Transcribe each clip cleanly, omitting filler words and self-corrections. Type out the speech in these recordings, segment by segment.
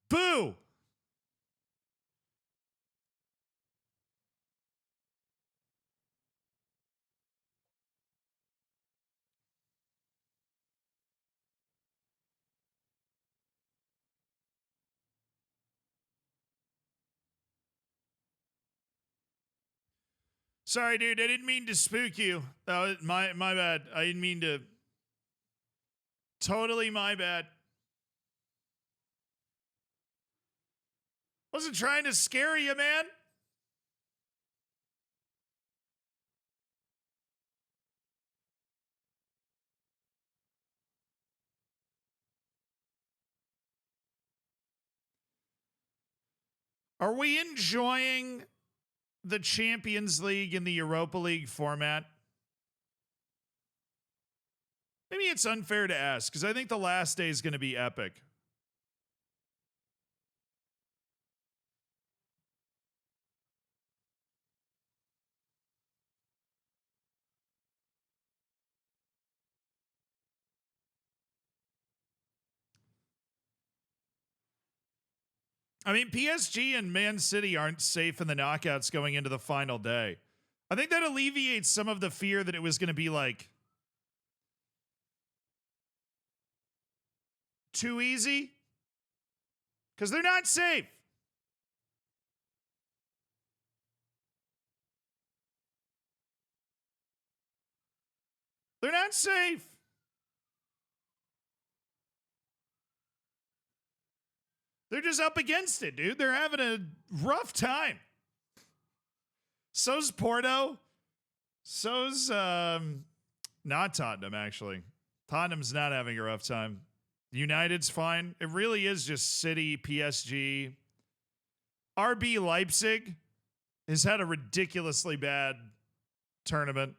Boo! Sorry, dude. I didn't mean to spook you. That was my bad. I didn't mean to. Totally my bad. Wasn't trying to scare you, man. Are we enjoying the Champions League and the Europa League format? Maybe it's unfair to ask because I think the last day is going to be epic. I mean, PSG and Man City aren't safe in the knockouts going into the final day. I think that alleviates some of the fear that it was going to be like too easy because they're not safe. They're not safe. They're just up against it, dude. They're having a rough time. So's Porto. So's not Tottenham, actually. Tottenham's not having a rough time. United's fine. It really is just City, PSG. RB Leipzig has had a ridiculously bad tournament.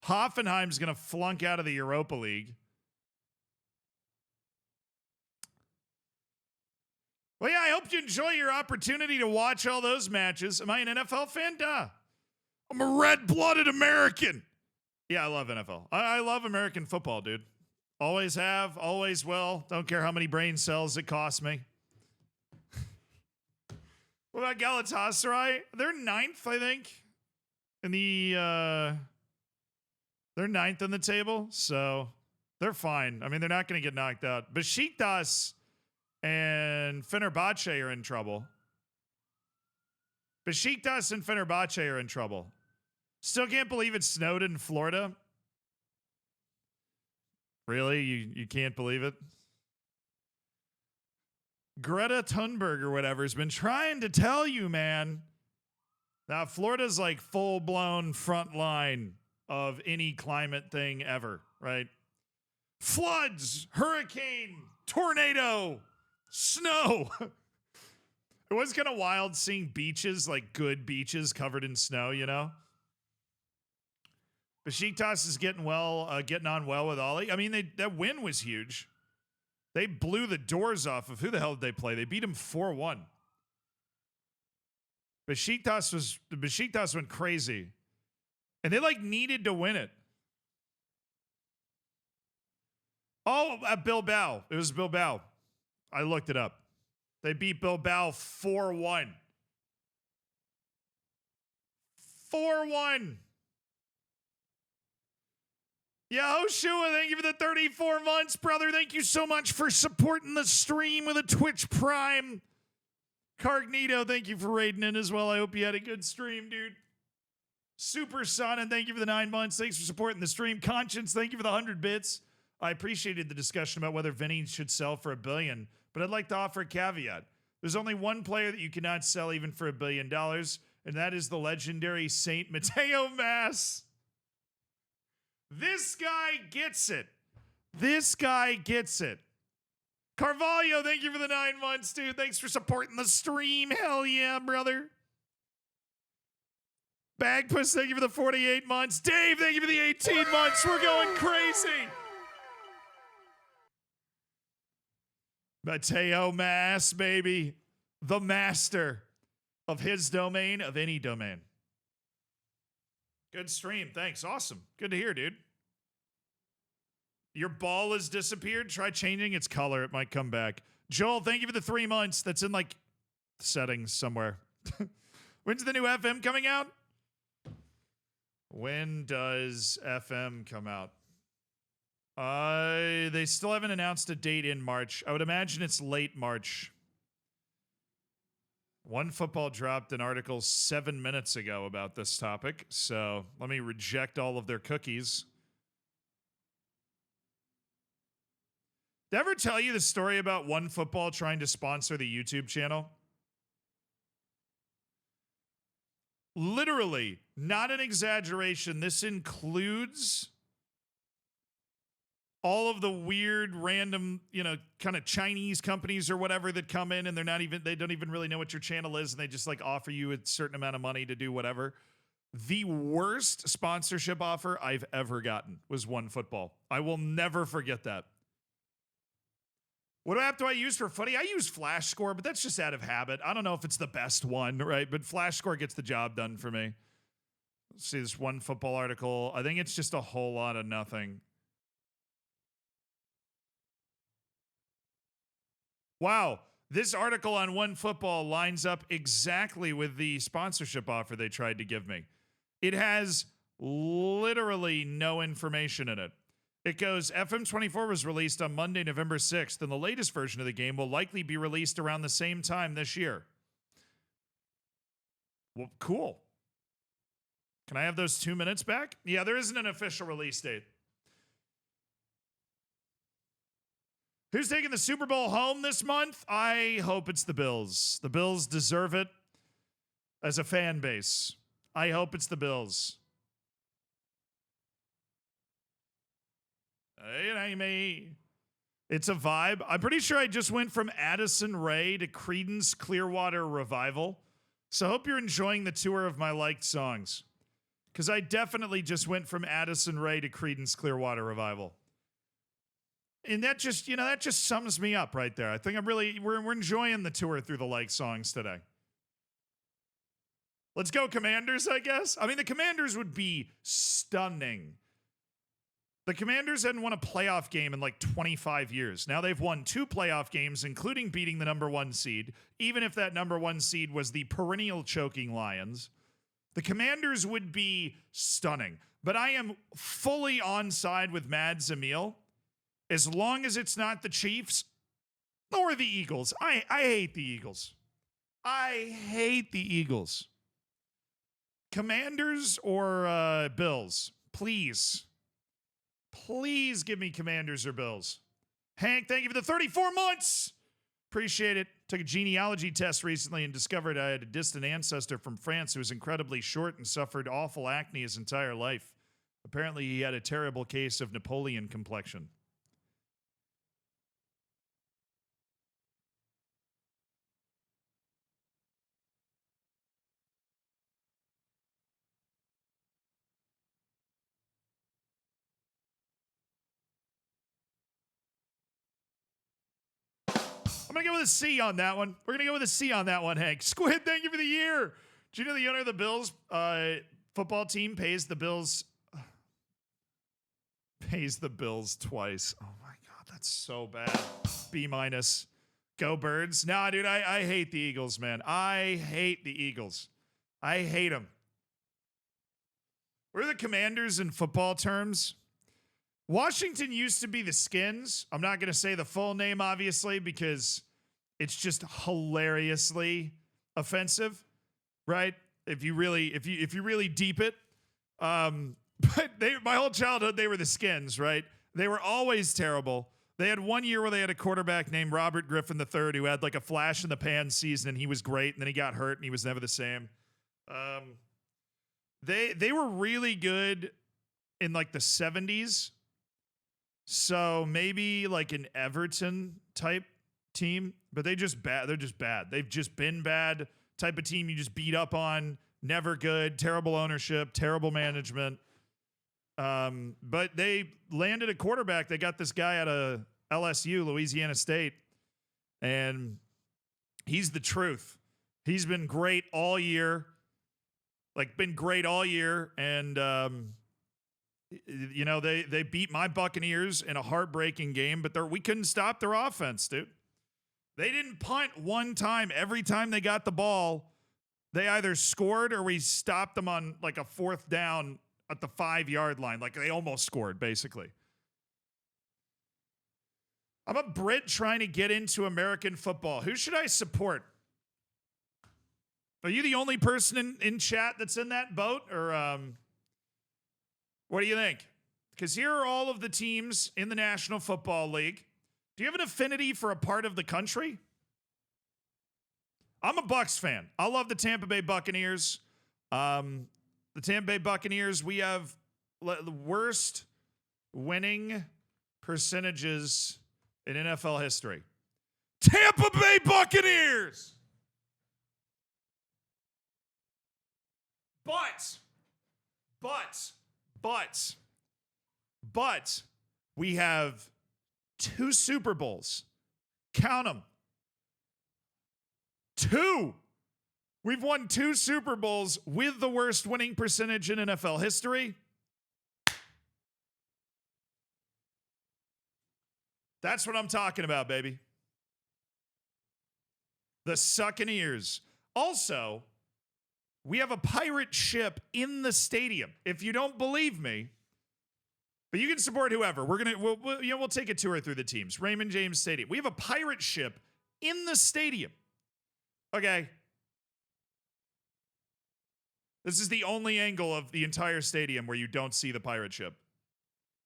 Hoffenheim's going to flunk out of the Europa League. Well, yeah, I hope you enjoy your opportunity to watch all those matches. Am I an NFL fan? Duh. I'm a red-blooded American. Yeah, I love NFL. I love American football, dude. Always have, always will. Don't care how many brain cells it costs me. What about Galatasaray? They're ninth, I think. In the they're ninth in the table, so they're fine. I mean, they're not going to get knocked out. Besiktas and Fenerbahce are in trouble. Besiktas and Fenerbahce are in trouble. Still can't believe it snowed in Florida. Really? You can't believe it? Greta Thunberg or whatever has been trying to tell you, man. Now, Florida's like full-blown front line of any climate thing ever, right? Floods, hurricane, tornado, snow. It was kind of wild seeing beaches, like good beaches covered in snow, you know? Besiktas is getting on well with Ollie. I mean, that win was huge. They blew the doors off of who the hell did they play? They beat him 4-1. Besiktas went crazy. And they like needed to win it. Oh, Bilbao. It was Bilbao. I looked it up. They beat Bilbao 4-1. 4-1. Yeah, Oshua, thank you for the 34 months, brother. Thank you so much for supporting the stream with a Twitch Prime. Cargnito, thank you for raiding in as well. I hope you had a good stream, dude. Super Sonnen, thank you for the 9 months. Thanks for supporting the stream. Conscience, thank you for the 100 bits. I appreciated the discussion about whether Vinny should sell for $1 billion, but I'd like to offer a caveat. There's only one player that you cannot sell even for $1 billion, and that is the legendary Saint Mateo Mass. This guy gets it. This guy gets it. Carvalho, thank you for the 9 months, dude. Thanks for supporting the stream. Hell yeah, brother. Bagpuss, thank you for the 48 months. Dave, thank you for the 18 months. We're going crazy. Mateo Mass, baby. The master of his domain, of any domain. Good stream. Thanks. Awesome. Good to hear, dude. Your ball has disappeared. Try changing its color. It might come back. Joel, thank you for the 3 months. That's in like settings somewhere. When's the new FM coming out? When does FM come out? They still haven't announced a date in March. I would imagine it's late March. OneFootball dropped an article 7 minutes ago about this topic, so let me reject all of their cookies. Did I ever tell you the story about OneFootball trying to sponsor the YouTube channel? Literally, not an exaggeration. This includes all of the weird, random, kind of Chinese companies or whatever that come in and they don't even really know what your channel is and they just like offer you a certain amount of money to do whatever. The worst sponsorship offer I've ever gotten was OneFootball. I will never forget that. What app do I use for footy? I use Flash Score, but that's just out of habit. I don't know if it's the best one, right? But Flash Score gets the job done for me. Let's see this OneFootball article. I think it's just a whole lot of nothing. Wow, this article on OneFootball lines up exactly with the sponsorship offer they tried to give me. It has literally no information in it. It goes, FM24 was released on Monday, November 6th, and the latest version of the game will likely be released around the same time this year. Well, cool. Can I have those 2 minutes back? Yeah, there isn't an official release date. Who's taking the Super Bowl home this month? I hope it's the Bills. The Bills deserve it as a fan base. I hope it's the Bills. It's a vibe. I'm pretty sure I just went from Addison Rae to Creedence Clearwater Revival. So I hope you're enjoying the tour of my liked songs. Because I definitely just went from Addison Rae to Creedence Clearwater Revival. And that just, that just sums me up right there. I think we're enjoying the tour through the liked songs today. Let's go Commanders, I guess. I mean, the Commanders would be stunning. The Commanders hadn't won a playoff game in like 25 years. Now they've won 2 playoff games, including beating the number 1 seed, even if that number 1 seed was the perennial choking Lions. The Commanders would be stunning. But I am fully on side with Mads Emil. As long as it's not the Chiefs or the Eagles. I hate the Eagles. I hate the Eagles. Commanders or Bills? Please. Please give me Commanders or Bills. Hank, thank you for the 34 months. Appreciate it. Took a genealogy test recently and discovered I had a distant ancestor from France who was incredibly short and suffered awful acne his entire life. Apparently, he had a terrible case of Napoleon complexion. I'm going to go with a C on that one. We're going to go with a C on that one, Hank. Squid, thank you for the year. Do you know the owner of the Bills football team pays the Bills twice? Oh, my God. That's so bad. B-. Go Birds. Nah, dude, I hate the Eagles, man. I hate the Eagles. I hate them. We're the Commanders in football terms. Washington used to be the Skins. I'm not going to say the full name, obviously, because it's just hilariously offensive, right? If you really deep it. But my whole childhood, they were the Skins, right? They were always terrible. They had 1 year where they had a quarterback named Robert Griffin III who had like a flash in the pan season, and he was great, and then he got hurt, and he was never the same. They were really good in like the 70s. So maybe like an Everton type team, but they're just bad. They've just been bad type of team you just beat up on. Never good, terrible ownership, terrible management. But they landed a quarterback. They got this guy out of LSU, Louisiana State, and he's the truth. He's been great all year, and they beat my Buccaneers in a heartbreaking game, but we couldn't stop their offense, dude. They didn't punt one time. Every time they got the ball, they either scored or we stopped them on like a 4th down at the 5-yard line. Like they almost scored, basically. I'm a Brit trying to get into American football. Who should I support? Are you the only person in chat that's in that boat? Or what do you think? Because here are all of the teams in the National Football League. Do you have an affinity for a part of the country? I'm a Bucs fan. I love the Tampa Bay Buccaneers. The Tampa Bay Buccaneers, we have the worst winning percentages in NFL history. Tampa Bay Buccaneers! But we have 2 Super Bowls. Count them. 2. We've won 2 Super Bowls with the worst winning percentage in NFL history. That's what I'm talking about, baby. The Succaneers. Also, we have a pirate ship in the stadium. If you don't believe me, but you can support whoever. We'll take a tour through the teams. Raymond James Stadium. We have a pirate ship in the stadium. Okay. This is the only angle of the entire stadium where you don't see the pirate ship.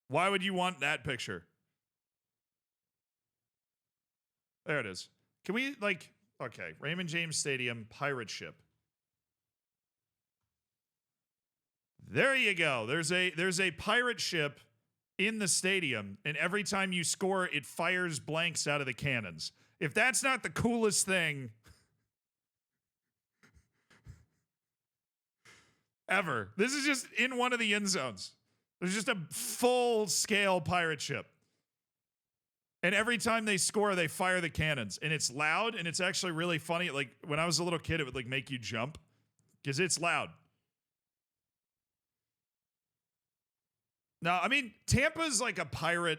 Why would you want that picture? There it is. Can we okay, Raymond James Stadium, pirate ship. There you go. There's a pirate ship in the stadium, and every time you score, it fires blanks out of the cannons. If that's not the coolest thing ever. This is just in one of the end zones. There's just a full-scale pirate ship. And every time they score, they fire the cannons. And it's loud, and it's actually really funny. Like, when I was a little kid, it would, make you jump. Because it's loud. Now, I mean, Tampa's like a pirate.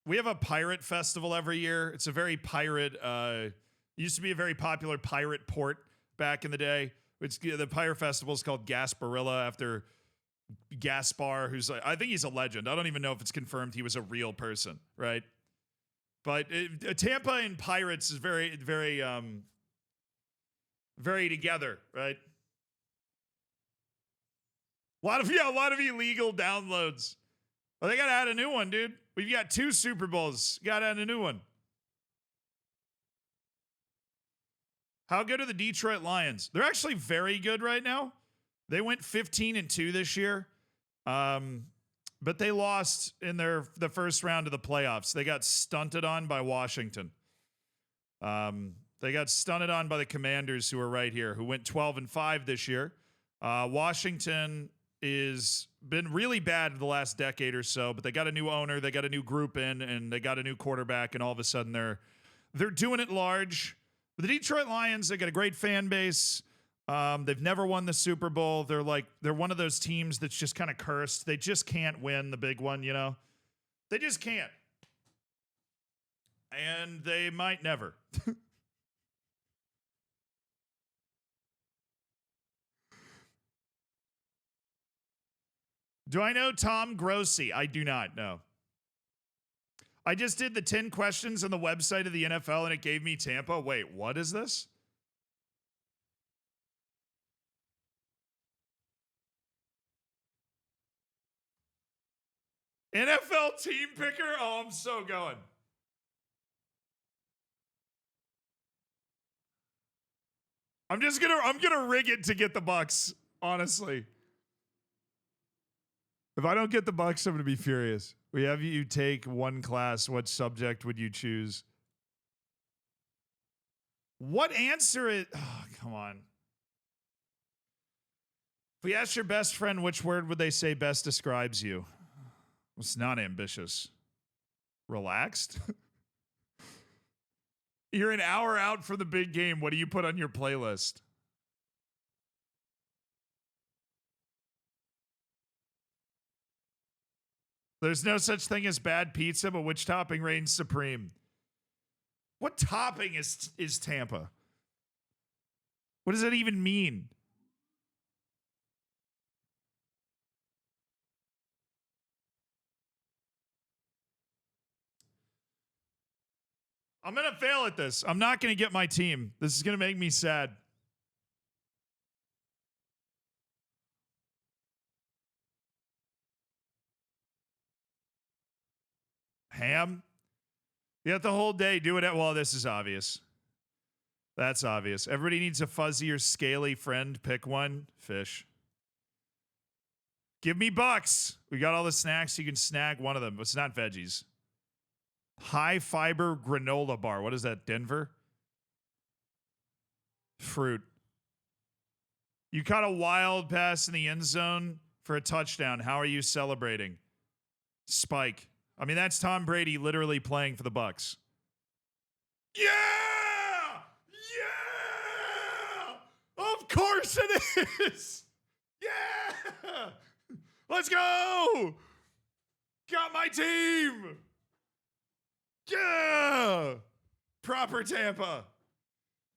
We have a pirate festival every year. It's a very pirate, used to be a very popular pirate port back in the day. The pirate festival is called Gasparilla after Gaspar, who's I think he's a legend. I don't even know if it's confirmed he was a real person, right? But Tampa and pirates is very, very, very together, right? A lot of illegal downloads. Well, they got to add a new one, dude. We've got 2 Super Bowls. Got to add a new one. How good are the Detroit Lions? They're actually very good right now. They went 15-2 this year. But they lost in the first round of the playoffs. They got stunted on by Washington. They got stunted on by the Commanders, who are right here, who went 12-5 this year. Washington is been really bad the last decade or so, but they got a new owner, they got a new group in, and they got a new quarterback, and all of a sudden they're doing it large. But the Detroit Lions, they got a great fan base. They've never won the Super Bowl. They're one of those teams that's just kind of cursed. They just can't win the big one, you know? They just can't. And they might never. Do I know Tom Grossi? I do not know. I just did the 10 questions on the website of the NFL and it gave me Tampa. Wait, what is this? NFL team picker? Oh, I'm so going. I'm gonna rig it to get the Bucks, honestly. If I don't get the Bucks, I'm gonna be furious. We have you take one class. What subject would you choose? What answer is... Oh, come on. If we ask your best friend which word would they say best describes you? It's not ambitious. Relaxed? You're an hour out for the big game. What do you put on your playlist? There's no such thing as bad pizza, but which topping reigns supreme? What topping is Tampa? What does that even mean? I'm going to fail at this. I'm not going to get my team. This is going to make me sad. Ham? You have the whole day do it at, well, this is obvious. That's obvious. Everybody needs a fuzzy or scaly friend. Pick one. Fish. Give me bucks. We got all the snacks. You can snag one of them. It's not veggies. High fiber granola bar. What is that, Denver? Fruit. You caught a wild pass in the end zone for a touchdown. How are you celebrating? Spike. I mean, that's Tom Brady literally playing for the Bucks. Yeah! Yeah! Of course it is! Yeah! Let's go! Got my team! Yeah! Proper Tampa.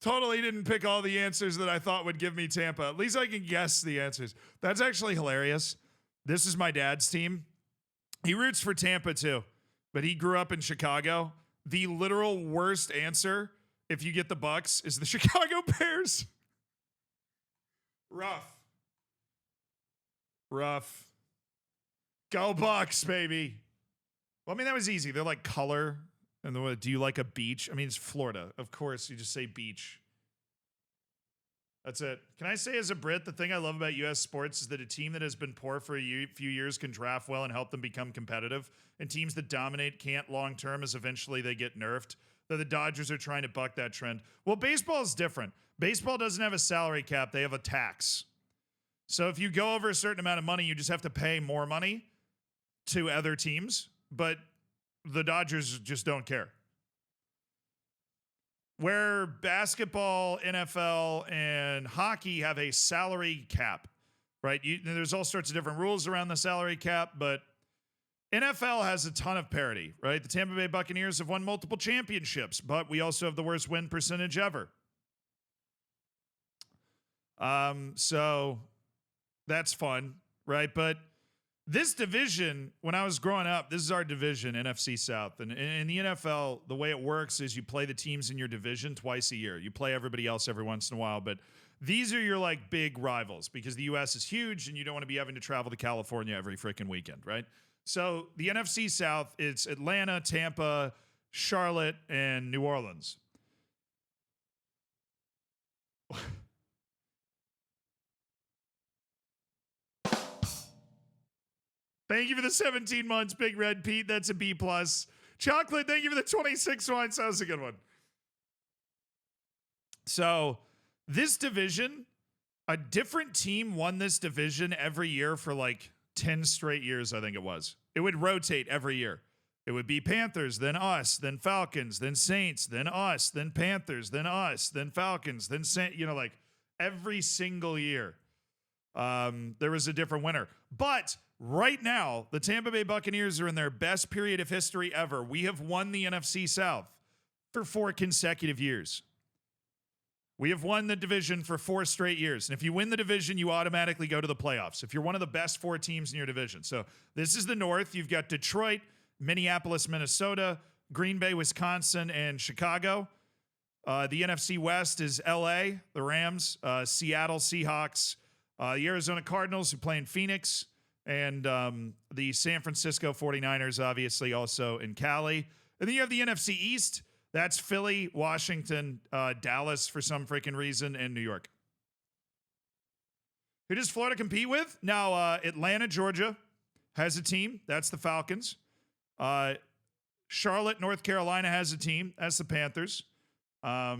Totally didn't pick all the answers that I thought would give me Tampa. At least I can guess the answers. That's actually hilarious. This is my dad's team. He roots for Tampa too, but he grew up in Chicago. The literal worst answer, if you get the Bucks, is the Chicago Bears. Rough. Go Bucks, baby. Well, I mean, that was easy. They're like color. And the do you like a beach? I mean, it's Florida. Of course, you just say beach. That's it. Can I say as a Brit, the thing I love about U.S. sports is that a team that has been poor for a few years can draft well and help them become competitive. And teams that dominate can't long-term as eventually they get nerfed. Though the Dodgers are trying to buck that trend. Well, baseball is different. Baseball doesn't have a salary cap. They have a tax. So if you go over a certain amount of money, you just have to pay more money to other teams. But the Dodgers just don't care. Where basketball, NFL, and hockey have a salary cap, right? There's all sorts of different rules around the salary cap, but NFL has a ton of parity, right? The Tampa Bay Buccaneers have won multiple championships, but we also have the worst win percentage ever. So that's fun, right? But this division, when I was growing up, this is our division, NFC South. And in the NFL, the way it works is you play the teams in your division twice a year. You play everybody else every once in a while, but these are your like big rivals because the U.S. is huge and you don't want to be having to travel to California every freaking weekend, right? So the NFC South, it's Atlanta, Tampa, Charlotte, and New Orleans. Thank you for the 17 months, Big Red Pete. That's a B+. Chocolate, thank you for the 26 months. That was a good one. So this division, a different team won this division every year for like 10 straight years, I think it was. It would rotate every year. It would be Panthers, then us, then Falcons, then Saints, then us, then Panthers, then us, then Falcons, then Saints, you know, like every single year. There was a different winner. But right now, the Tampa Bay Buccaneers are in their best period of history ever. We have won the NFC South for 4 consecutive years. We have won the division for 4 straight years. And if you win the division, you automatically go to the playoffs if you're one of the best 4 teams in your division. So this is the North. You've got Detroit, Minneapolis, Minnesota, Green Bay, Wisconsin, and Chicago. The NFC West is LA, the Rams, Seattle Seahawks, the Arizona Cardinals who play in Phoenix, and the San Francisco 49ers, obviously, also in Cali. And then you have the NFC East. That's Philly, Washington, Dallas for some freaking reason, and New York. Who does Florida compete with? Now, Atlanta, Georgia has a team. That's the Falcons. Charlotte, North Carolina has a team. That's the Panthers. I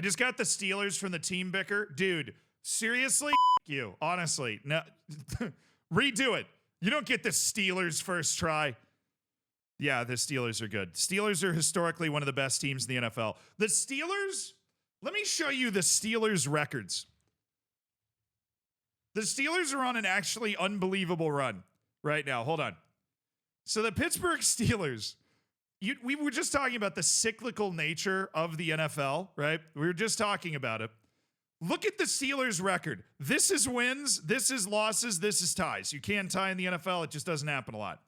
just got the Steelers from the team bicker. Dude, seriously? You. Honestly. No, redo it. You don't get the Steelers first try. Yeah, the Steelers are good. Steelers are historically one of the best teams in the NFL. The Steelers, let me show you the Steelers' records. The Steelers are on an actually unbelievable run right now. Hold on. So the Pittsburgh Steelers, we were just talking about the cyclical nature of the NFL, right? We were just talking about it. Look at the Steelers' record. This is wins, this is losses, this is ties. You can tie in the NFL, it just doesn't happen a lot.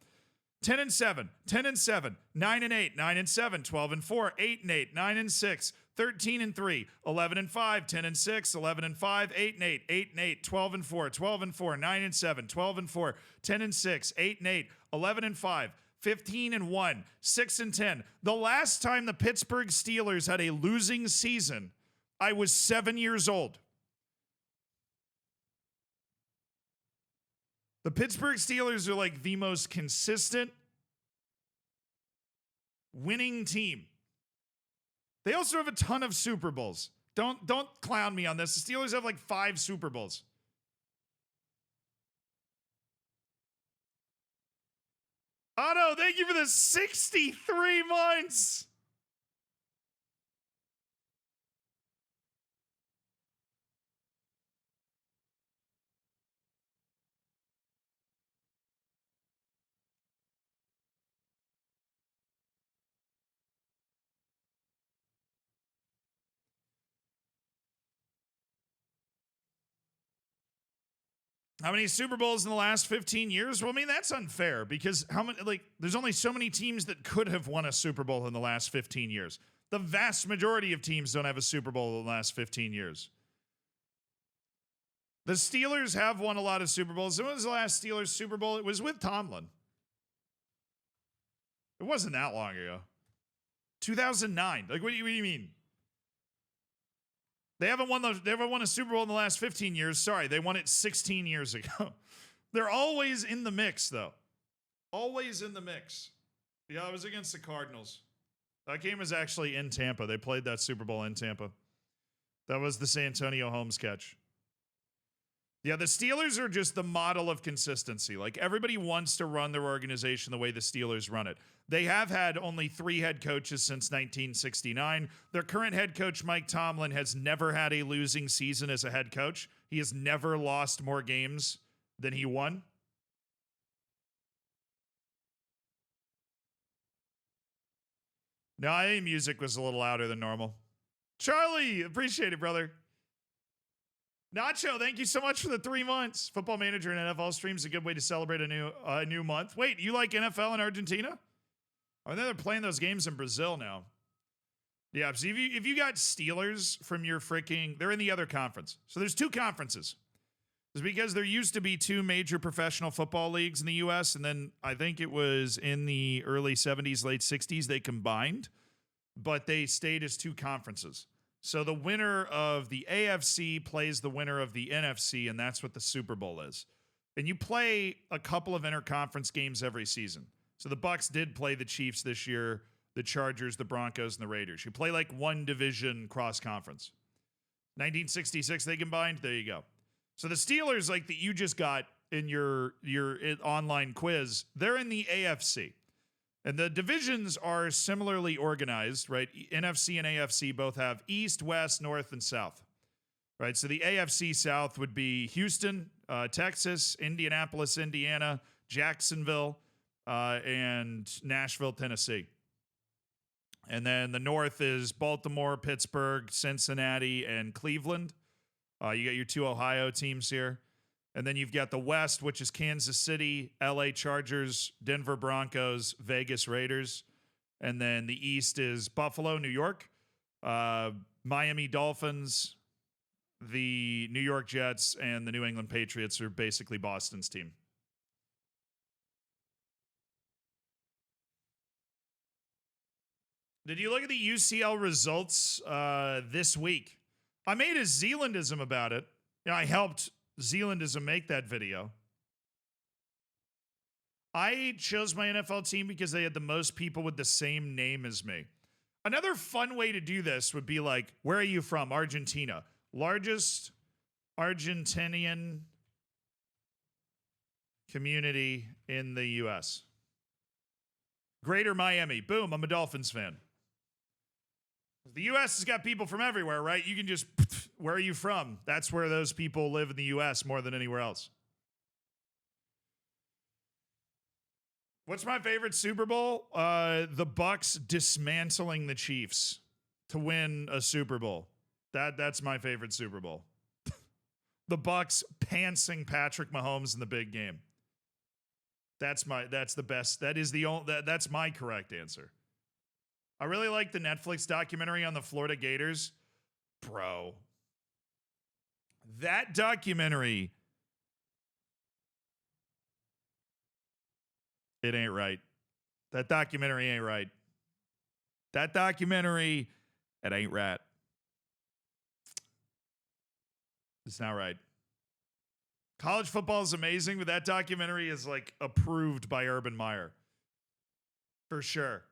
10-7, 10-7, 9-8, 9-7, 12-4, 8-8, 9-6, 13-3, 11-5, 10-6, 11-5, 8-8, 8-8, 12-4, 12-4, 9-7, 12-4, 10-6, 8-8, 11-5, 15-1, 6-10. The last time the Pittsburgh Steelers had a losing season, I was 7 years old. The Pittsburgh Steelers are like the most consistent winning team. They also have a ton of Super Bowls. Don't clown me on this. The Steelers have like 5 Super Bowls. Otto, thank you for the 63 months. How many Super Bowls in the last 15 years? Well, I mean, that's unfair because there's only so many teams that could have won a Super Bowl in the last 15 years. The vast majority of teams don't have a Super Bowl in the last 15 years. The Steelers have won a lot of Super Bowls. When was the last Steelers Super Bowl? It was with Tomlin. It wasn't that long ago. 2009. Like, what do you mean? They haven't won a Super Bowl in the last 15 years. Sorry, they won it 16 years ago. They're always in the mix, though. Always in the mix. Yeah, it was against the Cardinals. That game was actually in Tampa. They played that Super Bowl in Tampa. That was the San Antonio Holmes catch. Yeah, the Steelers are just the model of consistency. Like, everybody wants to run their organization the way the Steelers run it. They have had only 3 head coaches since 1969. Their current head coach, Mike Tomlin, has never had a losing season as a head coach. He has never lost more games than he won. No, I think music was a little louder than normal. Charlie, appreciate it, brother. Nacho, thank you so much for the 3 months. Football Manager and NFL streams a good way to celebrate a new month. Wait, you like NFL in Argentina? I think they're playing those games in Brazil now. Yeah, so if you got Steelers from your they're in the other conference. So there's 2 conferences. It's because there used to be 2 major professional football leagues in the U.S., and then I think it was in the early 70s, late 60s, they combined, but they stayed as 2 conferences. So the winner of the AFC plays the winner of the NFC, and that's what the Super Bowl is. And you play a couple of interconference games every season. So the Bucs did play the Chiefs this year, the Chargers, the Broncos, and the Raiders. You play like one division cross-conference. 1966 they combined. There you go. So the Steelers, like that you just got in your online quiz, they're in the AFC. And the divisions are similarly organized, right? NFC and AFC both have East, West, North, and South, right? So the AFC South would be Houston, Texas, Indianapolis, Indiana, Jacksonville, and Nashville, Tennessee. And then the North is Baltimore, Pittsburgh, Cincinnati, and Cleveland. You got your 2 Ohio teams here. And then you've got the West, which is Kansas City, LA Chargers, Denver Broncos, Vegas Raiders. And then the East is Buffalo, New York, Miami Dolphins, the New York Jets, and the New England Patriots are basically Boston's team. Did you look at the UCL results this week? I made a Zealandism about it. I helped Zealandism make that video. I chose my NFL team because they had the most people with the same name as me. Another fun way to do this would be like, where are you from? Argentina. Largest Argentinian community in the U.S. Greater Miami. Boom, I'm a Dolphins fan. The U.S. has got people from everywhere, right? You can just, where are you from? That's where those people live in the U.S. more than anywhere else. What's my favorite Super Bowl? The Bucks dismantling the Chiefs to win a Super Bowl. That's my favorite Super Bowl. The Bucks pantsing Patrick Mahomes in the big game. That's the best. That's my correct answer. I really like the Netflix documentary on the Florida Gators. Bro. That documentary, it ain't right. That documentary ain't right. That documentary, it ain't right. It's not right. College football is amazing, but that documentary is like approved by Urban Meyer. For sure.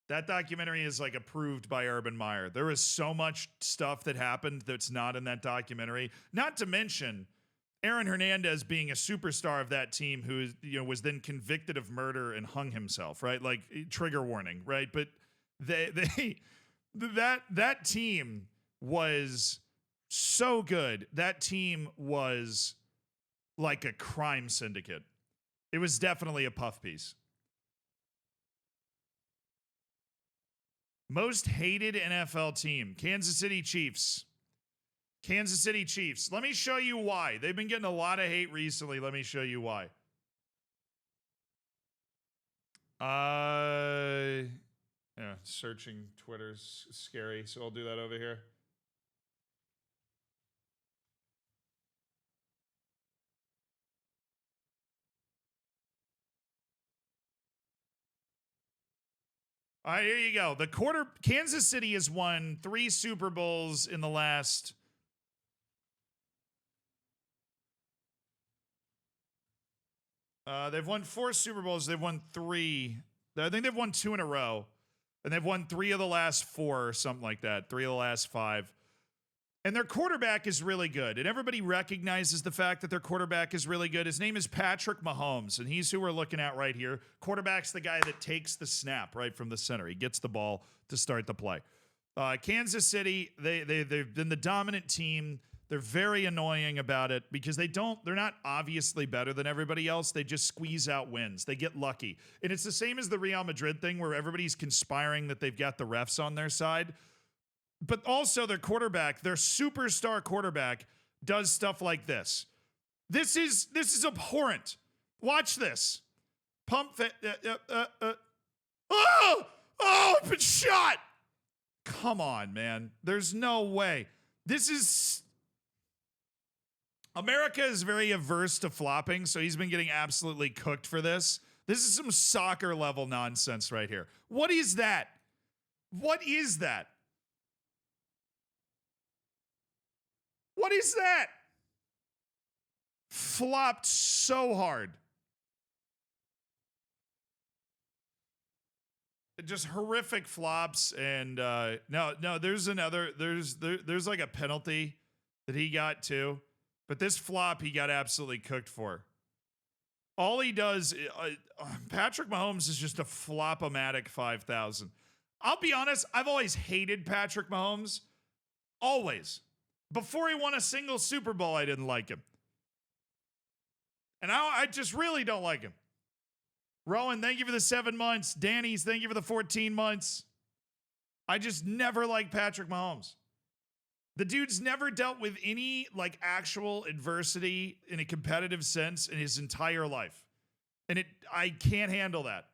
That documentary is like approved by Urban Meyer. There is so much stuff that happened that's not in that documentary. Not to mention Aaron Hernandez being a superstar of that team who was then convicted of murder and hung himself, right? Like trigger warning, right? But that team was so good. That team was like a crime syndicate. It was definitely a puff piece. Most hated NFL team, Kansas City Chiefs. Kansas City Chiefs. Let me show you why. They've been getting a lot of hate recently. Let me show you why. Yeah, searching Twitter's scary, so I'll do that over here. All right, here you go. Kansas City has won 3 Super Bowls in the last. They've won 4 Super Bowls. They've won 3. I think they've won 2 in a row, and they've won 3 of the last 4 or something like that. 3 of the last 5. And their quarterback is really good. And everybody recognizes the fact that their quarterback is really good. His name is Patrick Mahomes, and he's who we're looking at right here. Quarterback's the guy that takes the snap right from the center. He gets the ball to start the play. Kansas City, they've been the dominant team. They're very annoying about it because they're not obviously better than everybody else. They just squeeze out wins. They get lucky. And it's the same as the Real Madrid thing where everybody's conspiring that they've got the refs on their side. But also their quarterback, their superstar quarterback, does stuff like this. This is abhorrent. Watch this. It's been shot. Come on, man. There's no way. America is very averse to flopping, so he's been getting absolutely cooked for this. This is some soccer level nonsense right here. What is that? What is that? What is that? Flopped so hard. Just horrific flops. And no, there's like a penalty that he got too. But this flop he got absolutely cooked for. All he does, Patrick Mahomes is just a flop-o-matic 5,000. I'll be honest, I've always hated Patrick Mahomes. Always. Before he won a single Super Bowl, I didn't like him. And now I just really don't like him. Rowan, thank you for the 7 months. Danny's, thank you for the 14 months. I just never liked Patrick Mahomes. The dude's never dealt with any like actual adversity in a competitive sense in his entire life. And I can't handle that.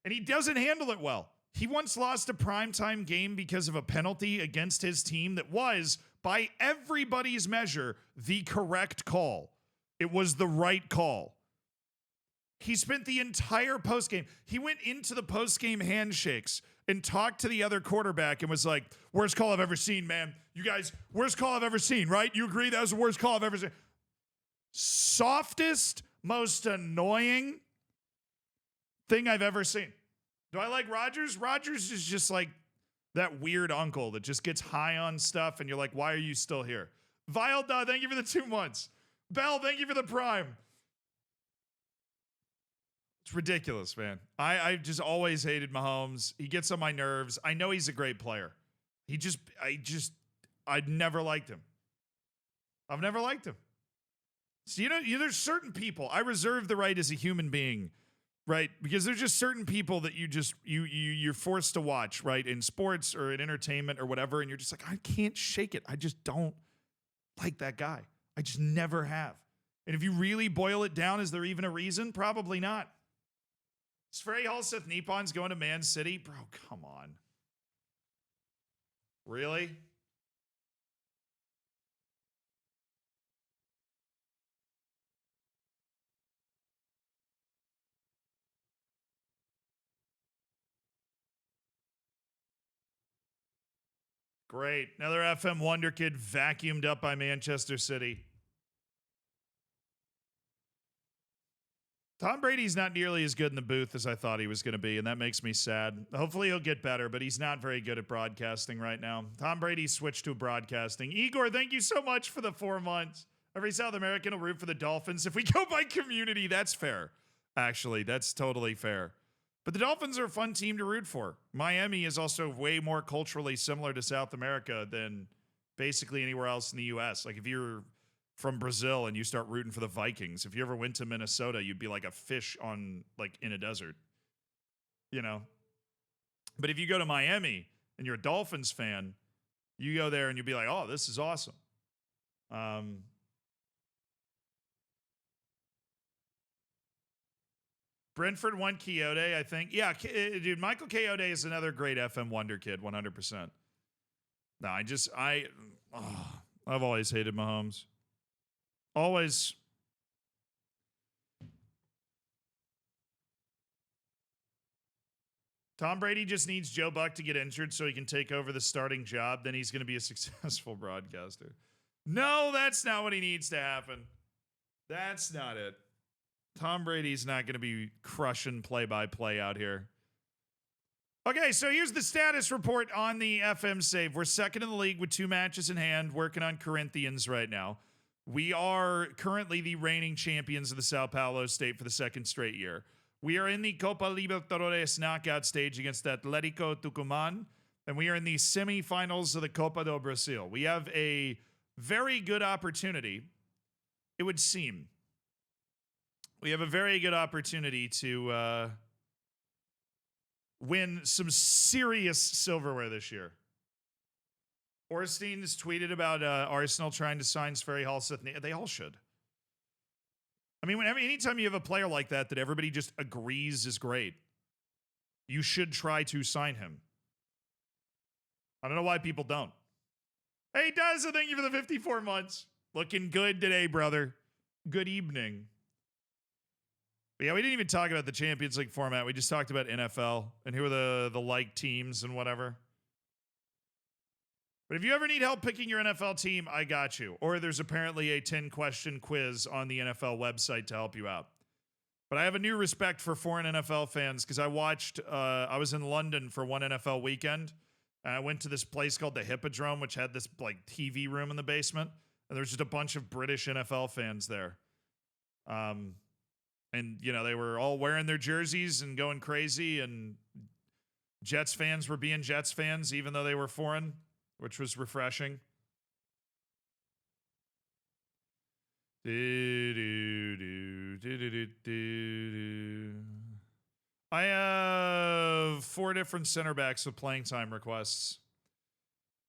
And he doesn't handle it well. He once lost a primetime game because of a penalty against his team that was, by everybody's measure, the correct call. It was the right call. He spent the entire postgame. He went into the postgame handshakes and talked to the other quarterback and was like, worst call I've ever seen, man. You guys, worst call I've ever seen, right? You agree that was the worst call I've ever seen? Softest, most annoying thing I've ever seen. Do I like Rodgers? Rodgers is just like that weird uncle that just gets high on stuff and you're like, why are you still here? Vilda, thank you for the 2 months. Bell, thank you for the prime. It's ridiculous, man. I just always hated Mahomes. He gets on my nerves. I know he's a great player. I'd never liked him. I've never liked him. So, there's certain people, I reserve the right as a human being, right? Because there's just certain people that you're forced to watch, right? In sports or in entertainment or whatever. And you're just like, I can't shake it. I just don't like that guy. I just never have. And if you really boil it down, is there even a reason? Probably not. Sverre Halseth Nippon's going to Man City? Bro, come on. Really? Great. Another FM Wonder Kid vacuumed up by Manchester City. Tom Brady's not nearly as good in the booth as I thought he was going to be, and that makes me sad. Hopefully he'll get better, but he's not very good at broadcasting right now. Tom Brady switched to broadcasting. Igor, thank you so much for the 4 months. Every South American will root for the Dolphins. If we go by community, that's fair. Actually, that's totally fair. But the Dolphins are a fun team to root for. Miami is also way more culturally similar to South America than basically anywhere else in the U.S. Like if you're from Brazil and you start rooting for the Vikings, if you ever went to Minnesota, you'd be like a fish in a desert, But if you go to Miami and you're a Dolphins fan, you go there and you'll be like, oh, this is awesome. Brentford won Quixote, I think. Yeah, dude, Michael Quixote is another great FM Wonder Kid, 100%. No, I've always hated Mahomes. Always. Tom Brady just needs Joe Buck to get injured so he can take over the starting job. Then he's going to be a successful broadcaster. No, that's not what he needs to happen. That's not it. Tom Brady's not going to be crushing play-by-play out here. Okay, so here's the status report on the FM save. We're second in the league with 2 matches in hand, working on Corinthians right now. We are currently the reigning champions of the Sao Paulo state for the 2nd straight year. We are in the Copa Libertadores knockout stage against Atletico Tucumán, and we are in the semifinals of the Copa do Brasil. We have a very good opportunity, it would seem. We have a very good opportunity to win some serious silverware this year. Orstein has tweeted about Arsenal trying to sign Sverre Halseth. They all should. I mean, anytime you have a player like that everybody just agrees is great, you should try to sign him. I don't know why people don't. Hey, Daza, thank you for the 54 months. Looking good today, brother. Good evening. But yeah, we didn't even talk about the Champions League format. We just talked about NFL and who are the like teams and whatever. But if you ever need help picking your NFL team, I got you. Or there's apparently a 10-question quiz on the NFL website to help you out. But I have a new respect for foreign NFL fans because I was in London for one NFL weekend. And I went to this place called the Hippodrome, which had this like TV room in the basement. And there's just a bunch of British NFL fans there. And, they were all wearing their jerseys and going crazy. And Jets fans were being Jets fans, even though they were foreign, which was refreshing. I have 4 different center backs with playing time requests.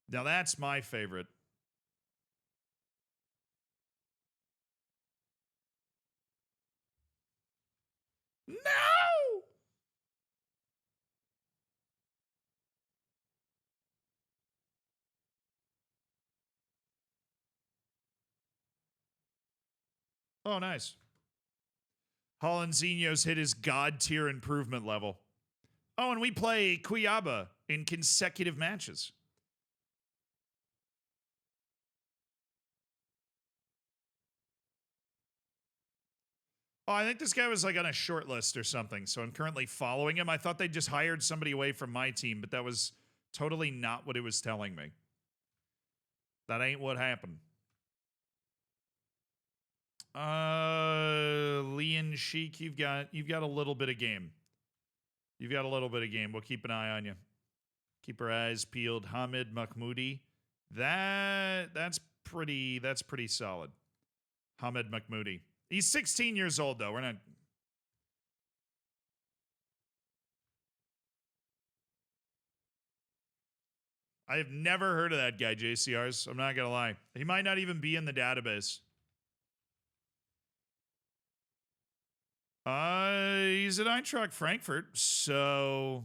Now that's my favorite. No! Oh, nice. Hollandzinho's hit his god tier improvement level. Oh, and we play Cuiabá in consecutive matches. Oh, I think this guy was like on a short list or something, so I'm currently following him. I thought they just hired somebody away from my team, but that was totally not what it was telling me. That ain't what happened. Leon Sheik, you've got a little bit of game. You've got a little bit of game. We'll keep an eye on you. Keep our eyes peeled. Hamid Mahmoudi. That's pretty solid. Hamed Mahmoudi. He's 16 years old, though. We're not... I have never heard of that guy, JCRs. I'm not going to lie. He might not even be in the database. He's at Eintracht Frankfurt, so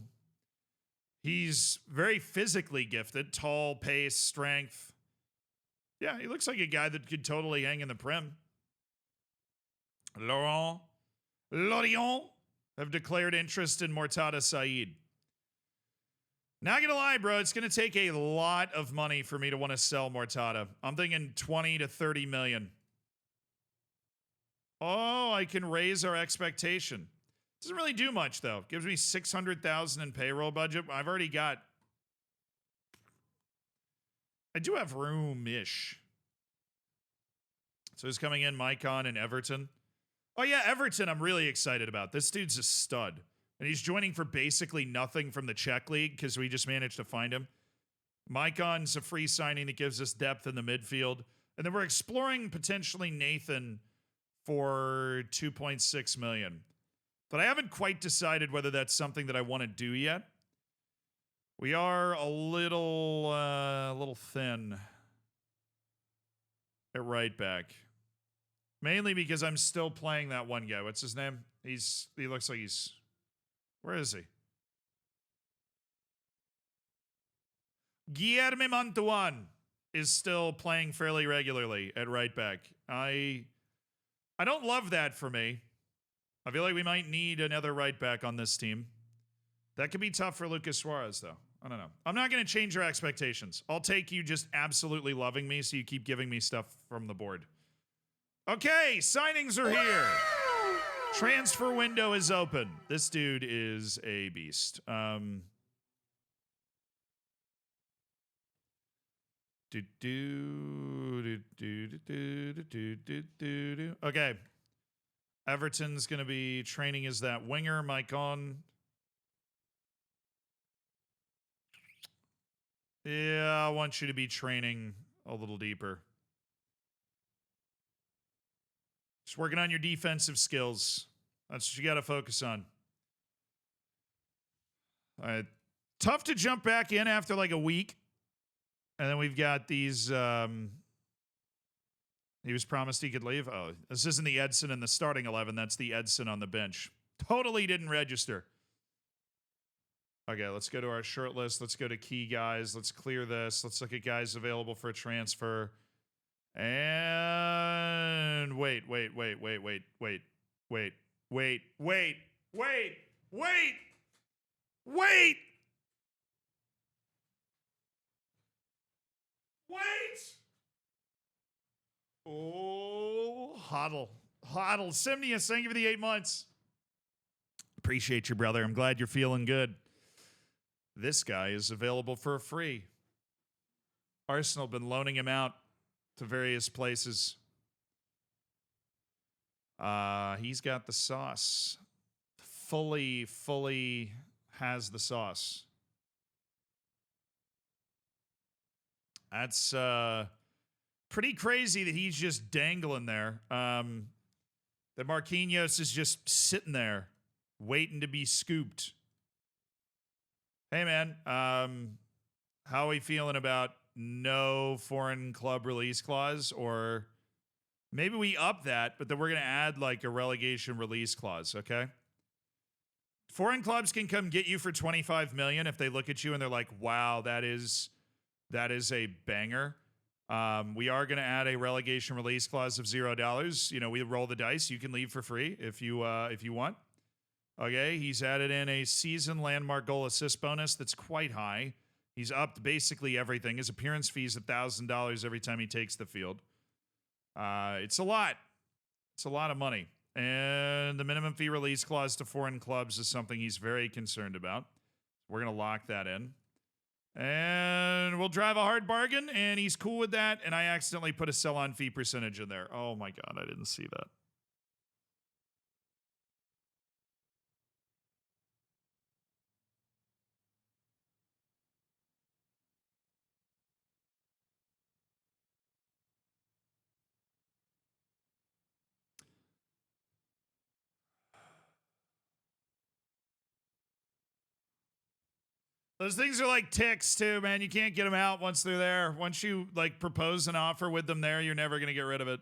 he's very physically gifted. Tall, pace, strength. Yeah, he looks like a guy that could totally hang in the Prem. Lorient have declared interest in Mortada Saeed. Not gonna lie, bro, it's gonna take a lot of money for me to want to sell Mortada. I'm thinking 20 to 30 million. Oh, I can raise our expectation. Doesn't really do much, though. Gives me 600,000 in payroll budget. I've already got... I do have room-ish. So he's coming in, Maicon and Everton. Oh, yeah, Everton I'm really excited about. This dude's a stud. And he's joining for basically nothing from the Czech League because we just managed to find him. Maicon's a free signing that gives us depth in the midfield. And then we're exploring potentially Nathan for 2.6 million. But I haven't quite decided whether that's something that I want to do yet. We are a little thin at right back. Mainly because I'm still playing that one guy. What's his name? He looks like he's... Where is he? Guilherme Mantuan is still playing fairly regularly at right back. I don't love that for me. I feel like we might need another right back on this team. That could be tough for Lucas Suarez, though. I don't know. I'm not going to change your expectations. I'll take you just absolutely loving me so you keep giving me stuff from the board. Okay, signings are here. Transfer window is open. This dude is a beast. Okay. Everton's going to be training as that winger, Maicon. Yeah, I want you to be training a little deeper. Just working on your defensive skills. That's what you got to focus on. All right. Tough to jump back in after like a week. And then we've got these... he was promised he could leave. Oh, this isn't the Edson in the starting 11. That's the Edson on the bench. Totally didn't register. Okay, let's go to our short list. Let's go to key guys. Let's clear this. Let's look at guys available for a transfer. And wait. Oh, Hoddle. Simnius, thank you for the 8 months. Appreciate you, brother. I'm glad you're feeling good. This guy is available for a free. Arsenal been loaning him out to various places. He's got the sauce. Fully has the sauce. That's pretty crazy that he's just dangling there. That Marquinhos is just sitting there waiting to be scooped. Hey, man, how are we feeling about no foreign club release clause? Or maybe we up that, but then we're going to add like a relegation release clause, okay? Foreign clubs can come get you for 25 million if they look at you and they're like, wow, that is a banger. We are going to add a relegation release clause of $0. You know, we roll the dice. You can leave for free if you want. Okay, he's added in a season landmark goal assist bonus that's quite high. He's upped basically everything. His appearance fee is $1,000 every time he takes the field. It's a lot. It's a lot of money. And the minimum fee release clause to foreign clubs is something he's very concerned about. We're going to lock that in. And we'll drive a hard bargain, and he's cool with that. And I accidentally put a sell-on fee percentage in there. Oh, my God, I didn't see that. Those things are like ticks too, man. You can't get them out once they're there. Once you like propose an offer with them there, you're never going to get rid of it.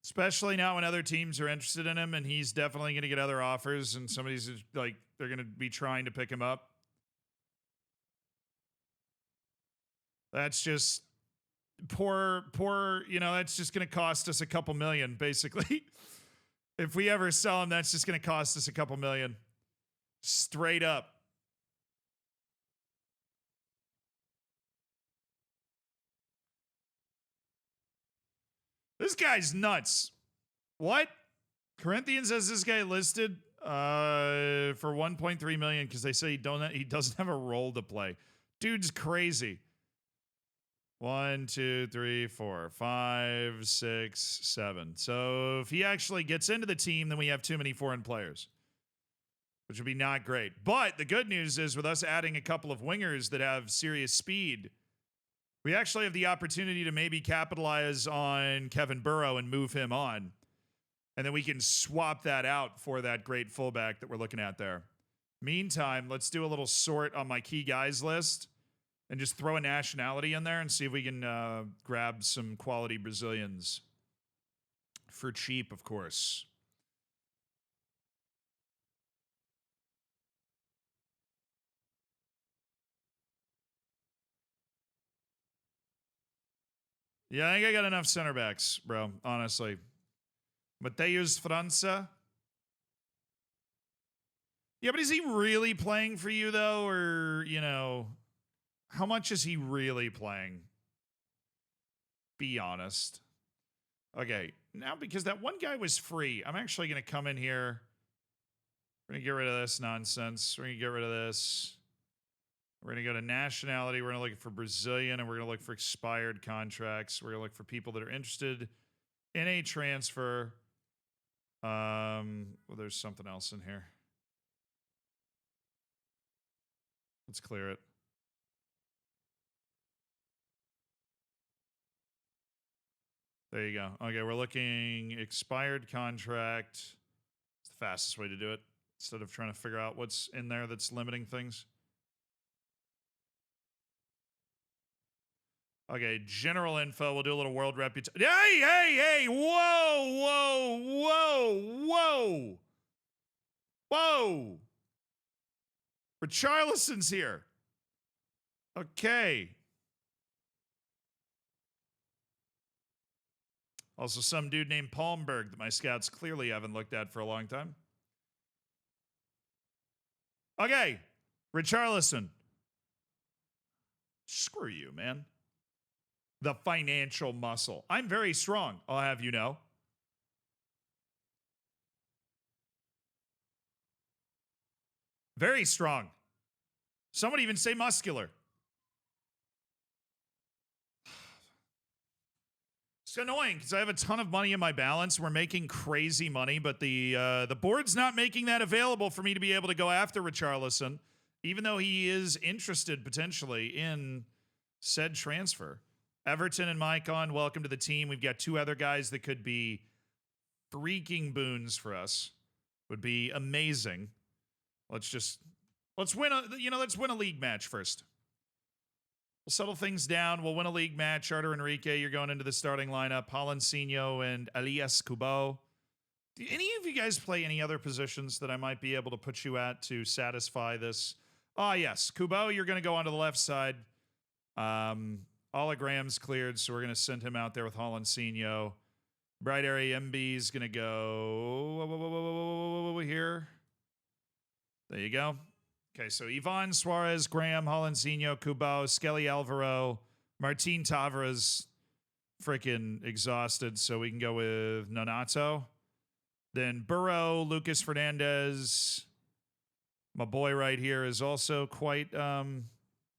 Especially now when other teams are interested in him and he's definitely going to get other offers and somebody's like, they're going to be trying to pick him up. That's just poor, you know, that's just going to cost us a couple million, basically. If we ever sell him, that's just going to cost us a couple million. Straight up. This guy's nuts. What? Corinthians has this guy listed for 1.3 million because they say he doesn't have a role to play. Dude's crazy. 1, 2, 3, 4, 5, 6, 7. So if he actually gets into the team, then we have too many foreign players, which would be not great. But the good news is with us adding a couple of wingers that have serious speed, we actually have the opportunity to maybe capitalize on Kevin Burrow and move him on. And then we can swap that out for that great fullback that we're looking at there. Meantime, let's do a little sort on my key guys list and just throw a nationality in there and see if we can grab some quality Brazilians for cheap, of course. Yeah, I think I got enough center backs, bro, honestly. Mateus França. Yeah, but is he really playing for you, though? Or, you know, how much is he really playing? Be honest. Okay, now because that one guy was free, I'm actually going to come in here. We're going to get rid of this nonsense. We're going to get rid of this. We're going to go to nationality. We're going to look for Brazilian, and we're going to look for expired contracts. We're going to look for people that are interested in a transfer. Well, there's something else in here. Let's clear it. There you go. Okay, we're looking expired contract. It's the fastest way to do it instead of trying to figure out what's in there that's limiting things. Okay, general info. We'll do a little world reputation. Hey! Whoa! Richarlison's here. Okay. Also, some dude named Palmberg that my scouts clearly haven't looked at for a long time. Okay, Richarlison. Screw you, man. The financial muscle. I'm very strong, I'll have you know. Very strong. Some would even say muscular. It's annoying because I have a ton of money in my balance. We're making crazy money, but the board's not making that available for me to be able to go after Richarlison, even though he is interested potentially in said transfer. Everton and Maicon, welcome to the team. We've got two other guys that could be freaking boons for us. Would be amazing. Let's win a league match first. We'll settle things down. We'll win a league match. Artur Enrique, you're going into the starting lineup. Holancinho and Elias Kubo. Do any of you guys play any other positions that I might be able to put you at to satisfy this? Ah, yes. Kubo, you're going to go onto the left side. Hologram's cleared, so we're going to send him out there with Holancinho. Bright area MB is going to go here. There you go. Okay, so Ivan, Suarez, Graham, Holancinho, Kubo, Skelly Alvaro, Martin Tavares, freaking exhausted, so we can go with Nonato. Then Burrow, Lucas Fernandez. My boy right here is also quite tired,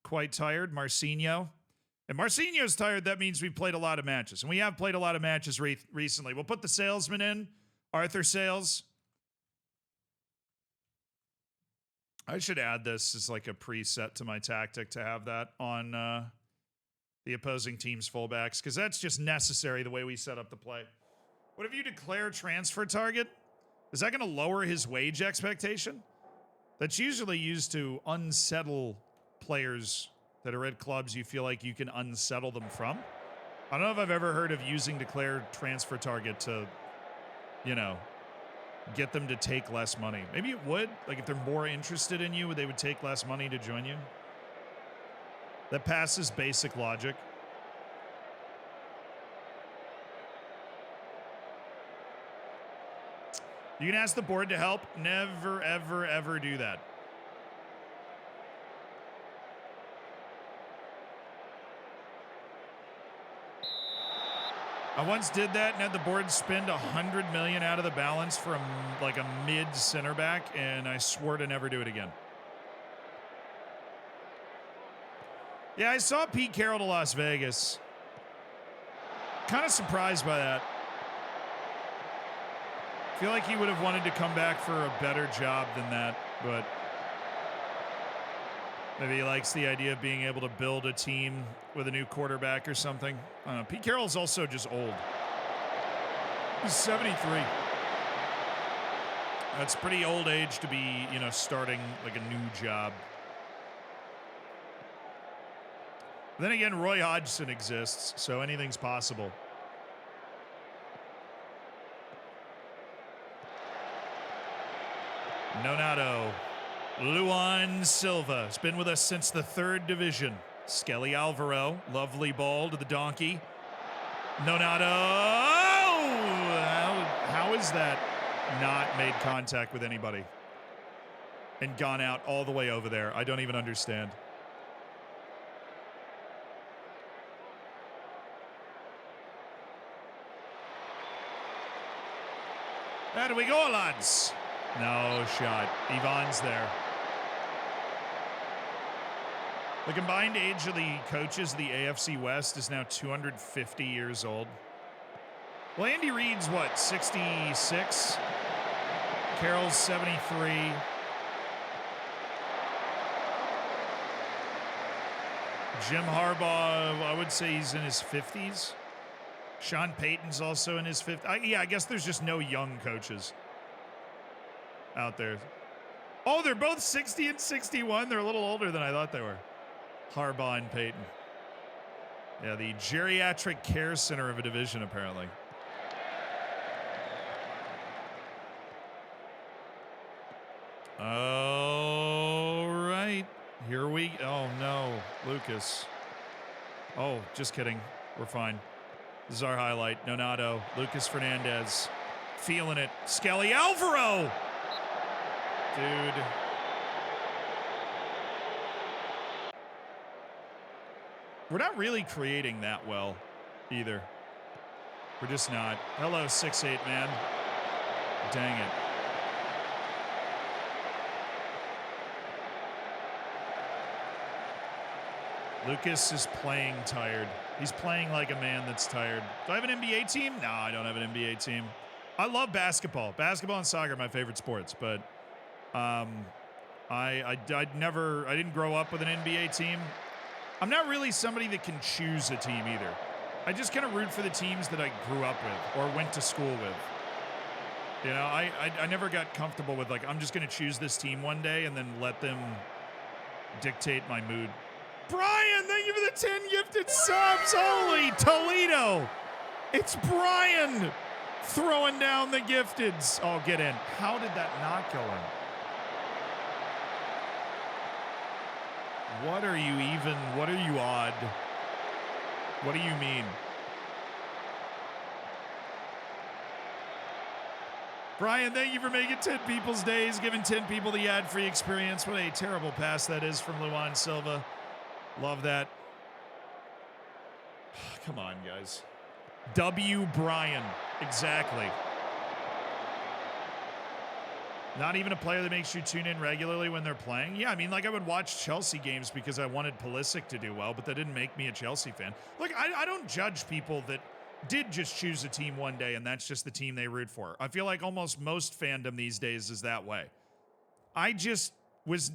Marcinho. And Marcinho's tired, that means we played a lot of matches. And we have played a lot of matches recently. We'll put the salesman in, Arthur Sales. I should add this as like a preset to my tactic to have that on the opposing team's fullbacks, because that's just necessary the way we set up the play. What if you declare transfer target? Is that going to lower his wage expectation? That's usually used to unsettle players that are at clubs you feel like you can unsettle them from. I don't know if I've ever heard of using declared transfer target to, you know, get them to take less money. Maybe it would. Like if they're more interested in you, they would take less money to join you. That passes basic logic. You can ask the board to help. Never, ever, ever do that. I once did that and had the board spend $100 million out of the balance for a mid center back, and I swore to never do it again. Yeah, I saw Pete Carroll to Las Vegas. Kind of surprised by that. I feel like he would have wanted to come back for a better job than that, but maybe he likes the idea of being able to build a team with a new quarterback or something. I don't know. Pete Carroll's also just old. He's 73. That's pretty old age to be, you know, starting like a new job. Then again, Roy Hodgson exists, so anything's possible. Nonato. Luan Silva has been with us since the 3rd division. Skelly Alvaro, lovely ball to the donkey. Nonato! How is that not made contact with anybody and gone out all the way over there? I don't even understand. There we go, lads. No shot. Ivan's there. The combined age of the coaches of the AFC West is now 250 years old. Well, Andy Reid's what, 66? Carroll's 73. Jim Harbaugh, I would say he's in his 50s. Sean Payton's also in his 50s. Yeah, I guess there's just no young coaches out there. Oh, they're both 60 and 61. They're a little older than I thought they were. Harbaugh and Payton. Yeah, the geriatric care center of a division, apparently. All right. Here we... Oh, no. Lucas. Oh, just kidding. We're fine. This is our highlight. Nonato. Lucas Fernandez. Feeling it. Skelly Alvaro! Dude. We're not really creating that well, either. We're just not. Hello, 6'8", man. Dang it. Lucas is playing tired. He's playing like a man that's tired. Do I have an NBA team? No, I don't have an NBA team. I love basketball. Basketball and soccer are my favorite sports, but I didn't grow up with an NBA team. I'm not really somebody that can choose a team either. I just kind of root for the teams that I grew up with or went to school with. You know, I never got comfortable with, like, I'm just going to choose this team one day and then let them dictate my mood. Brian, thank you for the 10 gifted subs. Holy Toledo. It's Brian throwing down the gifteds. Oh, get in. How did that not go in? What are you even? What are you odd? What do you mean? Brian, thank you for making 10 people's days, giving 10 people the ad-free experience. What a terrible pass that is from Luan Silva. Love that. Come on, guys. W. Brian. Exactly. Not even a player that makes you tune in regularly when they're playing? Yeah, I mean, like, I would watch Chelsea games because I wanted Pulisic to do well, but that didn't make me a Chelsea fan. Look, I don't judge people that did just choose a team one day and that's just the team they root for. I feel like almost most fandom these days is that way. I just was...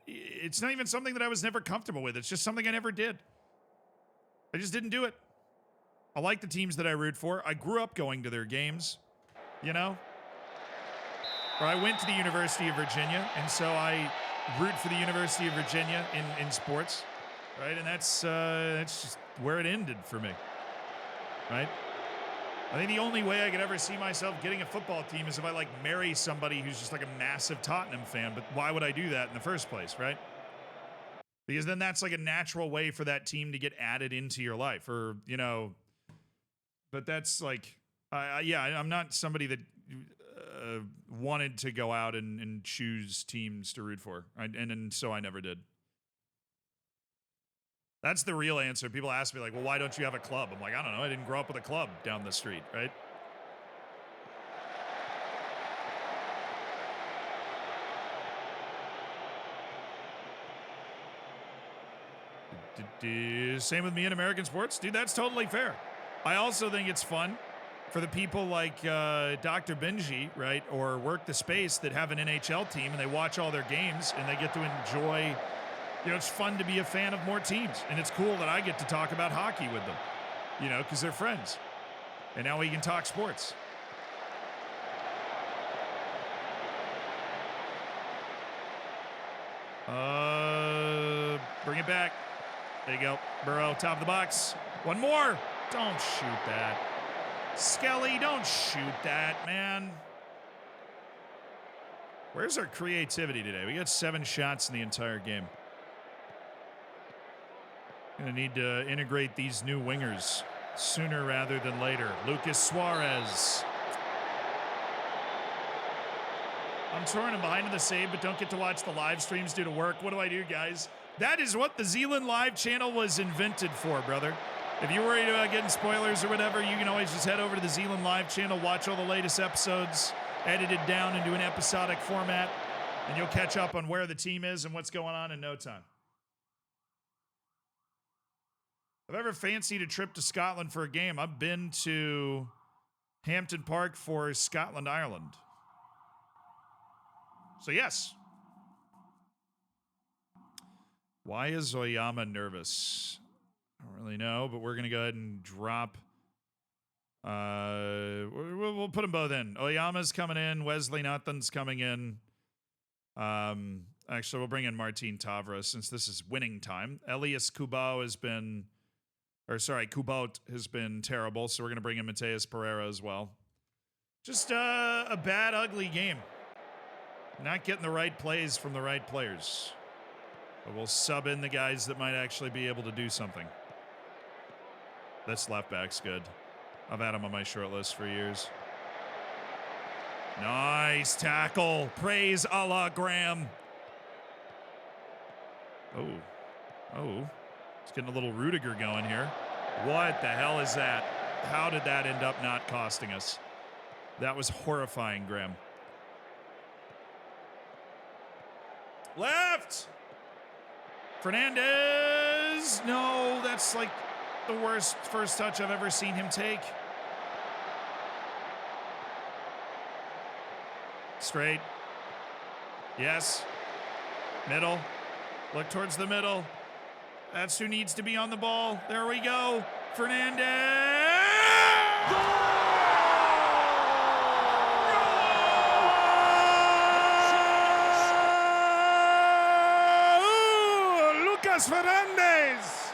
It's not even something that I was never comfortable with. It's just something I never did. I just didn't do it. I like the teams that I root for. I grew up going to their games, you know? Or I went to the University of Virginia, and so I root for the University of Virginia in sports, right? And that's just where it ended for me, right? I think the only way I could ever see myself getting a football team is if I, like, marry somebody who's just, like, a massive Tottenham fan. But why would I do that in the first place, right? Because then that's, like, a natural way for that team to get added into your life. Or, you know, but that's, like, yeah, I'm not somebody that wanted to go out and choose teams to root for. And so I never did. That's the real answer. People ask me, like, well, why don't you have a club? I'm like, I don't know. I didn't grow up with a club down the street, right? Same with me in American sports. Dude, that's totally fair. I also think it's fun for the people like Dr. Benji, right, or Work the Space that have an NHL team and they watch all their games and they get to enjoy. You know, it's fun to be a fan of more teams. And it's cool that I get to talk about hockey with them, you know, because they're friends. And now we can talk sports. Bring it back. There you go. Burrow, top of the box. One more. Don't shoot that. Skelly, don't shoot that, man. Where's our creativity today? We got 7 shots in the entire game. Gonna need to integrate these new wingers sooner rather than later. Lucas Suarez. I'm torn and behind in the save, but don't get to watch the live streams due to work. What do I do, guys? That is what the Zealand Live channel was invented for, brother. If you're worried about getting spoilers or whatever, you can always just head over to the Zealand Live channel, watch all the latest episodes, edited down into an episodic format, and you'll catch up on where the team is and what's going on in no time. I've ever fancied a trip to Scotland for a game. I've been to Hampton Park for Scotland, Ireland. So yes. Why is Oyama nervous? I don't really know, but we're going to go ahead and drop. We'll put them both in. Oyama's coming in. Wesley Nothing's coming in. Actually, we'll bring in Martin Tavra since this is winning time. Elias Kubaut has been terrible, so we're going to bring in Mateus Pereira as well. Just a bad, ugly game. Not getting the right plays from the right players. But we'll sub in the guys that might actually be able to do something. This left back's good. I've had him on my short list for years. Nice tackle. Praise a la Graham. Oh. It's getting a little Rudiger going here. What the hell is that? How did that end up not costing us? That was horrifying, Graham. Left! Fernandez! No, that's like the worst first touch I've ever seen him take. Straight. Yes. Middle. Look towards the middle. That's who needs to be on the ball. There we go. Fernandez! Lucas Fernandez!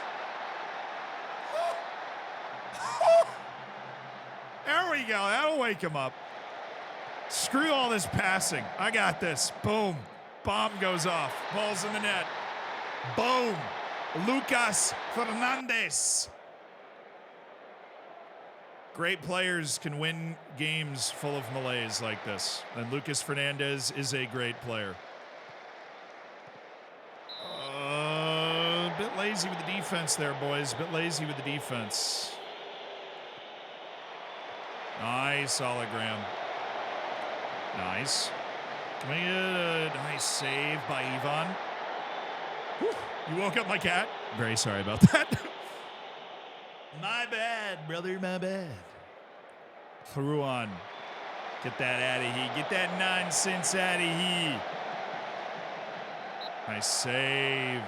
There we go. That'll wake him up. Screw all this passing. I got this. Boom. Bomb goes off. Ball's in the net. Boom. Lucas Fernandez. Great players can win games full of malaise like this. And Lucas Fernandez is a great player. A bit lazy with the defense there, boys. A bit lazy with the defense. Nice, hologram. Nice. Can we get a nice save by Ivan? Whew. You woke up my cat? Very sorry about that. My bad, brother, my bad. Through on. Get that out of here. Get that nonsense out of here. Nice save.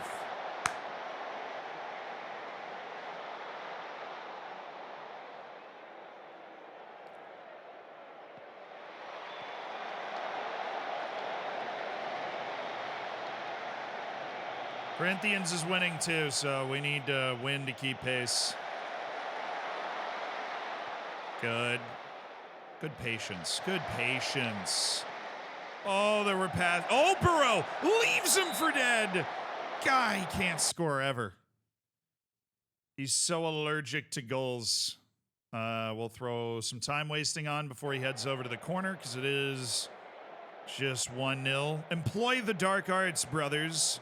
Corinthians is winning too, so we need to win to keep pace. Good. Good patience. Good patience. Oh, there were pass. Oh, Burrow leaves him for dead. Guy can't score ever. He's so allergic to goals. We'll throw some time wasting on before he heads over to the corner because it is just 1-0. Employ the dark arts, brothers.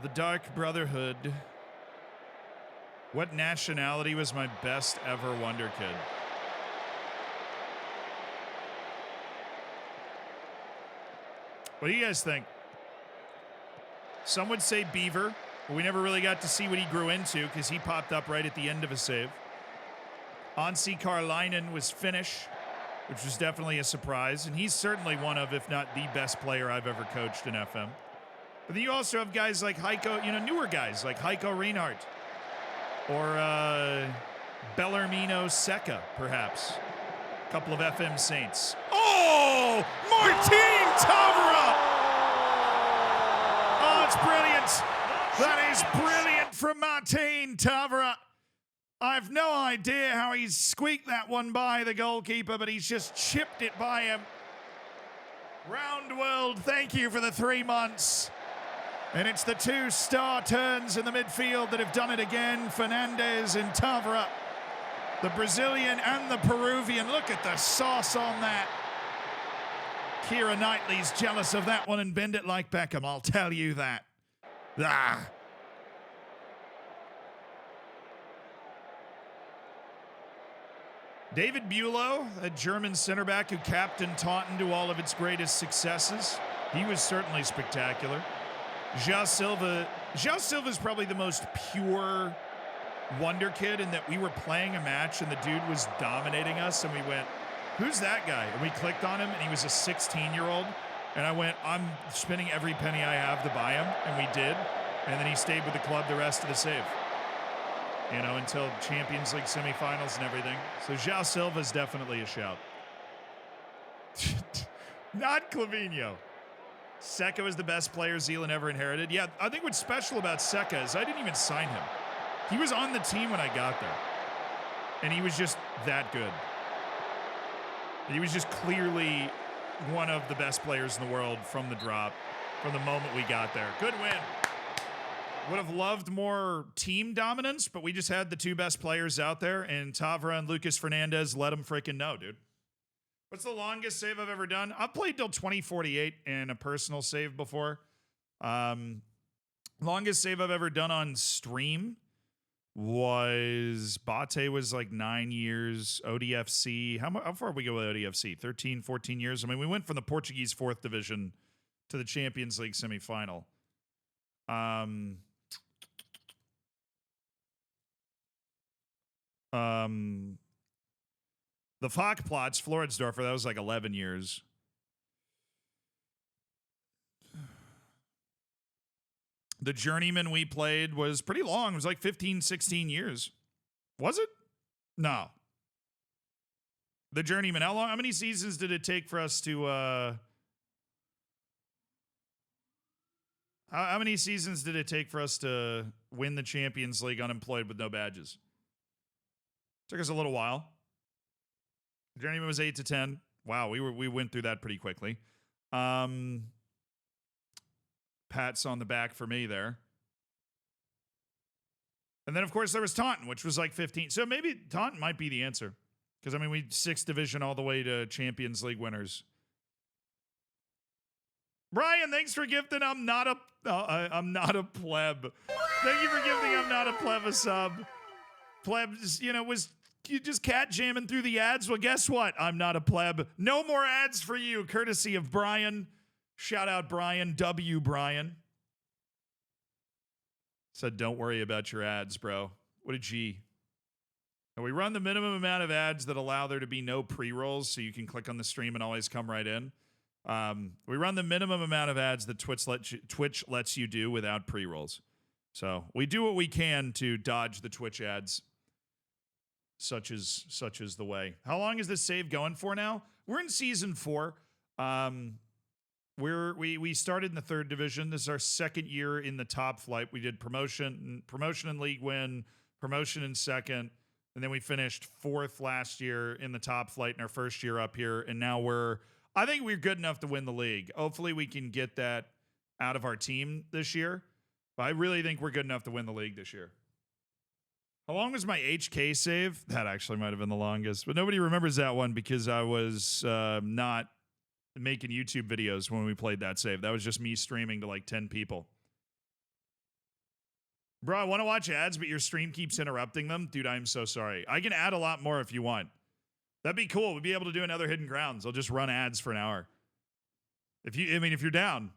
The Dark Brotherhood. What nationality was my best ever Wonder Kid? What do you guys think? Some would say Beaver, but we never really got to see what he grew into because he popped up right at the end of a save. Ansi Karlainen was Finnish, which was definitely a surprise, and he's certainly one of, if not the best player I've ever coached in FM. But then you also have guys like Heiko, newer guys like Heiko Reinhardt or Bellarmino Seca, perhaps. A couple of FM Saints. Oh, Martin Tavra! Oh, it's brilliant. That is brilliant from Martin Tavra. I have no idea how he's squeaked that one by the goalkeeper, but he's just chipped it by him. Round world, thank you for the 3 months. And it's the 2 star turns in the midfield that have done it again. Fernandez and Tavra. The Brazilian and the Peruvian. Look at the sauce on that. Keira Knightley's jealous of that one and bend it like Beckham, I'll tell you that. Ah. David Bulow, a German center back who captained Taunton to all of its greatest successes. He was certainly spectacular. João Silva is probably the most pure wonder kid in that we were playing a match and the dude was dominating us and we went, who's that guy? And we clicked on him and he was a 16-year-old. And I went, I'm spending every penny I have to buy him. And we did. And then he stayed with the club the rest of the save. Until Champions League semifinals and everything. So João Silva is definitely a shout. Not Clavinho. Seca was the best player Zealand ever inherited. Yeah, I think what's special about Seca is I didn't even sign him. He was on the team when I got there. And he was just that good. He was just clearly one of the best players in the world from the drop, from the moment we got there. Good win. Would have loved more team dominance, but we just had the 2 best players out there, and Tavra and Lucas Fernandez let them freaking know, dude. What's the longest save I've ever done? I've played till 2048 in a personal save before. Longest save I've ever done on stream was Bate was like 9 years. ODFC. How far did we go with ODFC? 13, 14 years? I mean, we went from the Portuguese 4th division to the Champions League semifinal. The Fachplatz, Floridsdorfer, that was like 11 years. The Journeyman we played was pretty long. It was like 15, 16 years. Was it? No. The Journeyman, how many seasons did it take for us to, how many seasons did it take for us to win the Champions League unemployed with no badges? Took us a little while. Journeyman was 8 to 10. Wow, we went through that pretty quickly. Pats on the back for me there. And then, of course, there was Taunton, which was like 15. So maybe Taunton might be the answer. Because, I mean, we 6th division all the way to Champions League winners. Brian, thanks for gifting I'm not a pleb. Thank you for gifting I'm not a pleb a sub. Pleb, was you just cat jamming through the ads? Well, guess what? I'm not a pleb. No more ads for you, courtesy of Brian. Shout out Brian, W. Brian. Said, don't worry about your ads, bro. What a G. And we run the minimum amount of ads that allow there to be no pre-rolls, so you can click on the stream and always come right in. We run the minimum amount of ads that Twitch lets you do without pre-rolls. So we do what we can to dodge the Twitch ads. Such is the way. How long is this save going for now? We're in season 4. We started in the 3rd division. This is our 2nd year in the top flight. We did promotion and league win, promotion in 2nd, and then we finished 4th last year in the top flight in our 1st year up here. And now I think we're good enough to win the league. Hopefully we can get that out of our team this year. But I really think we're good enough to win the league this year. How long was my HK save? That actually might have been the longest, but nobody remembers that one because I was not making YouTube videos when we played that save. That was just me streaming to like 10 people. Bro, I want to watch ads, but your stream keeps interrupting them. Dude, I'm so sorry. I can add a lot more if you want. That'd be cool. We'd be able to do another Hidden Grounds. I'll just run ads for an hour. If you're down.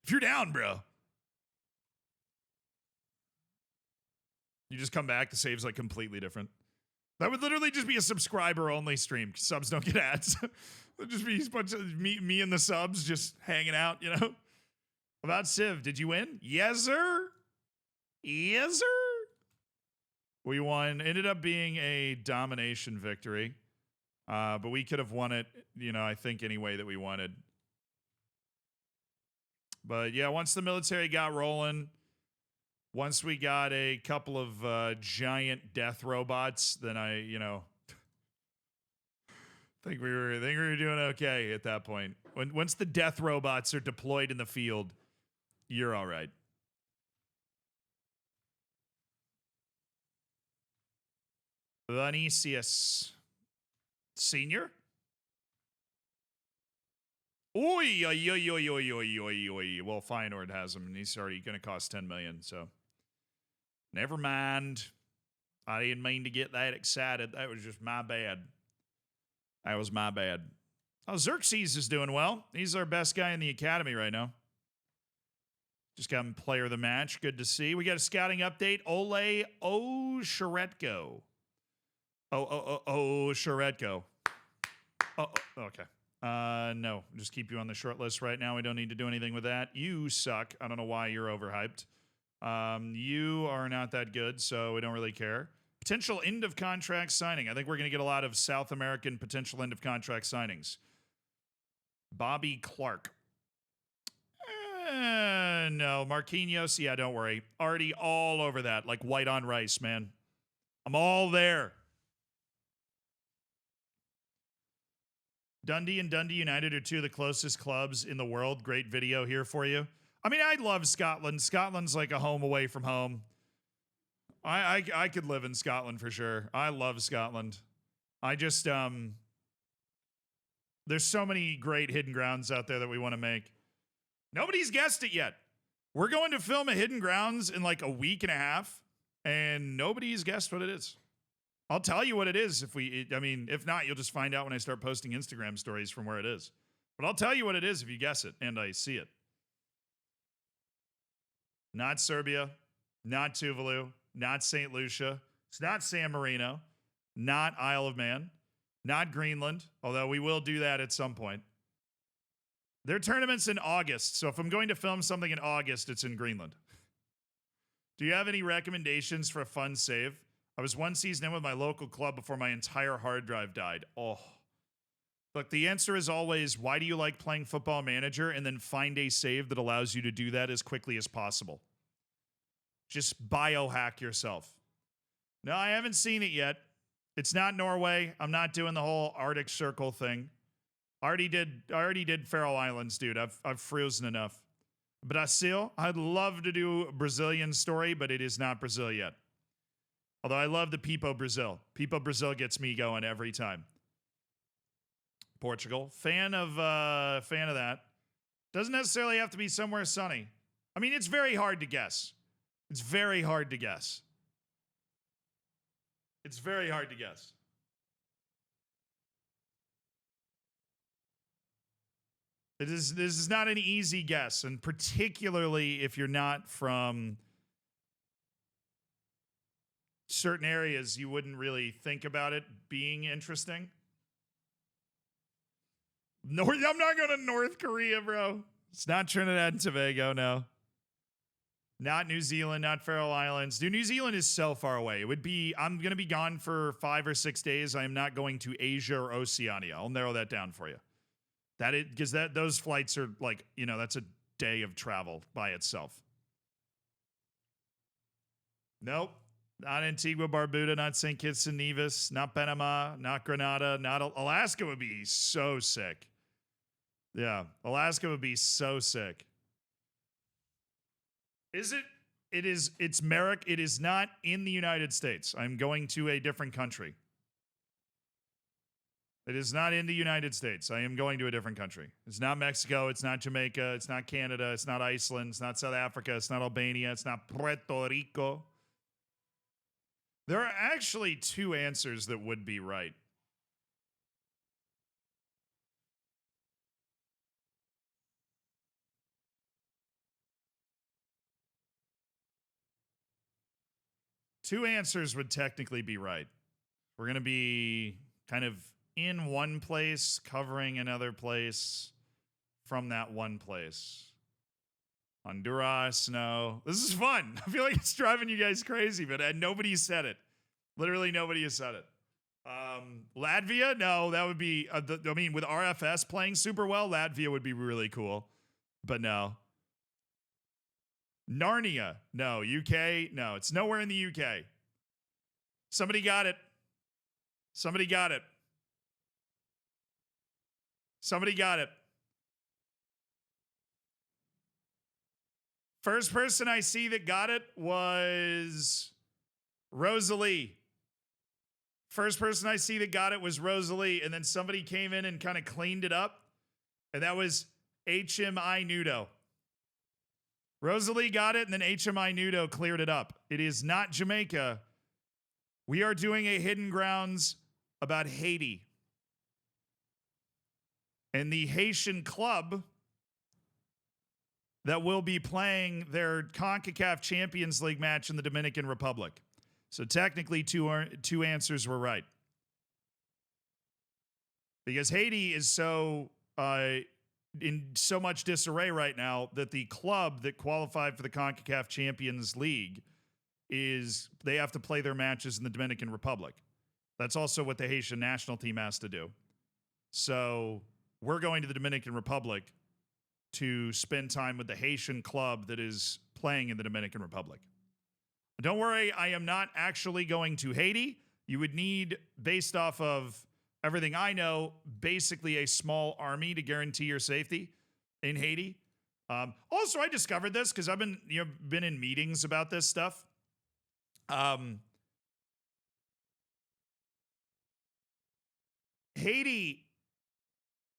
If you're down, bro. You just come back, the save's like completely different. That would literally just be a subscriber-only stream. Subs don't get ads. It'd just be a bunch of me and the subs just hanging out, you know? About Civ, did you win? Yes, sir. Yes, sir. We won. Ended up being a domination victory. But we could have won it, you know, I think any way that we wanted. But yeah, once the military got rolling, once we got a couple of giant death robots, then I, you know, think we were doing okay at that point. Once the death robots are deployed in the field, you're all right. Vinicius Senior. Oi, oi, oi, oi, oi, oi, oi, oi. Well, Feyenoord has him, and he's already going to cost 10 million, so never mind. I didn't mean to get that excited. That was just my bad. That was my bad. Oh, Xerxes is doing well. He's our best guy in the academy right now. Just got him player of the match. Good to see. We got a scouting update. Ole Osheretko. Osheretko. Oh, okay. No, just keep you on the short list right now. We don't need to do anything with that. You suck. I don't know why you're overhyped. You are not that good, so we don't really care. Potential end of contract signing. I think we're going to get a lot of South American potential end of contract signings. Bobby Clark. No. Marquinhos, yeah, don't worry. Already all over that, like white on rice, man. I'm all there. Dundee and Dundee United are two of the closest clubs in the world. Great video here for you. I mean, I love Scotland. Scotland's like a home away from home. I could live in Scotland for sure. I love Scotland. I just, there's so many great hidden grounds out there that we want to make. Nobody's guessed it yet. We're going to film a Hidden Grounds in like a week and a half, and nobody's guessed what it is. I'll tell you what it is if not, you'll just find out when I start posting Instagram stories from where it is. But I'll tell you what it is if you guess it and I see it. Not Serbia, not Tuvalu, not St. Lucia. It's not San Marino, not Isle of Man, not Greenland, although we will do that at some point. Their tournament's in August, so if I'm going to film something in August, it's in Greenland. Do you have any recommendations for a fun save? I was one season in with my local club before my entire hard drive died. Oh. Look, the answer is always, why do you like playing Football Manager? And then find a save that allows you to do that as quickly as possible. Just biohack yourself. No, I haven't seen it yet. It's not Norway. I'm not doing the whole Arctic Circle thing. I already did Faroe Islands, dude. I've frozen enough. Brazil, I'd love to do a Brazilian story, but it is not Brazil yet. Although I love the Pipo Brazil. Pipo Brazil gets me going every time. Portugal, fan of that. Doesn't necessarily have to be somewhere sunny. I mean, it's very hard to guess. It's very hard to guess. It's very hard to guess. This is not an easy guess, and particularly if you're not from certain areas, you wouldn't really think about it being interesting. I'm not going to North Korea, bro. It's not Trinidad and Tobago, no. Not New Zealand, not Faroe Islands. Dude, New Zealand is so far away. I'm going to be gone for 5 or 6 days. I am not going to Asia or Oceania. I'll narrow that down for you. Because those flights are like, that's a day of travel by itself. Nope. Not Antigua, Barbuda, not St. Kitts and Nevis, not Panama, not Grenada, not Alaska would be so sick. Yeah, Alaska would be so sick. Is it? It's Merrick. It is not in the United States. I'm going to a different country. It is not in the United States. I am going to a different country. It's not Mexico. It's not Jamaica. It's not Canada. It's not Iceland. It's not South Africa. It's not Albania. It's not Puerto Rico. There are actually two answers that would be right. Two answers would technically be right. We're going to be kind of in one place, covering another place from that one place. Honduras, no. This is fun. I feel like it's driving you guys crazy, but nobody said it. Literally nobody has said it. Latvia, no, that would be, with RFS playing super well, Latvia would be really cool, but no. Narnia, no. UK, no. It's nowhere in the UK. Somebody got it. Somebody got it. Somebody got it. First person I see that got it was Rosalie. First person I see that got it was Rosalie, and then somebody came in and kind of cleaned it up, and that was HMI Nudo. Rosalie got it, and then HMI Nudo cleared it up. It is not Jamaica. We are doing a Hidden Grounds about Haiti. And the Haitian club that will be playing their CONCACAF Champions League match in the Dominican Republic. So technically, two answers were right. Because Haiti is so in so much disarray right now that the club that qualified for the CONCACAF Champions League they have to play their matches in the Dominican Republic. That's also what the Haitian national team has to do. So we're going to the Dominican Republic to spend time with the Haitian club that is playing in the Dominican Republic. Don't worry, I am not actually going to Haiti. You would need, based off of everything I know, basically a small army to guarantee your safety in Haiti. Also, I discovered this because I've been in meetings about this stuff. Haiti.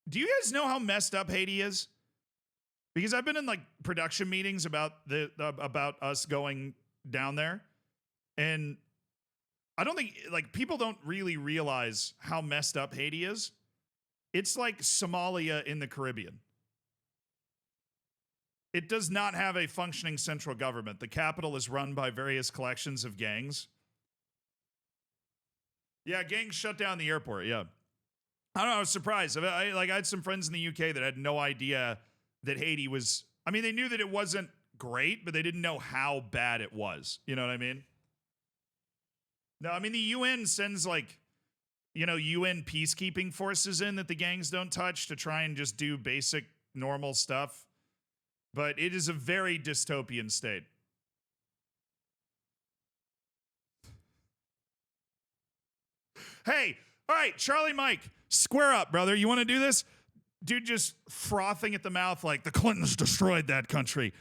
Do you guys know how messed up Haiti is? Because I've been in like production meetings about us going down there, and I don't think people don't really realize how messed up Haiti is. It's like Somalia in the Caribbean. It does not have a functioning central government. The capital is run by various collections of gangs. Yeah, gangs shut down the airport. Yeah. I don't know. I was surprised. I had some friends in the UK that had no idea that Haiti was. I mean, they knew that it wasn't great, but they didn't know how bad it was. You know what I mean? No, I mean, the UN sends UN peacekeeping forces in that the gangs don't touch to try and just do basic normal stuff. But it is a very dystopian state. Hey, all right, Charlie Mike, square up, brother. You want to do this? Dude just frothing at the mouth like the Clintons destroyed that country.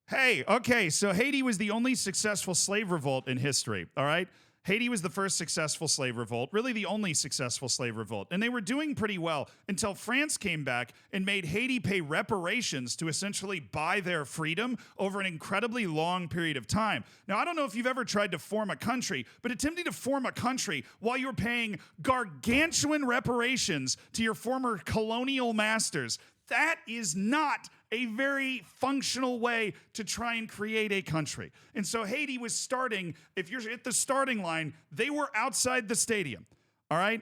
Hey, okay, so Haiti was the only successful slave revolt in history, all right? Haiti was the first successful slave revolt, really the only successful slave revolt. And they were doing pretty well until France came back and made Haiti pay reparations to essentially buy their freedom over an incredibly long period of time. Now, I don't know if you've ever tried to form a country, but attempting to form a country while you're paying gargantuan reparations to your former colonial masters, that is not a very functional way to try and create a country. And so Haiti was starting, if you're at the starting line, they were outside the stadium, all right?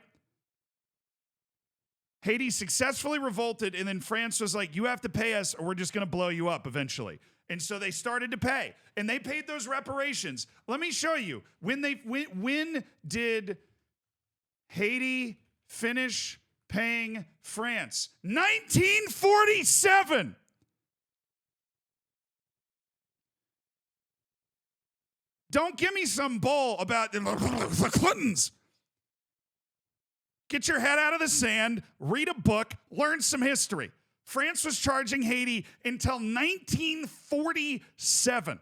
Haiti successfully revolted, and then France was like, you have to pay us or we're just going to blow you up eventually. And so they started to pay, and they paid those reparations. Let me show you. When did Haiti finish paying France? 1947. Don't give me some bull about the Clintons. Get your head out of the sand, read a book, learn some history. France was charging Haiti until 1947.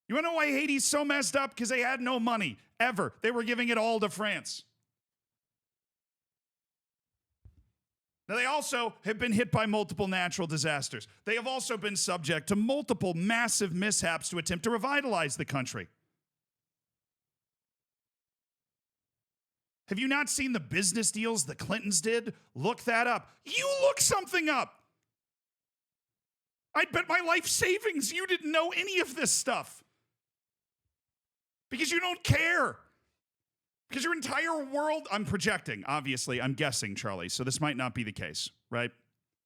You want to know why Haiti's so messed up? Because they had no money, ever. They were giving it all to France. Now, they also have been hit by multiple natural disasters. They have also been subject to multiple massive mishaps to attempt to revitalize the country. Have you not seen the business deals the Clintons did? Look that up. You look something up. I'd bet my life savings you didn't know any of this stuff. Because you don't care. Because your entire world, I'm projecting, obviously, I'm guessing, Charlie, so this might not be the case, right?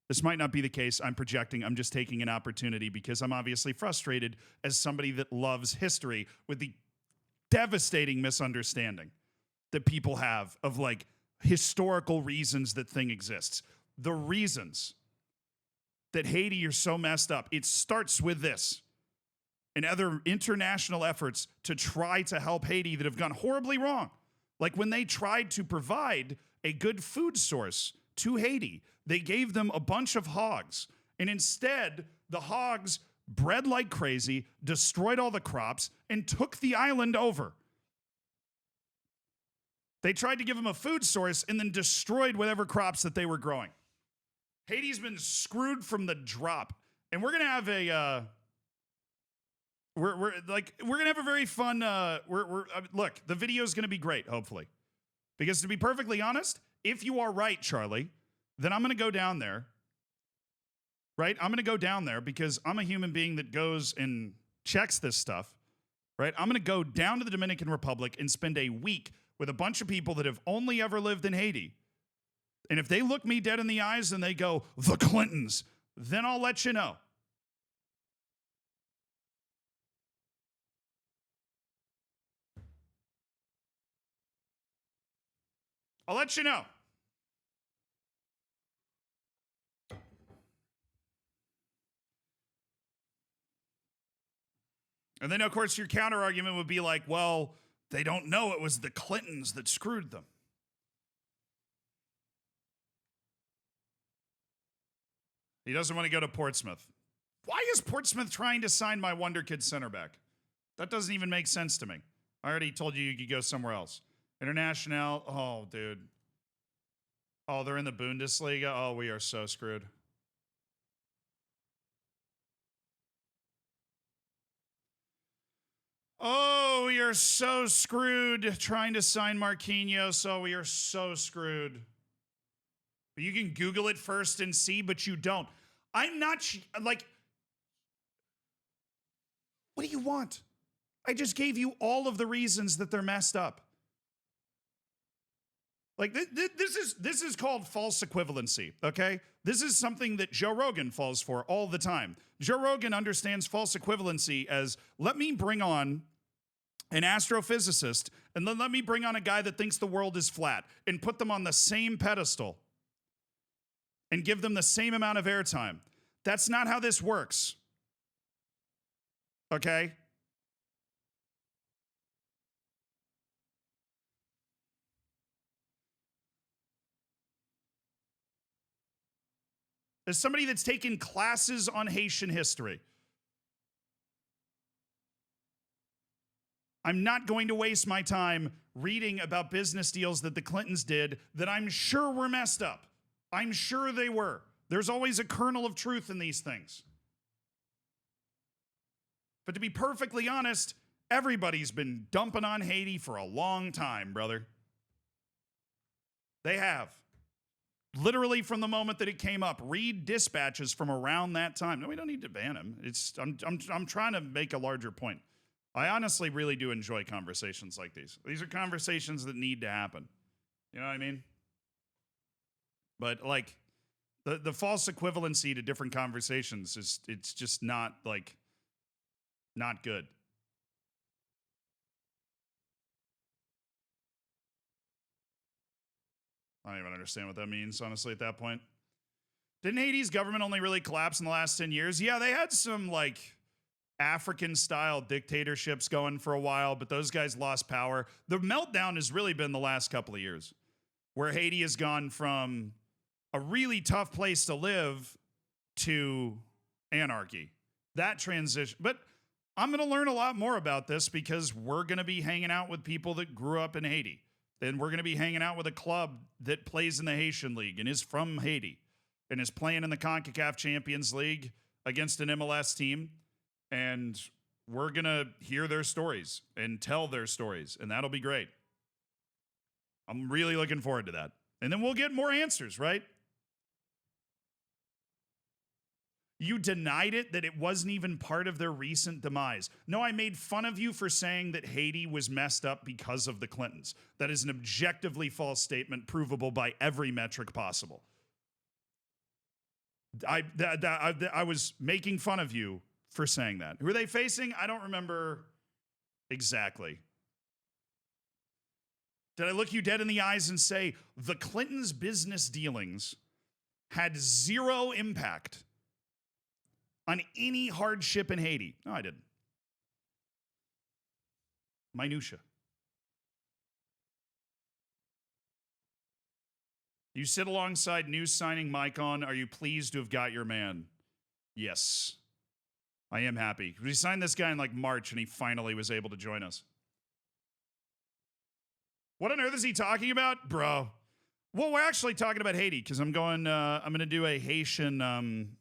This might not be the case. I'm projecting. I'm just taking an opportunity because I'm obviously frustrated as somebody that loves history with the devastating misunderstanding that people have of like historical reasons that thing exists. The reasons that Haiti are so messed up, it starts with this and other international efforts to try to help Haiti that have gone horribly wrong. Like when they tried to provide a good food source to Haiti, they gave them a bunch of hogs. And instead, the hogs bred like crazy, destroyed all the crops, and took the island over. They tried to give them a food source and then destroyed whatever crops that they were growing. Haiti's been screwed from the drop. And we're going to have a we're gonna have a very fun look, the video is gonna be great, hopefully. Because to be perfectly honest, if you are right, Charlie, then I'm gonna go down there. Right? I'm gonna go down there because I'm a human being that goes and checks this stuff. Right? I'm gonna go down to the Dominican Republic and spend a week with a bunch of people that have only ever lived in Haiti. And if they look me dead in the eyes and they go, the Clintons, then I'll let you know. I'll let you know. And then, of course, your counter argument would be like, well, they don't know it was the Clintons that screwed them. He doesn't want to go to Portsmouth. Why is Portsmouth trying to sign my Wonder Kid center back? That doesn't even make sense to me. I already told you you could go somewhere else. International. Oh, dude. Oh, they're in the Bundesliga. Oh, we are so screwed. Oh, we are so screwed trying to sign Marquinhos. Oh, we are so screwed. You can Google it first and see, but you don't. I'm not, like, what do you want? I just gave you all of the reasons that they're messed up. Like, this is called false equivalency, okay? This is something that Joe Rogan falls for all the time. Joe Rogan understands false equivalency as, let me bring on an astrophysicist, and then let me bring on a guy that thinks the world is flat, and put them on the same pedestal, and give them the same amount of airtime. That's not how this works, okay? As somebody that's taken classes on Haitian history, I'm not going to waste my time reading about business deals that the Clintons did that I'm sure were messed up. I'm sure they were. There's always a kernel of truth in these things. But to be perfectly honest, everybody's been dumping on Haiti for a long time, brother. They have. Literally from the moment that it came up. Read dispatches from around that time. No, we don't need to ban him. I'm trying to make a larger point. I honestly really do enjoy conversations like these. These are conversations that need to happen. You know what I mean? But like, The false equivalency to different conversations is it's just not like not good. I don't even understand what that means, honestly, at that point. Didn't Haiti's government only really collapse in the last 10 years? Yeah, they had some like African style dictatorships going for a while, but those guys lost power. The meltdown has really been the last couple of years, where Haiti has gone from a really tough place to live to anarchy. That transition. But I'm going to learn a lot more about this because we're going to be hanging out with people that grew up in Haiti. Then we're going to be hanging out with a club that plays in the Haitian League and is from Haiti and is playing in the CONCACAF Champions League against an MLS team. And we're going to hear their stories and tell their stories. And that'll be great. I'm really looking forward to that. And then we'll get more answers, right? You denied it, that it wasn't even part of their recent demise. No, I made fun of you for saying that Haiti was messed up because of the Clintons. That is an objectively false statement, provable by every metric possible. I was making fun of you for saying that. Who are they facing? I don't remember exactly. Did I look you dead in the eyes and say the Clintons' business dealings had zero impact on any hardship in Haiti? No, I didn't. Minutia. You sit alongside news signing Micon. Are you pleased to have got your man? Yes. I am happy. We signed this guy in like March and he finally was able to join us. What on earth is he talking about? Bro. Well, we're actually talking about Haiti because I'm going to do a Haitian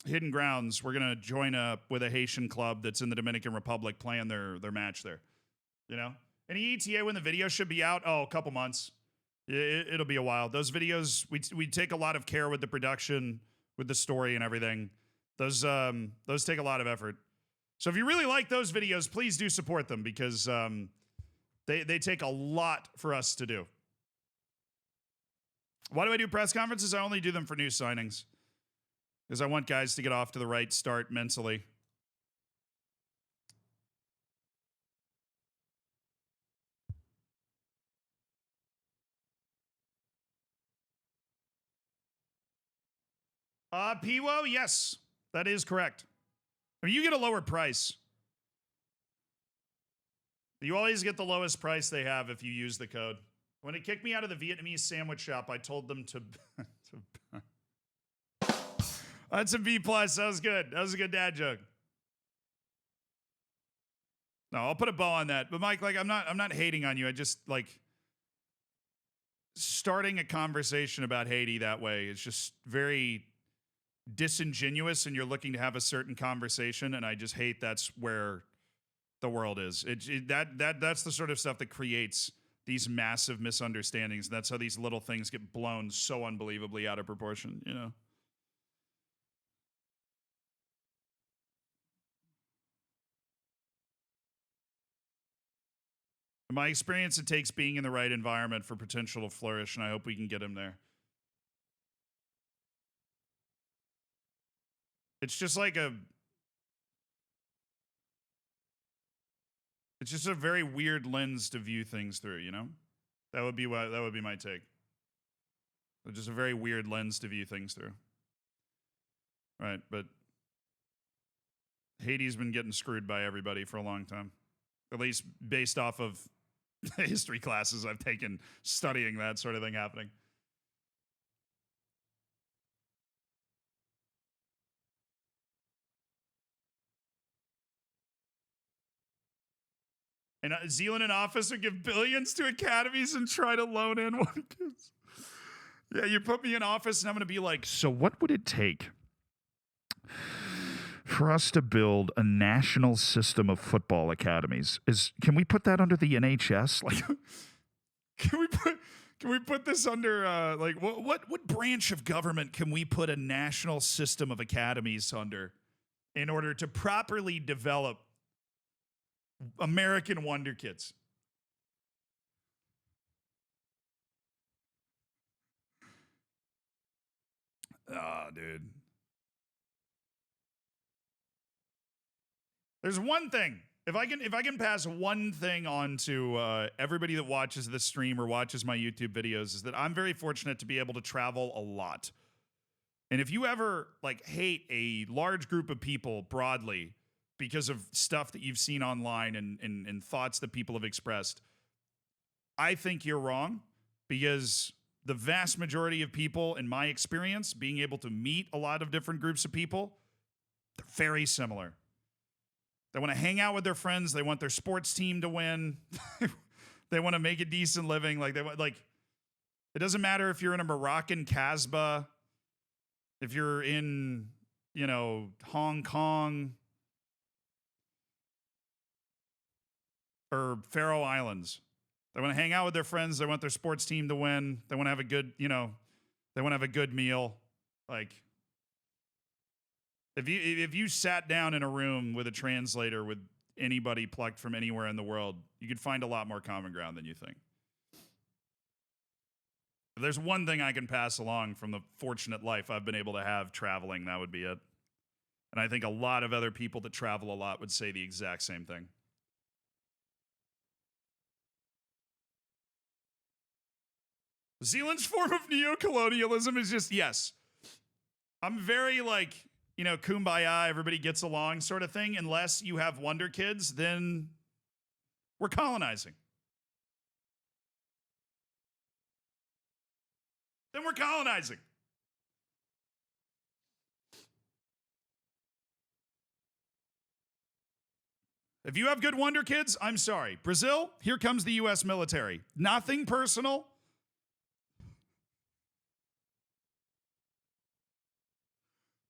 Hidden Grounds. We're going to join up with a Haitian club that's in the Dominican Republic playing their match there. You know? Any ETA when the video should be out? Oh, a couple months. It'll be a while. Those videos, we take a lot of care with the production, with the story and everything. Those take a lot of effort. So if you really like those videos, please do support them because they take a lot for us to do. Why do I do press conferences? I only do them for new signings because I want guys to get off to the right start mentally. Piwo, yes, that is correct. I mean, you get a lower price. You always get the lowest price they have if you use the code. When it kicked me out of the Vietnamese sandwich shop, I told them to That's a B+. That was good. That was a good dad joke. No, I'll put a bow on that. But Mike, like, I'm not hating on you. I just like starting a conversation about Haiti that way is just very disingenuous, and you're looking to have a certain conversation, and I just hate that's where the world is. That's the sort of stuff that creates these massive misunderstandings. That's how these little things get blown so unbelievably out of proportion, you know? In my experience, it takes being in the right environment for potential to flourish, and I hope we can get him there. It's just like it's just a very weird lens to view things through, you know? That would be my take. It's just a very weird lens to view things through. Right, but Haiti's been getting screwed by everybody for a long time. At least based off of history classes I've taken studying that sort of thing happening. And Zealand in office would give billions to academies and try to loan in one kids. Yeah, you put me in office and I'm going to be like, so what would it take for us to build a national system of football academies? Can we put that under the NHS? Like, can we put this under like what branch of government can we put a national system of academies under in order to properly develop American Wonder Kids? Oh, dude. There's one thing. If I can pass one thing on to everybody that watches this stream or watches my YouTube videos, is that I'm very fortunate to be able to travel a lot. And if you ever like hate a large group of people broadly because of stuff that you've seen online and thoughts that people have expressed, I think you're wrong, because the vast majority of people, in my experience, being able to meet a lot of different groups of people, they're very similar. They want to hang out with their friends. They want their sports team to win. They want to make a decent living. Like it doesn't matter if you're in a Moroccan Casbah, if you're in, Hong Kong or Faroe Islands. They want to hang out with their friends. They want their sports team to win. They want to have a good, they want to have a good meal. Like, if you sat down in a room with a translator with anybody plucked from anywhere in the world, you could find a lot more common ground than you think. If there's one thing I can pass along from the fortunate life I've been able to have traveling, that would be it. And I think a lot of other people that travel a lot would say the exact same thing. Zealand's form of neocolonialism is just, yes. I'm very kumbaya, everybody gets along sort of thing. Unless you have wonder kids, then we're colonizing. Then we're colonizing. If you have good wonder kids, I'm sorry. Brazil, here comes the U.S. military. Nothing personal.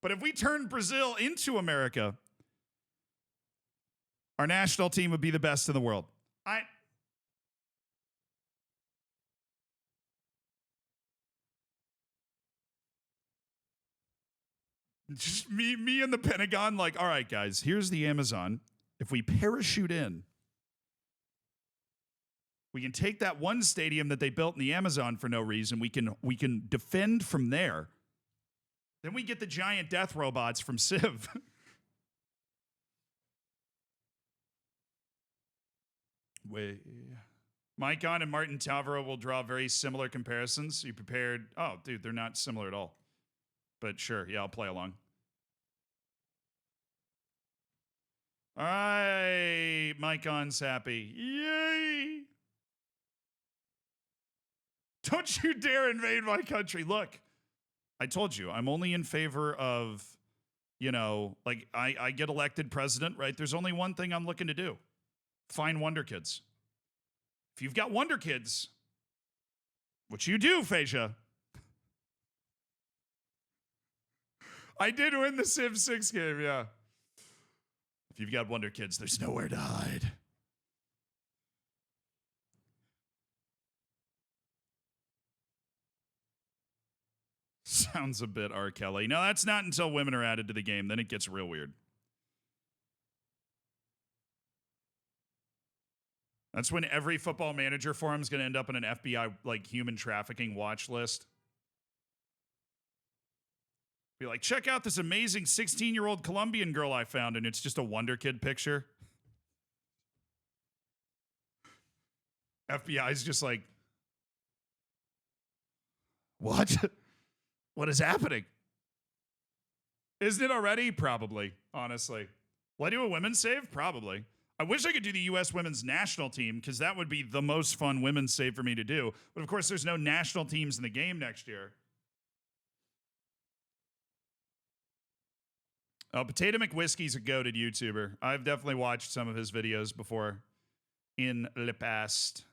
But if we turn Brazil into America, our national team would be the best in the world. Just me and the Pentagon, like, all right, guys, here's the Amazon. If we parachute in, we can take that one stadium that they built in the Amazon for no reason. We can defend from there. Then we get the giant death robots from Civ. Maicon and Martin Tavaro will draw very similar comparisons. You prepared? Oh, dude, they're not similar at all. But sure, yeah, I'll play along. All right, Maicon's happy. Yay! Don't you dare invade my country. Look, I told you, I'm only in favor of, I get elected president, right? There's only one thing I'm looking to do. Find wonder kids. If you've got wonder kids, which you do, Phasia. I did win the Civ 6 game, yeah. If you've got wonder kids, there's nowhere to hide. Sounds a bit R. Kelly. No, that's not until women are added to the game. Then it gets real weird. That's when every football manager forum is going to end up in an FBI, human trafficking watch list. Be like, check out this amazing 16-year-old Colombian girl I found, and it's just a wonder kid picture. FBI's just like, what? What is happening? Isn't it already? Probably, honestly. Will I do a women's save? Probably. I wish I could do the U.S. women's national team, because that would be the most fun women's save for me to do. But of course, there's no national teams in the game next year. Potato McWhiskey's a goated YouTuber. I've definitely watched some of his videos before in the past.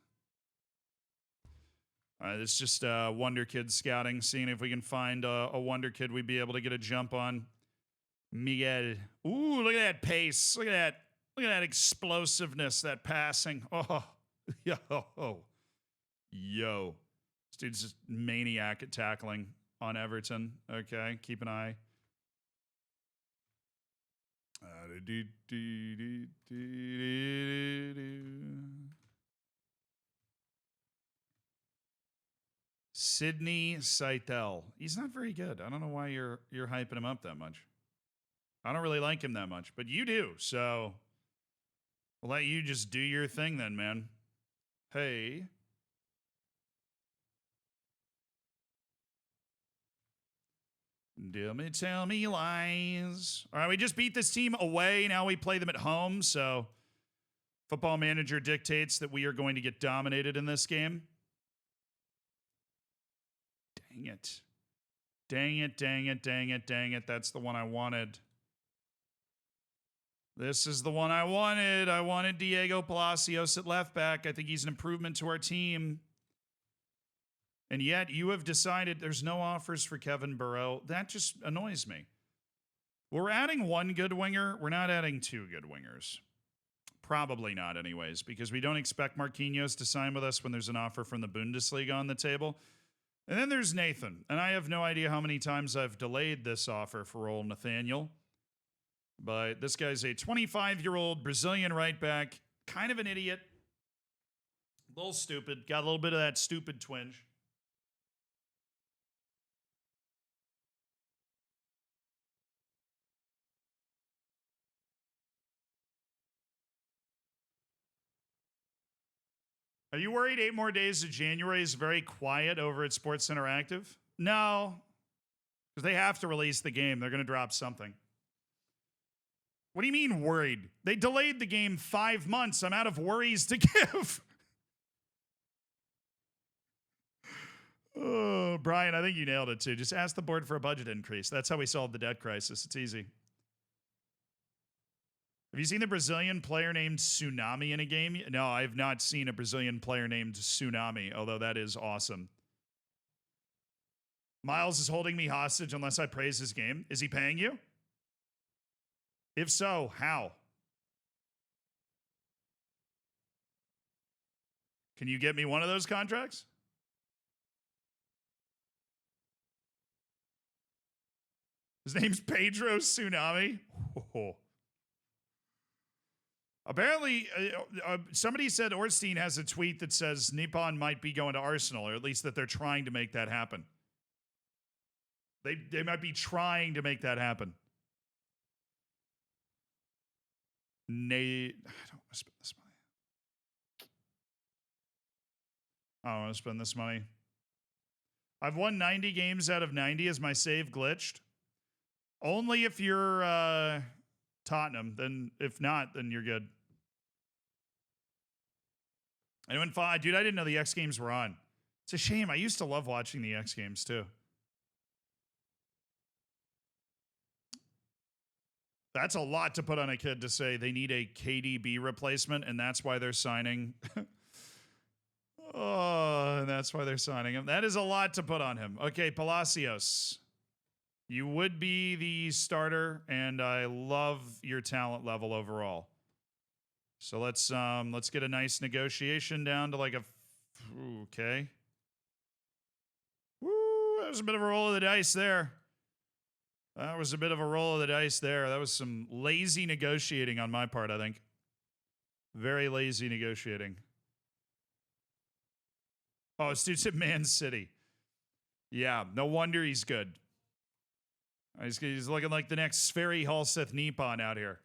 It's just Wonder Kid scouting, seeing if we can find a Wonder Kid we'd be able to get a jump on. Miguel. Ooh, look at that pace. Look at that. Look at that explosiveness, that passing. Oh, yo. This dude's just maniac at tackling on Everton. Okay, keep an eye. Sidney Seitel. He's not very good. I don't know why you're hyping him up that much. I don't really like him that much, but you do. So we'll let you just do your thing then, man. Hey. Tell me lies. All right, we just beat this team away. Now we play them at home. So Football Manager dictates that we are going to get dominated in this game. Dang it. Dang it, dang it, dang it, dang it. That's the one I wanted. This is the one I wanted. I wanted Diego Palacios at left back. I think he's an improvement to our team. And yet you have decided there's no offers for Kevin Burrow. That just annoys me. We're adding one good winger. We're not adding two good wingers. Probably not anyways, because we don't expect Marquinhos to sign with us when there's an offer from the Bundesliga on the table. And then there's Nathan. And I have no idea how many times I've delayed this offer for old Nathaniel. But this guy's a 25-year-old Brazilian right back. Kind of an idiot. A little stupid. Got a little bit of that stupid twinge. Are you worried 8 more days of January is very quiet over at Sports Interactive? No. Because they have to release the game. They're going to drop something. What do you mean worried? They delayed the game 5 months. I'm out of worries to give. Oh, Brian, I think you nailed it too. Just ask the board for a budget increase. That's how we solved the debt crisis. It's easy. Have you seen the Brazilian player named Tsunami in a game? No, I have not seen a Brazilian player named Tsunami, although that is awesome. Miles is holding me hostage unless I praise his game. Is he paying you? If so, how? Can you get me one of those contracts? His name's Pedro Tsunami. Oh. Apparently, somebody said Orstein has a tweet that says Nippon might be going to Arsenal, or at least that they're trying to make that happen. They might be trying to make that happen. Nate, I don't want to spend this money. I don't want to spend this money. I've won 90 games out of 90. Is my save glitched? Only if you're Tottenham. Then if not, then you're good. Anyone follow? Dude, I didn't know the X Games were on. It's a shame. I used to love watching the X Games too. That's a lot to put on a kid to say they need a KDB replacement, and that's why they're signing. Oh, and that's why they're signing him. That is a lot to put on him. Okay, Palacios. You would be the starter, and I love your talent level overall. So let's get a nice negotiation down to like a okay. Woo, that was a bit of a roll of the dice there. That was a bit of a roll of the dice there. That was some lazy negotiating on my part, I think. Very lazy negotiating. Oh, this dude's at Man City. Yeah, no wonder he's good. He's looking like the next Sverri Halseth Nippon out here.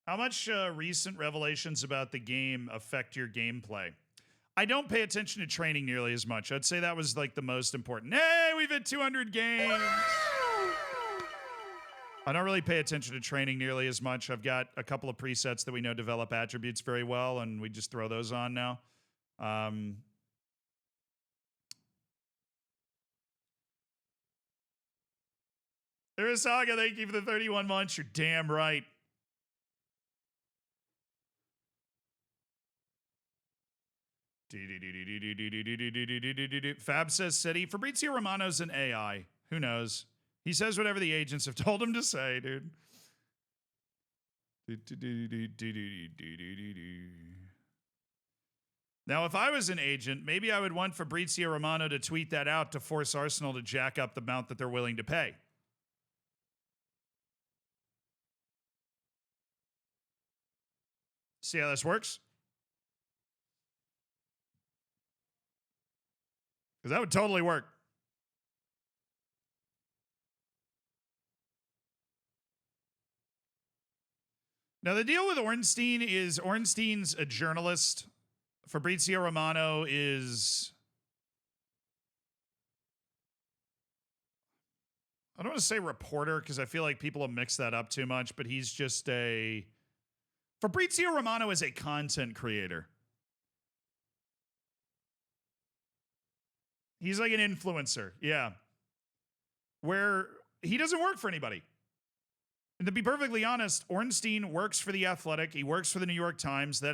How much recent revelations about the game affect your gameplay? I don't pay attention to training nearly as much. I'd say that was like the most important. Hey, we've hit 200 games. I don't really pay attention to training nearly as much. I've got a couple of presets that we know develop attributes very well, and we just throw those on now. Urasaga, thank you for the 31 months. You're damn right. Fab says City. Fabrizio Romano's an AI. Who knows? He says whatever the agents have told him to say, dude. Now, if I was an agent, maybe I would want Fabrizio Romano to tweet that out to force Arsenal to jack up the amount that they're willing to pay. See how this works? Because that would totally work. Now, the deal with Ornstein is Ornstein's a journalist. Fabrizio Romano is... I don't want to say reporter because I feel like people have mixed that up too much, but he's just a... Fabrizio Romano is a content creator. He's like an influencer, yeah. Where he doesn't work for anybody. And to be perfectly honest, Ornstein works for The Athletic. He works for the New York Times. They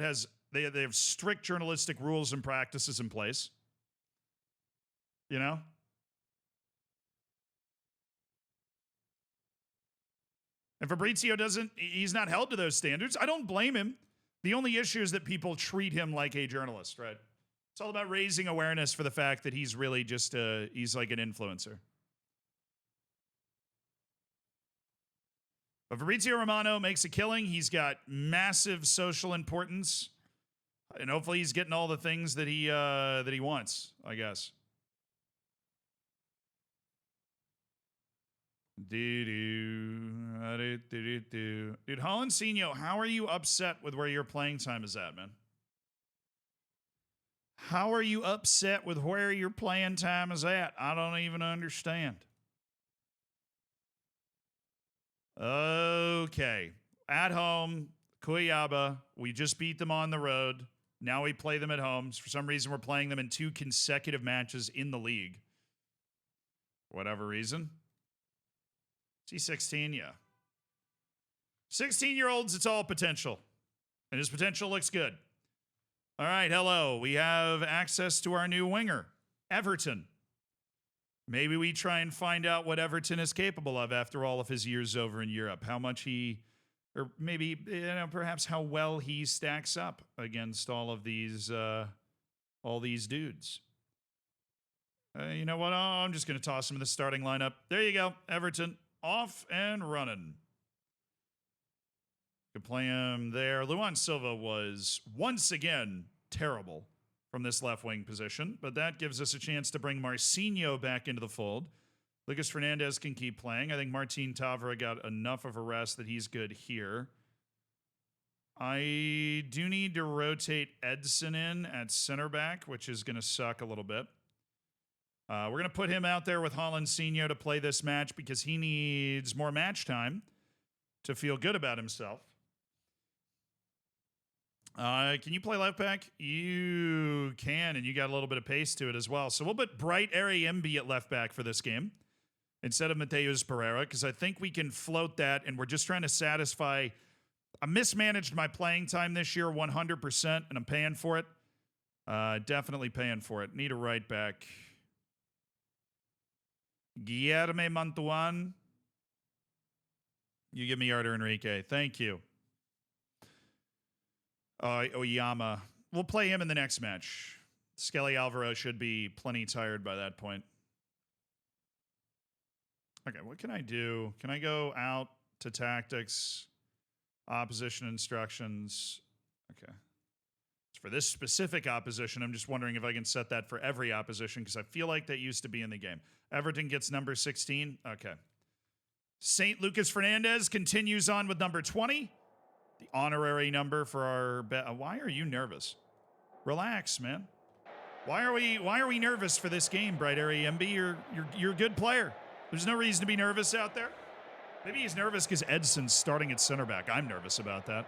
have strict journalistic rules and practices in place. You know? And Fabrizio he's not held to those standards. I don't blame him. The only issue is that people treat him like a journalist, right? It's all about raising awareness for the fact that he's really just he's like an influencer. But Fabrizio Romano makes a killing. He's got massive social importance. And hopefully he's getting all the things that he wants, I guess. Dude, Holensinho, how are you upset with where your playing time is at, man? How are you upset with where your playing time is at? I don't even understand. Okay. At home, Cuyaba. We just beat them on the road. Now we play them at home. For some reason, we're playing them in 2 consecutive matches in the league. For whatever reason. C16, yeah. 16-year-olds, it's all potential. And his potential looks good. All right, hello. We have access to our new winger, Everton. Maybe we try and find out what Everton is capable of after all of his years over in Europe. How much or maybe, perhaps how well he stacks up against all of these dudes. You know what? Oh, I'm just going to toss him in the starting lineup. There you go, Everton. Off and running. Could play him there. Luan Silva was once again terrible from this left wing position, but that gives us a chance to bring Marcinho back into the fold. Lucas Fernandez can keep playing. I think Martin Tavera got enough of a rest that he's good here. I do need to rotate Edson in at center back, which is going to suck a little bit. We're going to put him out there with Holensinho to play this match because he needs more match time to feel good about himself. Can you play left back? You can, and you got a little bit of pace to it as well. So we'll put Bright Ariembi at left back for this game instead of Mateus Pereira because I think we can float that, and we're just trying to satisfy... I mismanaged my playing time this year 100%, and I'm paying for it. Definitely paying for it. Need a right back. Guilherme Mantuan. You give me Artur Enrique. Thank you. Oyama. We'll play him in the next match. Skelly Alvaro should be plenty tired by that point. Okay, what can I do? Can I go out to tactics, opposition instructions? Okay. For this specific opposition, I'm just wondering if I can set that for every opposition because I feel like that used to be in the game. Everton gets number 16. Okay. St. Lucas Fernandez continues on with number 20. The honorary number for our... Why are you nervous? Relax, man. Why are we nervous for this game, Bright Ariembi? You're a good player. There's no reason to be nervous out there. Maybe he's nervous because Edson's starting at center back. I'm nervous about that.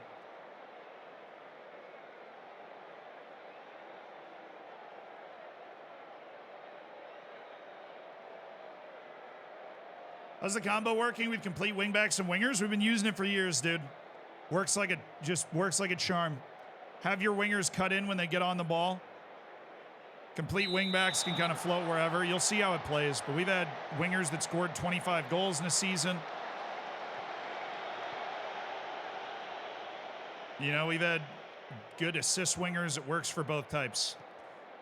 How's the combo working with complete wingbacks and wingers? We've been using it for years, dude. Works like a charm. Have your wingers cut in when they get on the ball. Complete wingbacks can kind of float wherever. You'll see how it plays. But we've had wingers that scored 25 goals in a season. You know, we've had good assist wingers. It works for both types.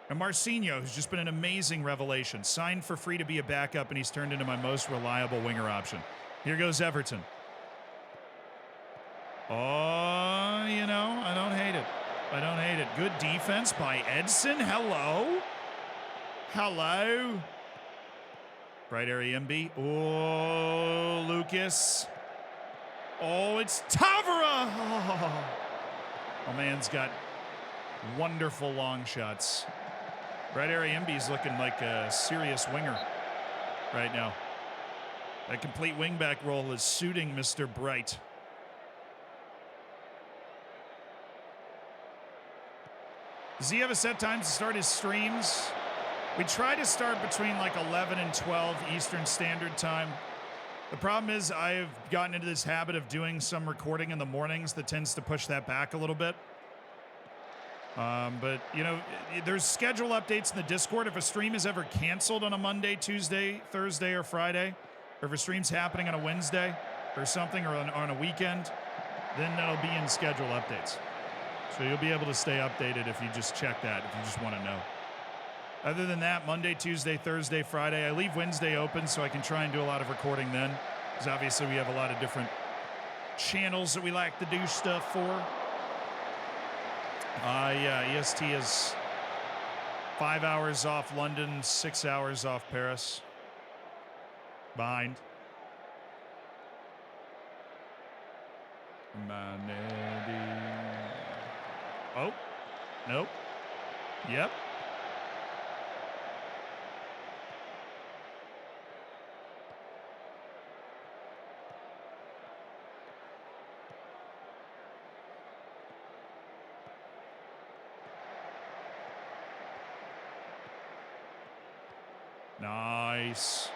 And Marcinho, who's just been an amazing revelation. Signed for free to be a backup, and he's turned into my most reliable winger option. Here goes Everton. Oh, you know, I don't hate it. I don't hate it. Good defense by Edson. Hello. Hello. Right area MB. Oh, Lucas. Oh, it's Tavara. Oh, my man's got wonderful long shots. Right area MB's looking like a serious winger right now. That complete wingback role is suiting Mr. Bright. Does he have a set time to start his streams? We try to start between like 11 and 12 Eastern Standard Time. The problem is I've gotten into this habit of doing some recording in the mornings that tends to push that back a little bit. But, you know, there's schedule updates in the Discord. If a stream is ever canceled on a Monday, Tuesday, Thursday, or Friday, or if a stream's happening on a Wednesday or something, or on a weekend, then that'll be in schedule updates. So you'll be able to stay updated if you just check that, if you just want to know. Other than that, Monday, Tuesday, Thursday, Friday, I leave Wednesday open so I can try and do a lot of recording then. Because obviously we have a lot of different channels that we like to do stuff for. Yeah, EST is 5 hours off London, 6 hours off Paris. Behind. Oh, nope. Yep. Nice.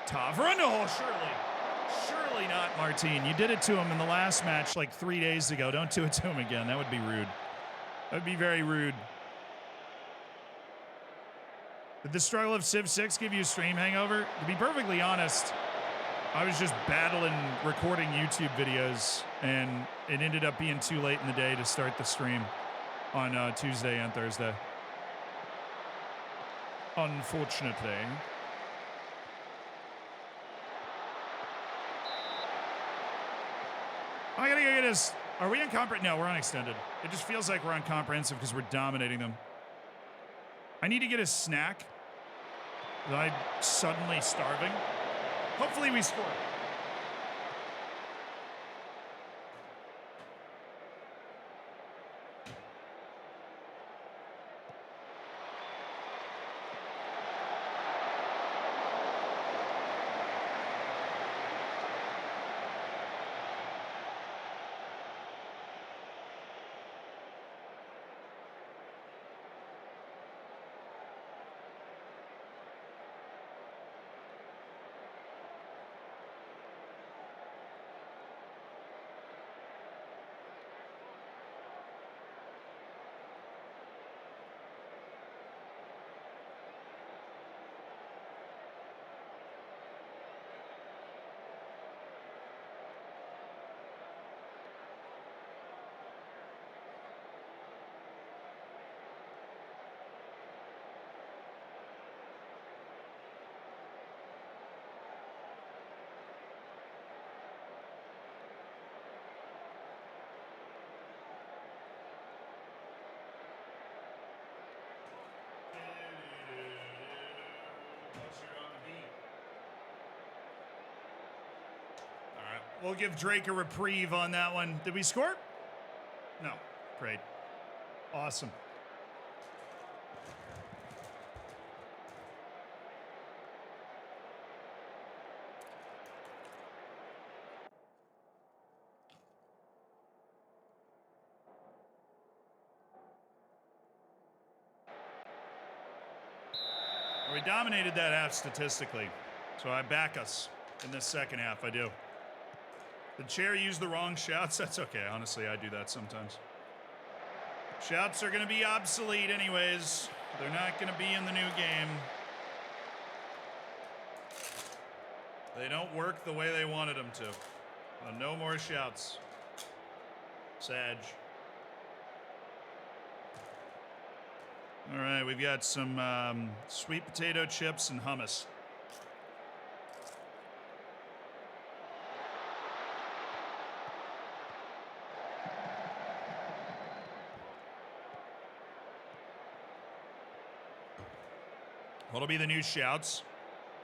Tavra, no, surely not, Martine. You did it to him in the last match like 3 days ago. Don't do it to him again. That would be rude. That would be very rude. Did the struggle of Civ 6 give you a stream hangover? To be perfectly honest, I was just battling recording YouTube videos, and it ended up being too late in the day to start the stream on Tuesday and Thursday. Unfortunately. I gotta go get his. Are we on comprehensive? No, we're on extended. It just feels like we're on comprehensive because we're dominating them. I need to get a snack. I'm suddenly starving. Hopefully we score. We'll give Drake a reprieve on that one. Did we score? No. Great. Awesome. We dominated that half statistically, so I back us in this second half. I do. The chair used the wrong shouts. That's okay. Honestly, I do that sometimes. Shouts are going to be obsolete anyways. They're not going to be in the new game. They don't work the way they wanted them to. No more shouts. Sag. All right, we've got some sweet potato chips and hummus. What'll be the new shouts?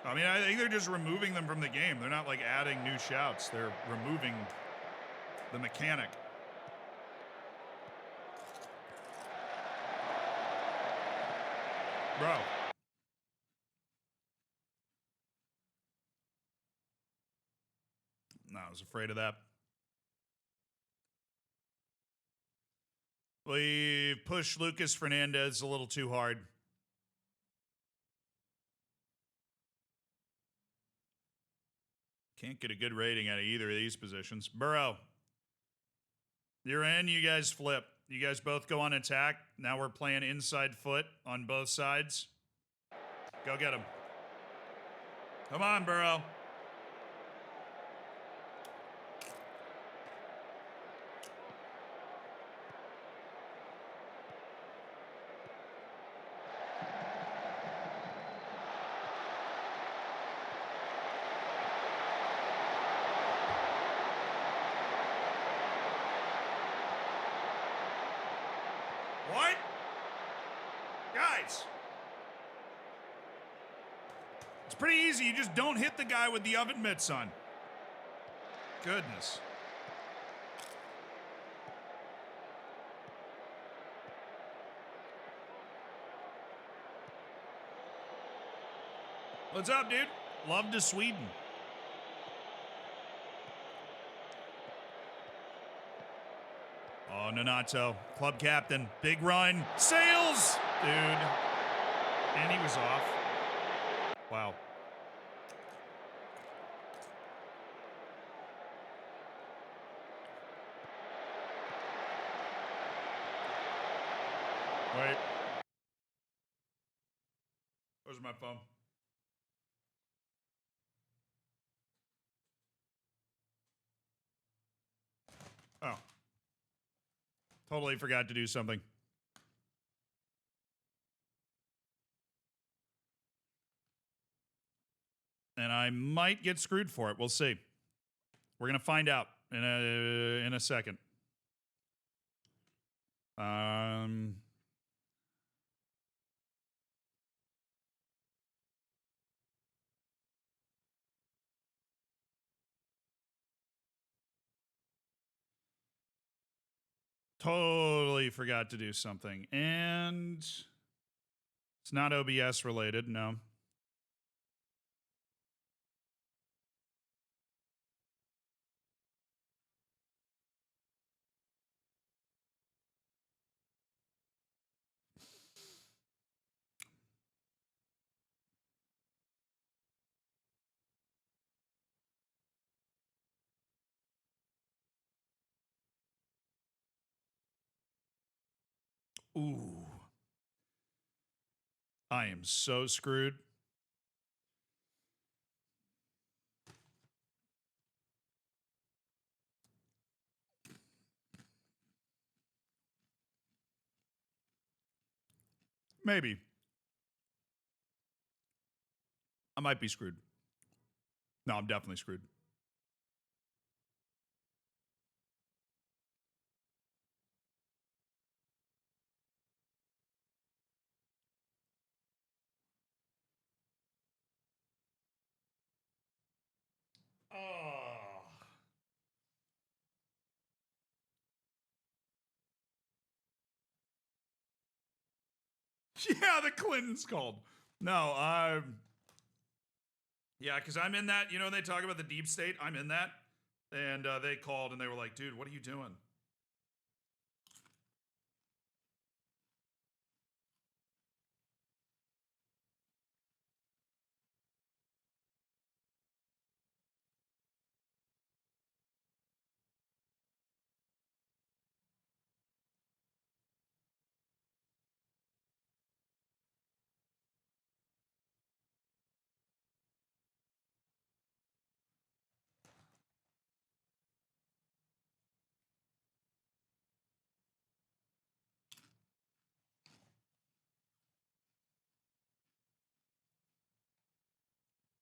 I mean, I think they're just removing them from the game. They're not like adding new shouts. They're removing the mechanic. Bro. No, I was afraid of that. We pushed Lucas Fernandez a little too hard. Can't get a good rating out of either of these positions. Burrow, you're in. You guys flip. You guys both go on attack. Now we're playing inside foot on both sides. Go get him. Come on, Burrow. What? Guys. It's pretty easy. You just don't hit the guy with the oven mitts on. Goodness. What's up, dude? Love to Sweden. Oh, Nonato, club captain, big run, sails, dude. And he was off. Wow. Wait. Where's my phone? Oh. Totally forgot to do something. And I might get screwed for it. We'll see. We're going to find out in a second. Totally forgot to do something. And it's not OBS related, no. Ooh. I am so screwed. Maybe. I might be screwed. No, I'm definitely screwed. Oh. Yeah, the Clintons called. No, yeah, because I'm in that. You know, they talk about the deep state. I'm in that. And they called and they were like, dude, what are you doing?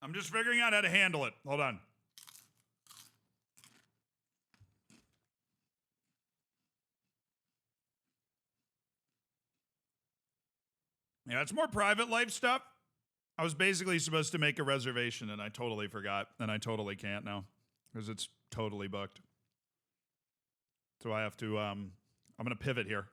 I'm just figuring out how to handle it. Hold on. Yeah, it's more private life stuff. I was basically supposed to make a reservation and I totally forgot, and I totally can't now because it's totally booked. So I have to, I'm going to pivot here.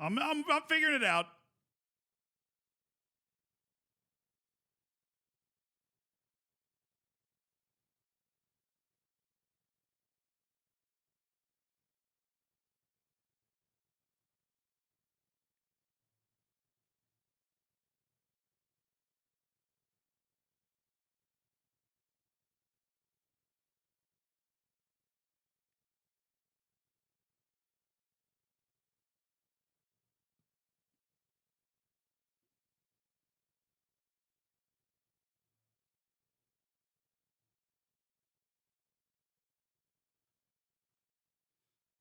I'm figuring it out.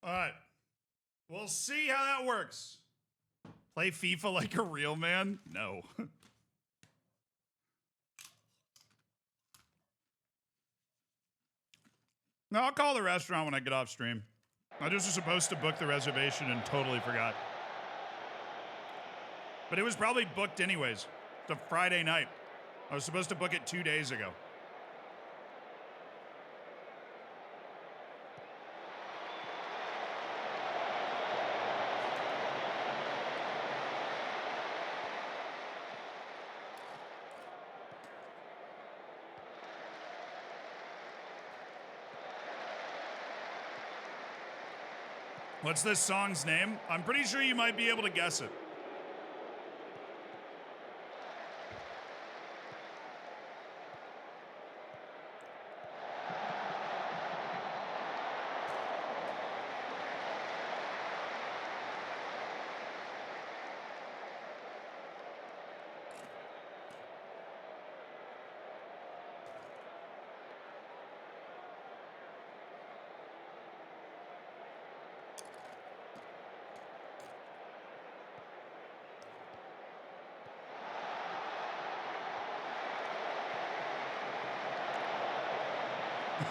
All right. We'll see how that works. Play FIFA like a real man? No. No, I'll call the restaurant when I get off stream. I just was supposed to book the reservation and totally forgot. But it was probably booked anyways. It's a Friday night. I was supposed to book it 2 days ago. What's this song's name? I'm pretty sure you might be able to guess it.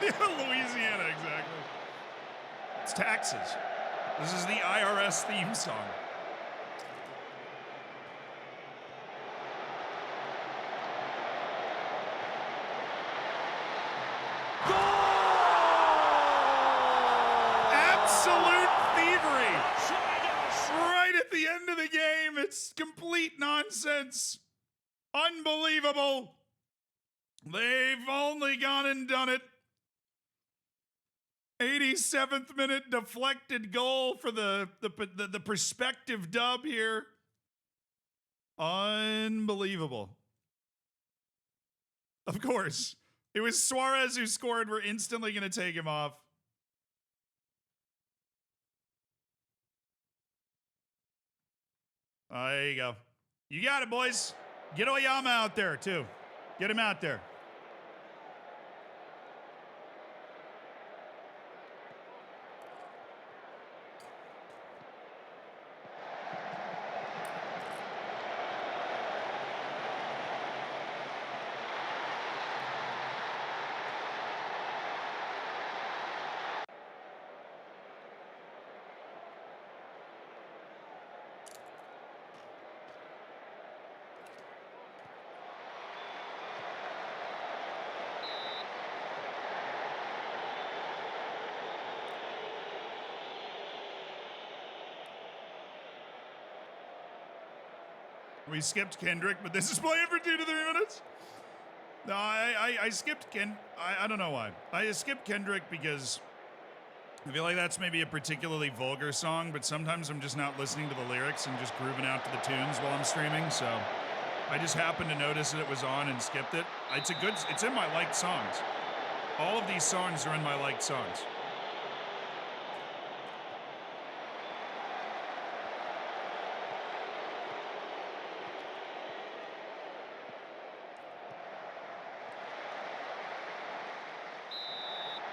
Louisiana, exactly. It's taxes. This is the IRS theme song. Goal! Absolute thievery. Right at the end of the game. It's complete nonsense. Unbelievable. They've only gone and done it. 87th minute deflected goal for the prospective dub here. Unbelievable. Of course. It was Suarez who scored. We're instantly going to take him off. There you go. You got it, boys. Get Oyama out there, too. Get him out there. We skipped Kendrick, but this is playing for 2 to 3 minutes. No, I skipped I don't know why. I skipped Kendrick because I feel like that's maybe a particularly vulgar song, but sometimes I'm just not listening to the lyrics and just grooving out to the tunes while I'm streaming, so I just happened to notice that it was on and skipped it. It's in my liked songs. All of these songs are in my liked songs.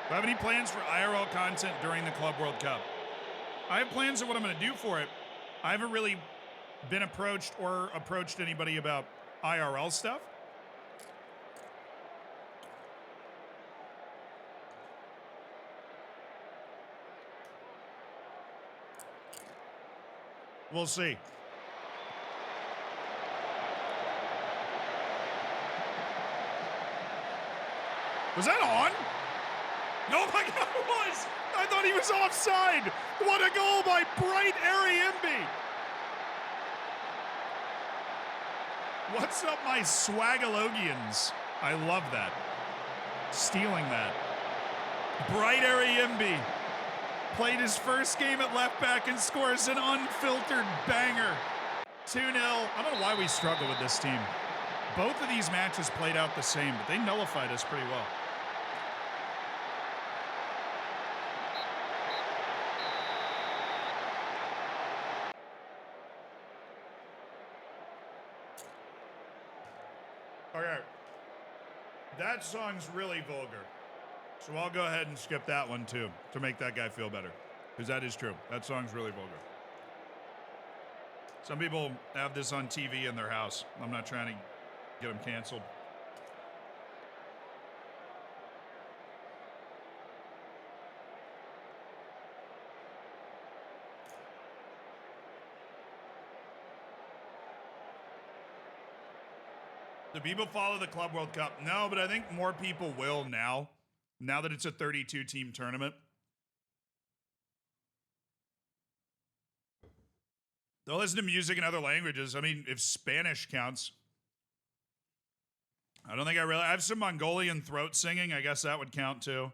Do I have any plans for IRL content during the Club World Cup? I have plans of what I'm going to do for it. I haven't really been approached or approached anybody about IRL stuff. We'll see. Was that on? Oh my God, it was! I thought he was offside! What a goal by Bright Ariembi! What's up, my Swagalogians? I love that. Stealing that. Bright Ariembi played his first game at left back and scores an unfiltered banger. 2-0. I don't know why we struggle with this team. Both of these matches played out the same, but they nullified us pretty well. Okay. That song's really vulgar. So I'll go ahead and skip that one too, to make that guy feel better. Because that is true. That song's really vulgar. Some people have this on TV in their house. I'm not trying to get them canceled. Do people follow the Club World Cup? No, but I think more people will now that it's a 32-team tournament. They'll listen to music in other languages. I mean, if Spanish counts. I don't think I have some Mongolian throat singing. I guess that would count too.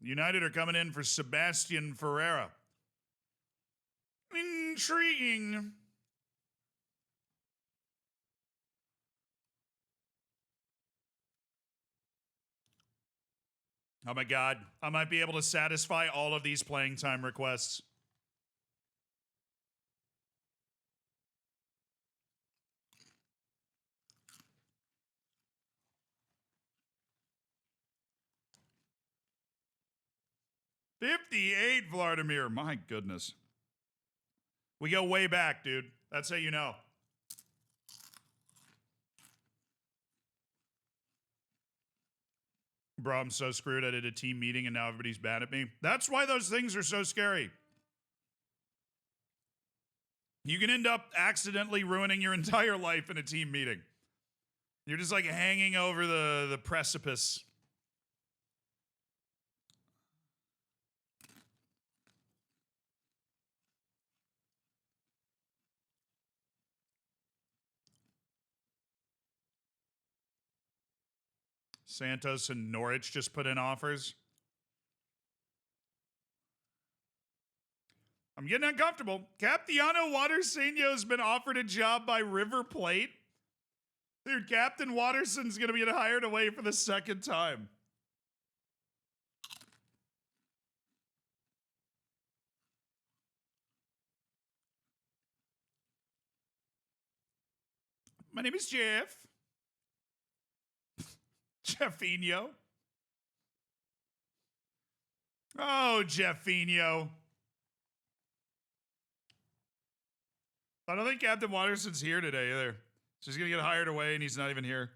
United are coming in for Sebastian Ferreira. Intriguing. Oh my God. I might be able to satisfy all of these playing time requests. $58, Vladimir. My goodness. We go way back, dude. That's how you know. Bro, I'm so screwed. I did a team meeting and now everybody's mad at me. That's why those things are so scary. You can end up accidentally ruining your entire life in a team meeting. You're just like hanging over the precipice. Santos and Norwich just put in offers. I'm getting uncomfortable. Capitano Watersenio's been offered a job by River Plate. Dude, Captain Watterson's going to be hired away for the second time. My name is Jeff. Jeffinho. Oh, Jeffinho. I don't think Captain Watterson's here today either. So he's going to get hired away and he's not even here.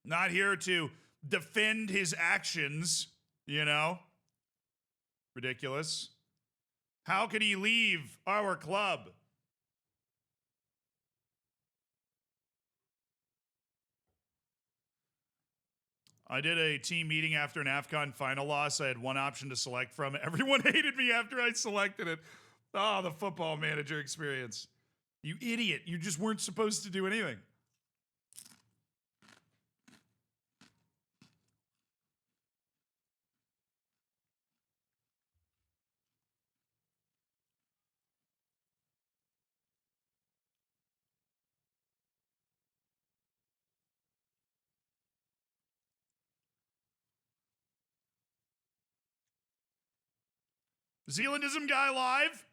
Not here to defend his actions, you know? Ridiculous. How could he leave our club? I did a team meeting after an AFCON final loss. I had one option to select from. Everyone hated me after I selected it. Oh, the football manager experience. You idiot. You just weren't supposed to do anything. Zealandism guy live?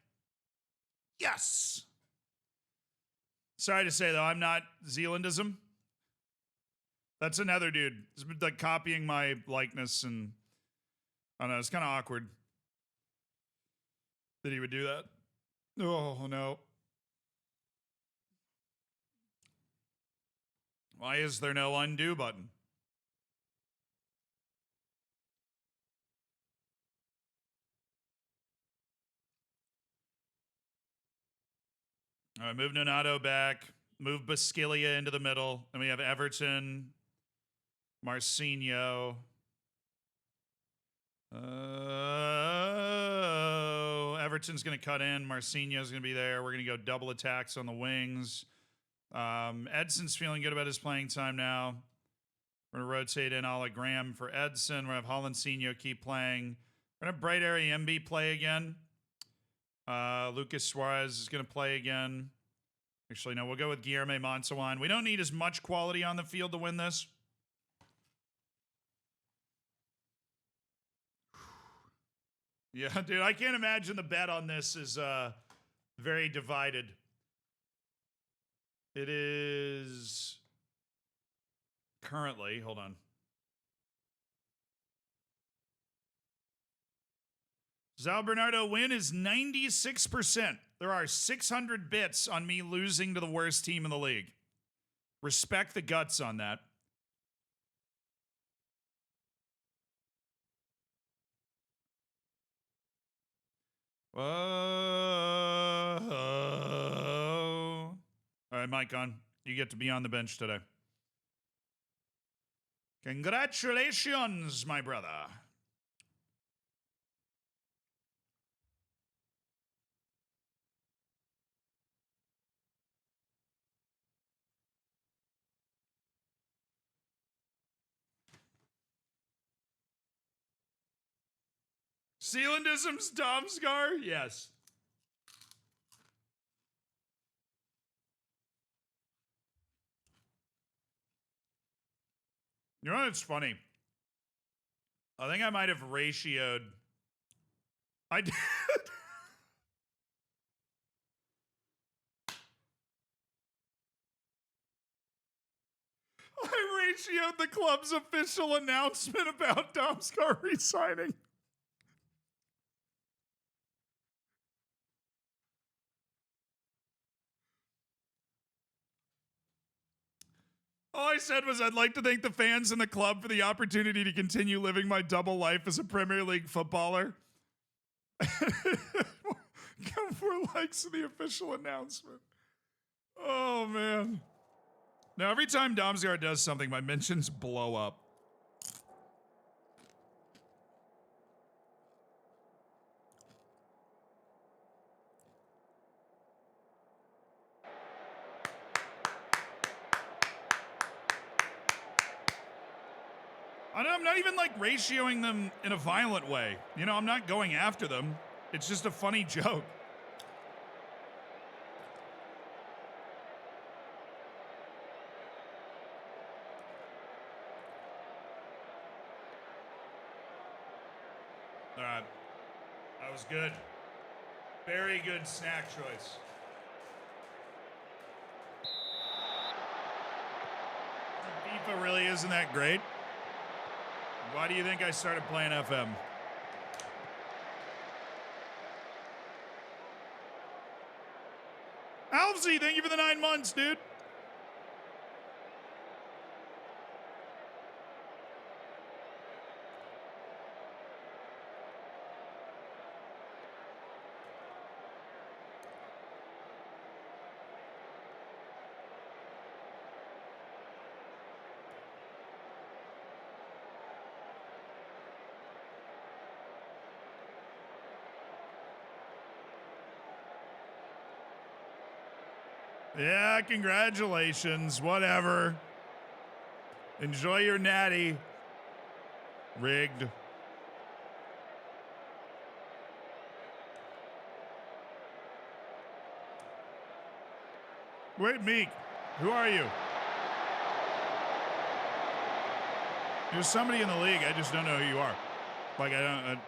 Yes. Sorry to say, though, I'm not Zealandism. That's another dude. He's been like copying my likeness, and I don't know, it's kind of awkward that he would do that. Oh, no. Why is there no undo button? All right, move Nonato back. Move Basquilia into the middle. Then we have Everton, Marcinho. Everton's going to cut in. Marcinho's going to be there. We're going to go double attacks on the wings. Edson's feeling good about his playing time now. We're going to rotate in Ola Graham for Edson. We're going to have Holancinho keep playing. We're going to have Bright Area MB play again. Lucas Suarez is going to play again. Actually, no, we'll go with Guilherme Monsawan. We don't need as much quality on the field to win this. Yeah, dude, I can't imagine the bet on this is very divided. It is currently, hold on. Zal Bernardo win is 96%. There are 600 bits on me losing to the worst team in the league. Respect the guts on that. Whoa. All right, Mike on. You get to be on the bench today. Congratulations, my brother. Sealandism's Domsgar? Yes. You know what's funny? I think I might have ratioed. I did. I ratioed the club's official announcement about Domsgar resigning. All I said was I'd like to thank the fans and the club for the opportunity to continue living my double life as a Premier League footballer. Got 4 likes in the official announcement. Oh, man. Now, every time Domsgar does something, my mentions blow up. I'm not even like ratioing them in a violent way. You know, I'm not going after them. It's just a funny joke. All right. That was good. Very good snack choice. FIFA really isn't that great. Why do you think I started playing FM? Alfsy, thank you for the 9 months, dude. Yeah, congratulations. Whatever. Enjoy your natty. Rigged. Wait, Meek. Who are you? There's somebody in the league. I just don't know who you are. Like, I don't...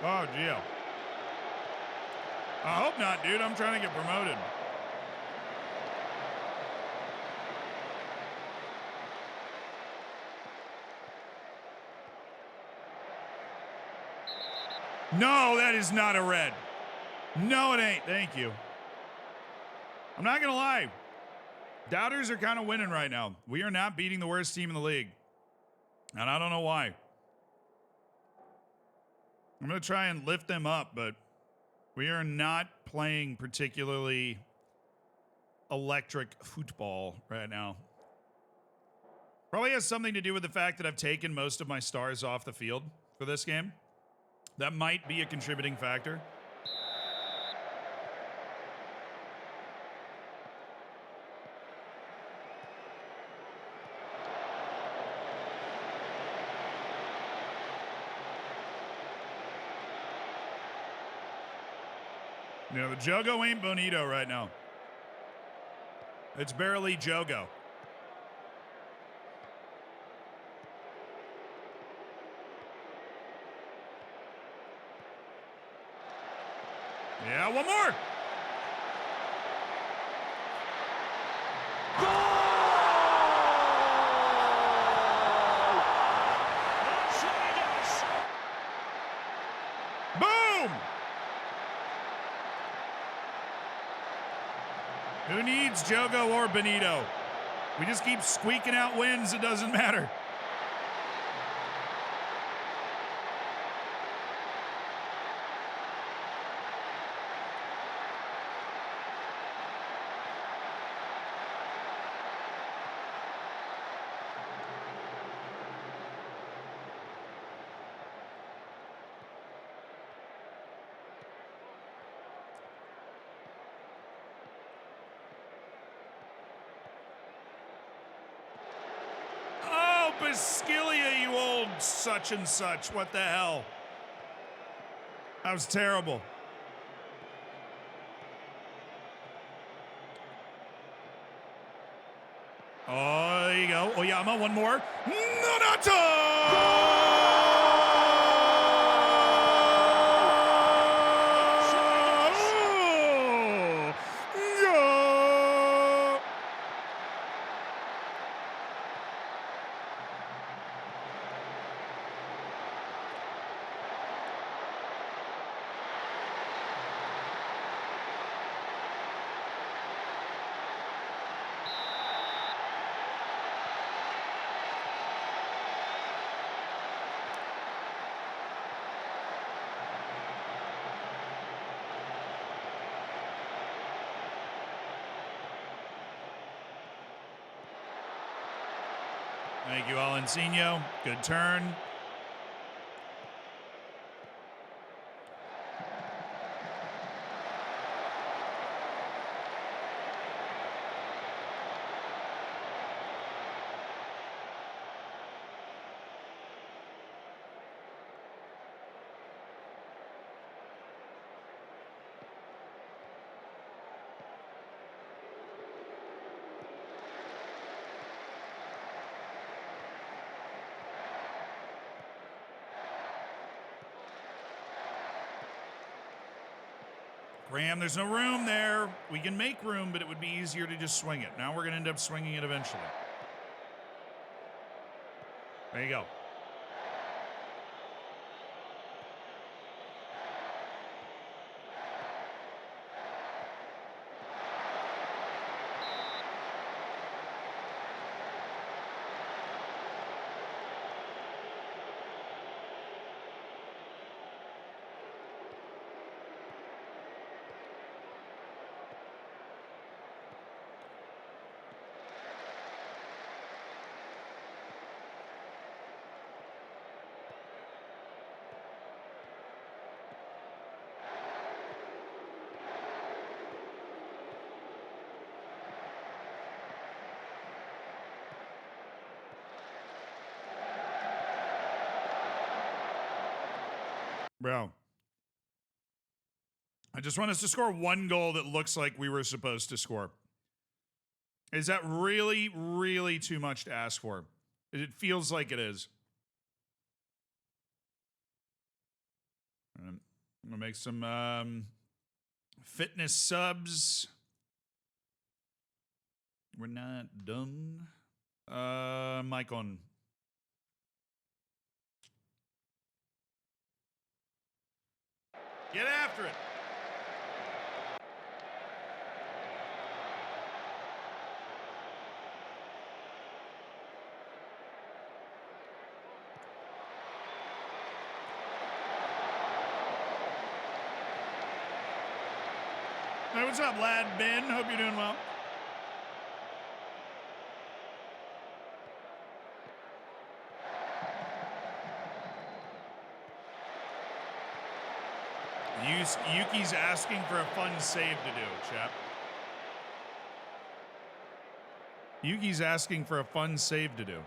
Oh, Gio. I hope not, dude. I'm trying to get promoted. No, that is not a red. No, it ain't. Thank you. I'm not going to lie. Doubters are kind of winning right now. We are not beating the worst team in the league. And I don't know why. I'm going to try and lift them up, but we are not playing particularly electric football right now. Probably has something to do with the fact that I've taken most of my stars off the field for this game. That might be a contributing factor. You know, the Jogo ain't bonito right now. It's barely Jogo. Yeah, one more. Boom! Who needs Jogo or Benito? We just keep squeaking out wins. It doesn't matter. Basquilia, you old such and such. What the hell? That was terrible. Oh, there you go. Oyama, one more. Nonato! Thank you, Alencino. Good turn. Graham, there's no room there. We can make room, but it would be easier to just swing it. Now we're going to end up swinging it eventually. There you go. Bro. I just want us to score one goal that looks like we were supposed to score. Is that really, really too much to ask for? It feels like it is. I'm going to make some fitness subs. We're not done. Mic on. Get after it. Hey, what's up, lad Ben? Hope you're doing well. Yuki's asking for a fun save to do, chap. Yuki's asking for a fun save to do.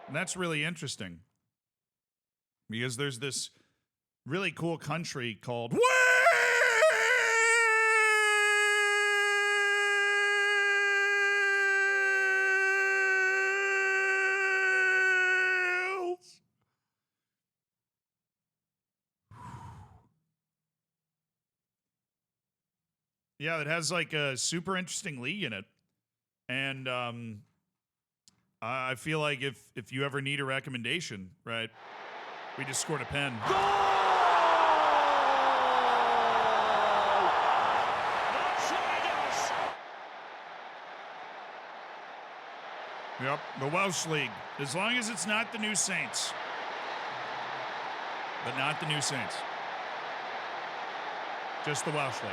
And that's really interesting. Because there's this really cool country called Wales! Yeah, it has like a super interesting league in it. And I feel like if you ever need a recommendation, right? We just scored a pen. Yep, the Welsh League. As long as it's not the New Saints. But not the New Saints. Just the Welsh League.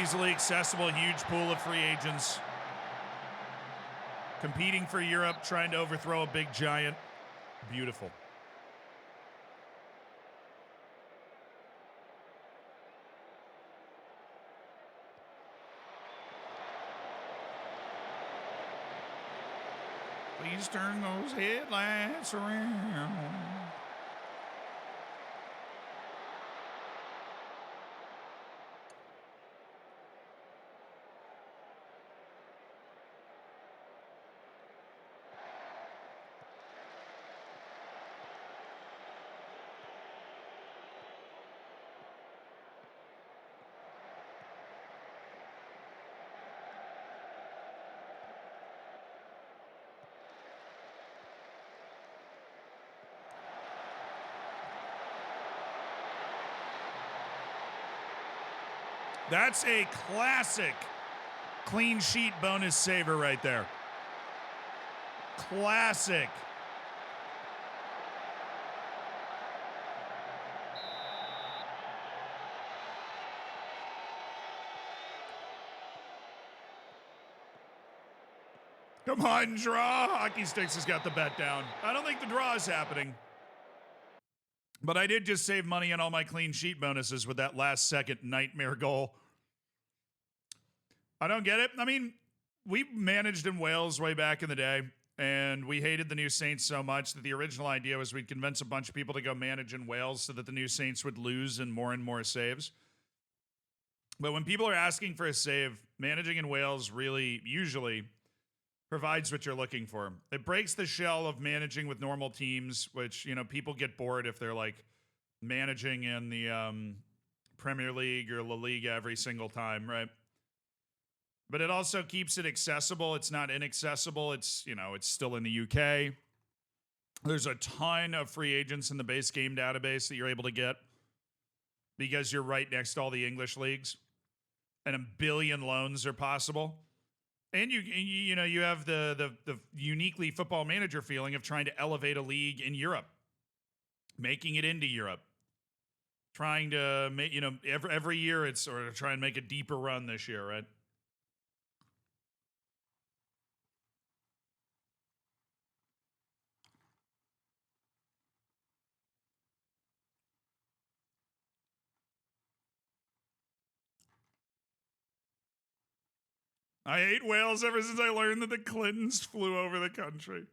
Easily accessible, huge pool of free agents. Competing for Europe, trying to overthrow a big giant. Beautiful. Please turn those headlights around. That's a classic clean sheet bonus saver right there. Classic. Come on, draw. Hockey Sticks has got the bet down. I don't think the draw is happening. But I did just save money on all my clean sheet bonuses with that last second nightmare goal. I don't get it. I mean, we managed in Wales way back in the day, and we hated the New Saints so much that the original idea was we'd convince a bunch of people to go manage in Wales so that the New Saints would lose in more and more saves. But when people are asking for a save, managing in Wales really usually provides what you're looking for. It breaks the shell of managing with normal teams, which, you know, people get bored if they're like managing in the Premier League or La Liga every single time, right? But it also keeps it accessible. It's not inaccessible. It's, you know, it's still in the UK. There's a ton of free agents in the base game database that you're able to get because you're right next to all the English leagues, and 1 billion loans are possible. And you know, you have the uniquely Football Manager feeling of trying to elevate a league in Europe, making it into Europe, trying to make, you know, every year it's, or to try and make a deeper run this year, right? I hate Wales ever since I learned that the Clintons flew over the country.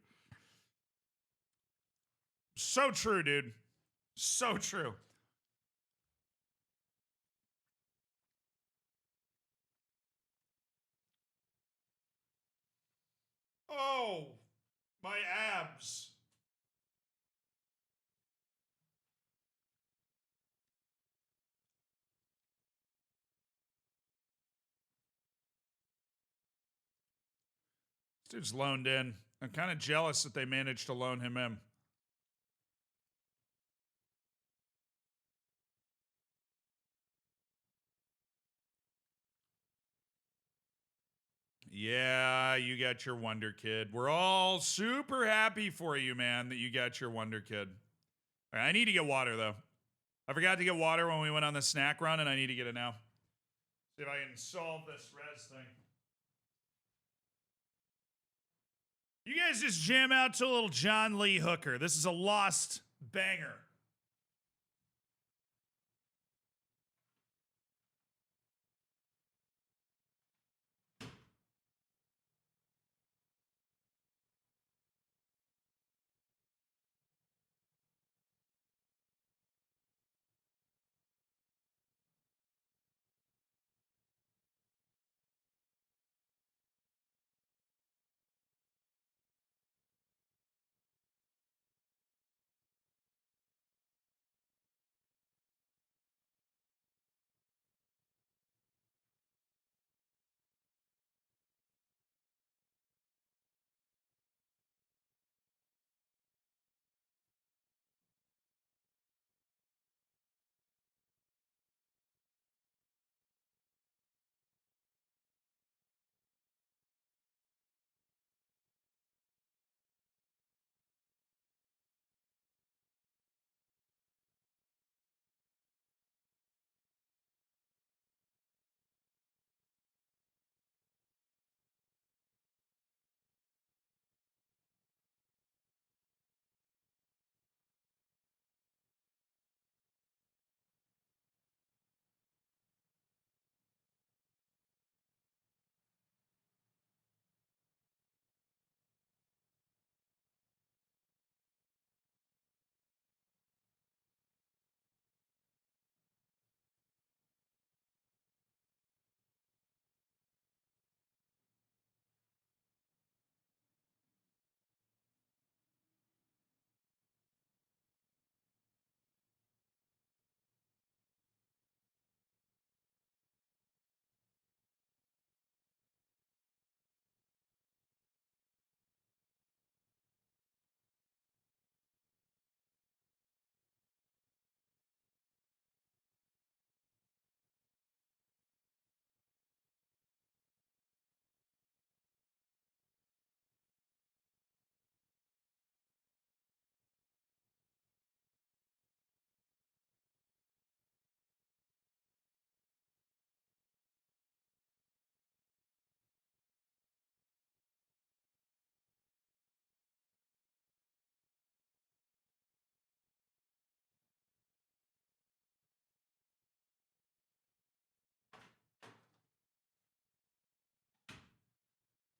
So true, dude. So true. Oh, my abs. This dude's loaned in. I'm kind of jealous that they managed to loan him in. Yeah, you got your Wonder Kid. We're all super happy for you, man, that you got your Wonder Kid. All right, I need to get water, though. I forgot to get water when we went on the snack run, and I need to get it now. See if I can solve this res thing. You guys just jam out to a little John Lee Hooker. This is a lost banger.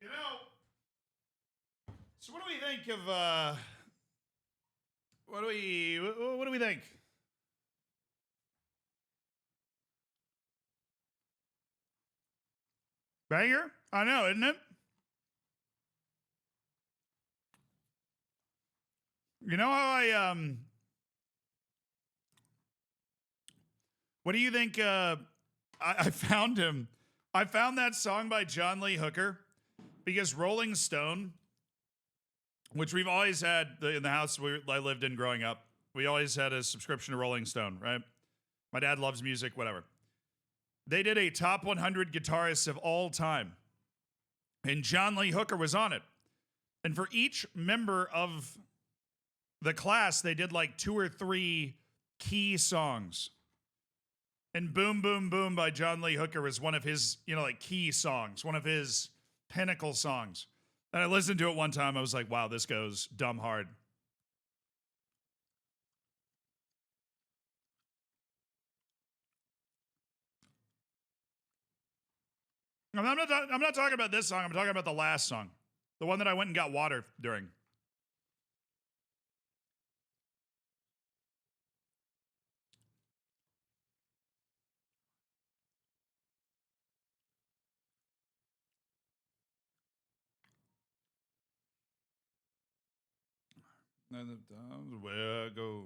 You know, so what do we think of what do we think? Banger? I know, isn't it? You know how what do you think I found him. I found that song by John Lee Hooker because Rolling Stone, which we've always had in the house I lived in growing up, we always had a subscription to Rolling Stone, right? My dad loves music, whatever. They did a top 100 guitarists of all time, and John Lee Hooker was on it. And for each member of the class, they did like 2 or 3 key songs. And Boom Boom Boom by John Lee Hooker was one of his, like key songs, one of his pinnacle songs. And I listened to it one time. I was like, wow, this goes dumb hard. I'm not talking about this song. I'm talking about the last song, the one that I went and got water during. And the times where I go.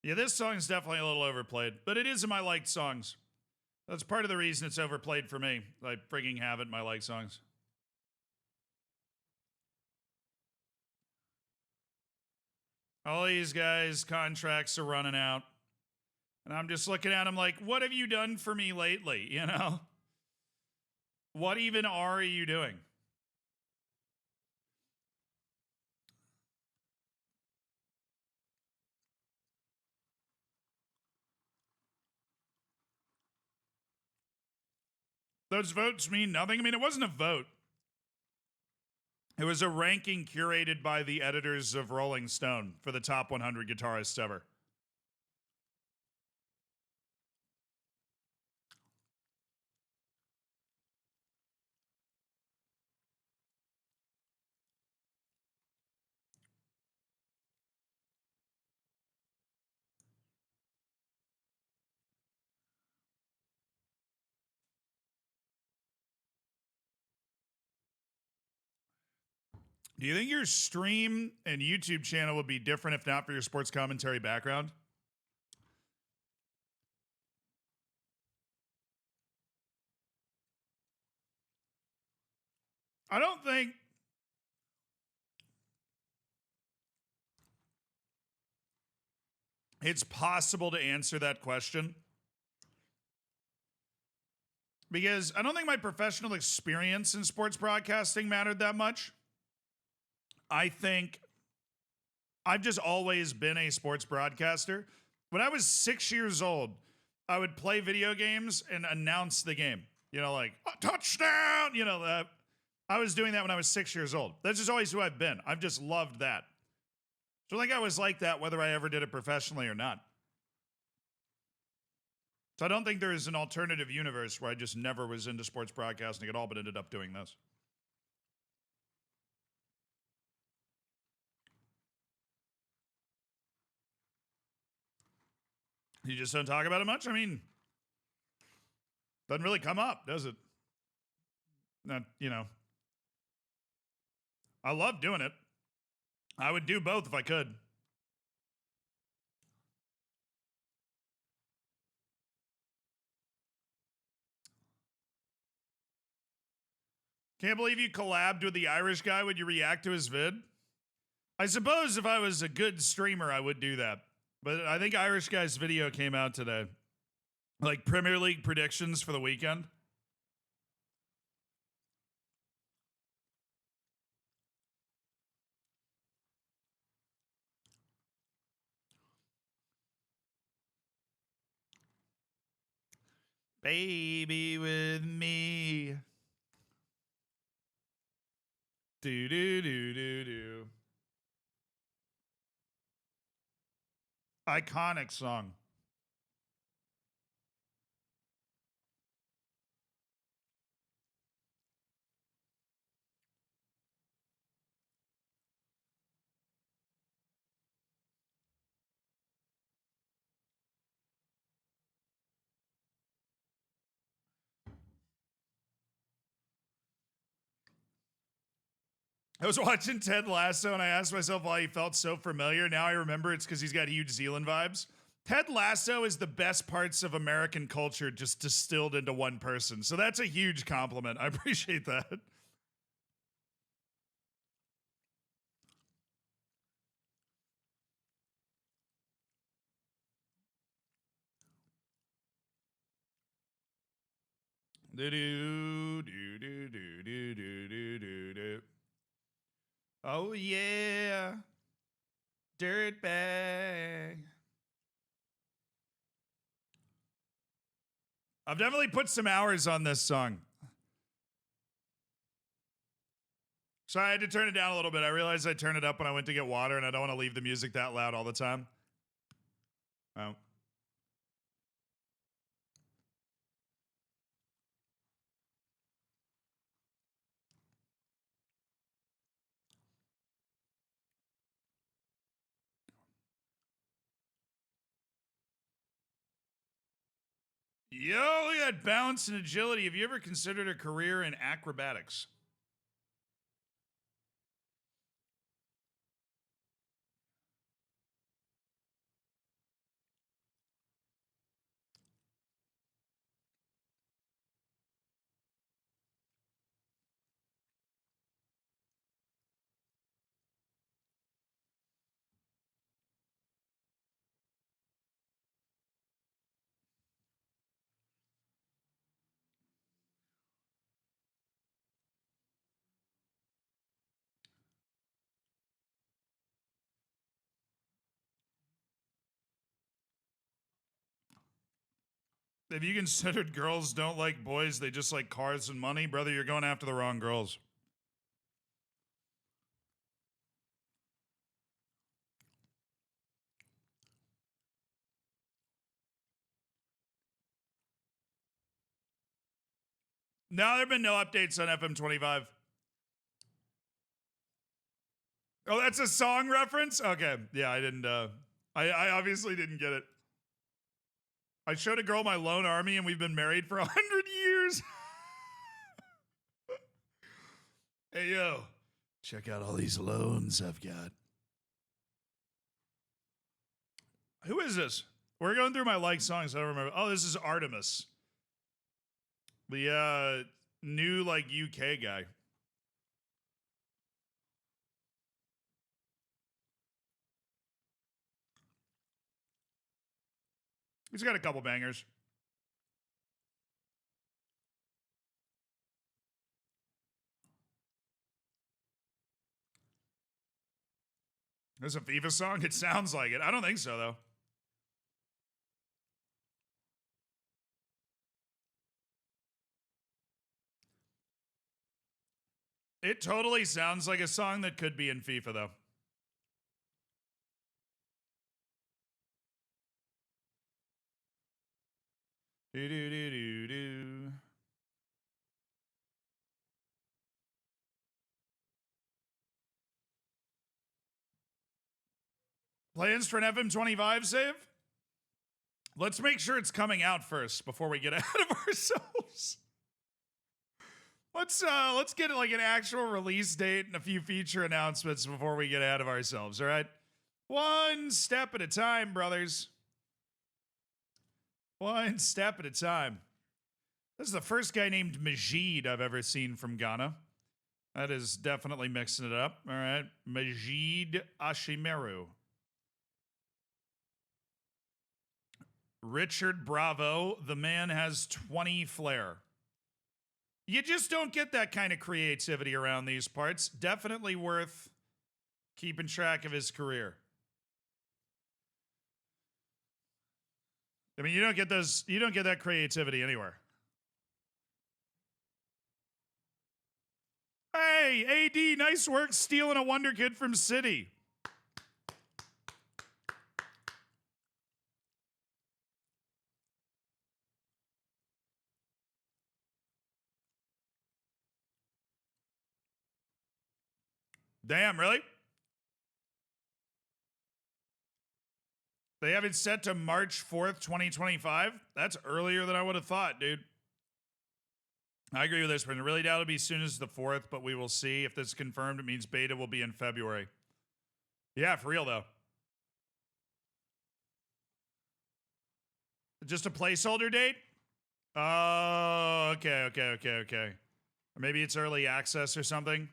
Yeah, this song is definitely a little overplayed, but it is in my liked songs. That's part of the reason it's overplayed for me. I frigging have it in my liked songs. All these guys' contracts are running out. And I'm just looking at them like, what have you done for me lately? You know? What even are you doing? Those votes mean nothing. I mean, it wasn't a vote. It was a ranking curated by the editors of Rolling Stone for the top 100 guitarists ever. Do you think your stream and YouTube channel would be different if not for your sports commentary background? I don't think it's possible to answer that question because I don't think my professional experience in sports broadcasting mattered that much. I think I've just always been a sports broadcaster. When I was 6 years old, I would play video games and announce the game. You know, like, oh, touchdown! You know, I was doing that when I was 6 years old. That's just always who I've been. I've just loved that. So I think I was like that whether I ever did it professionally or not. So I don't think there is an alternative universe where I just never was into sports broadcasting at all, but ended up doing this. You just don't talk about it much? I mean, doesn't really come up, does it? Not, you know. I love doing it. I would do both if I could. Can't believe you collabed with the Irish guy. Would you react to his vid? I suppose if I was a good streamer, I would do that. But I think Irish guy's video came out today. Like Premier League predictions for the weekend. Baby with me. Do do do do do. Iconic song. I was watching Ted Lasso and I asked myself why he felt so familiar. Now I remember it's because he's got huge Zealand vibes. Ted Lasso is the best parts of American culture just distilled into one person. So that's a huge compliment. I appreciate that. Do do do do do do do do do. Oh yeah, dirtbag. I've definitely put some hours on this song. So I had to turn it down a little bit. I realized I turned it up when I went to get water, and I don't want to leave the music that loud all the time. Oh. Yo, look at that balance and agility. Have you ever considered a career in acrobatics? If you considered girls don't like boys, they just like cars and money, brother, you're going after the wrong girls. No, there have been no updates on FM25. Oh, that's a song reference? Okay. Yeah, I didn't, I obviously didn't get it. I showed a girl my lone army and we've been married for 100 years. Hey, yo, check out all these loans I've got. Who is this? We're going through my like songs. I don't remember. Oh, this is Artemis. The new like UK guy. He's got a couple bangers. There's a FIFA song? It sounds like it. I don't think so, though. It totally sounds like a song that could be in FIFA, though. Do-do-do-do-do. Plans for an FM25 save? Let's make sure it's coming out first before we get ahead of ourselves. Let's get like an actual release date and a few feature announcements before we get ahead of ourselves, all right? One step at a time, brothers. One step at a time. This is the first guy named Majid I've ever seen from Ghana. That is definitely mixing it up. All right. Majid Ashimeru. Richard Bravo. The man has 20 flair. You just don't get that kind of creativity around these parts. Definitely worth keeping track of his career. I mean, you don't get that creativity anywhere. Hey, AD, nice work stealing a Wonder Kid from City. Damn, really? They have it set to March 4th, 2025? That's earlier than I would have thought, dude. I agree with this one. I really doubt it'll be as soon as the 4th, but we will see. If this is confirmed, it means beta will be in February. Yeah, for real, though. Just a placeholder date? Oh, okay. Maybe it's early access or something.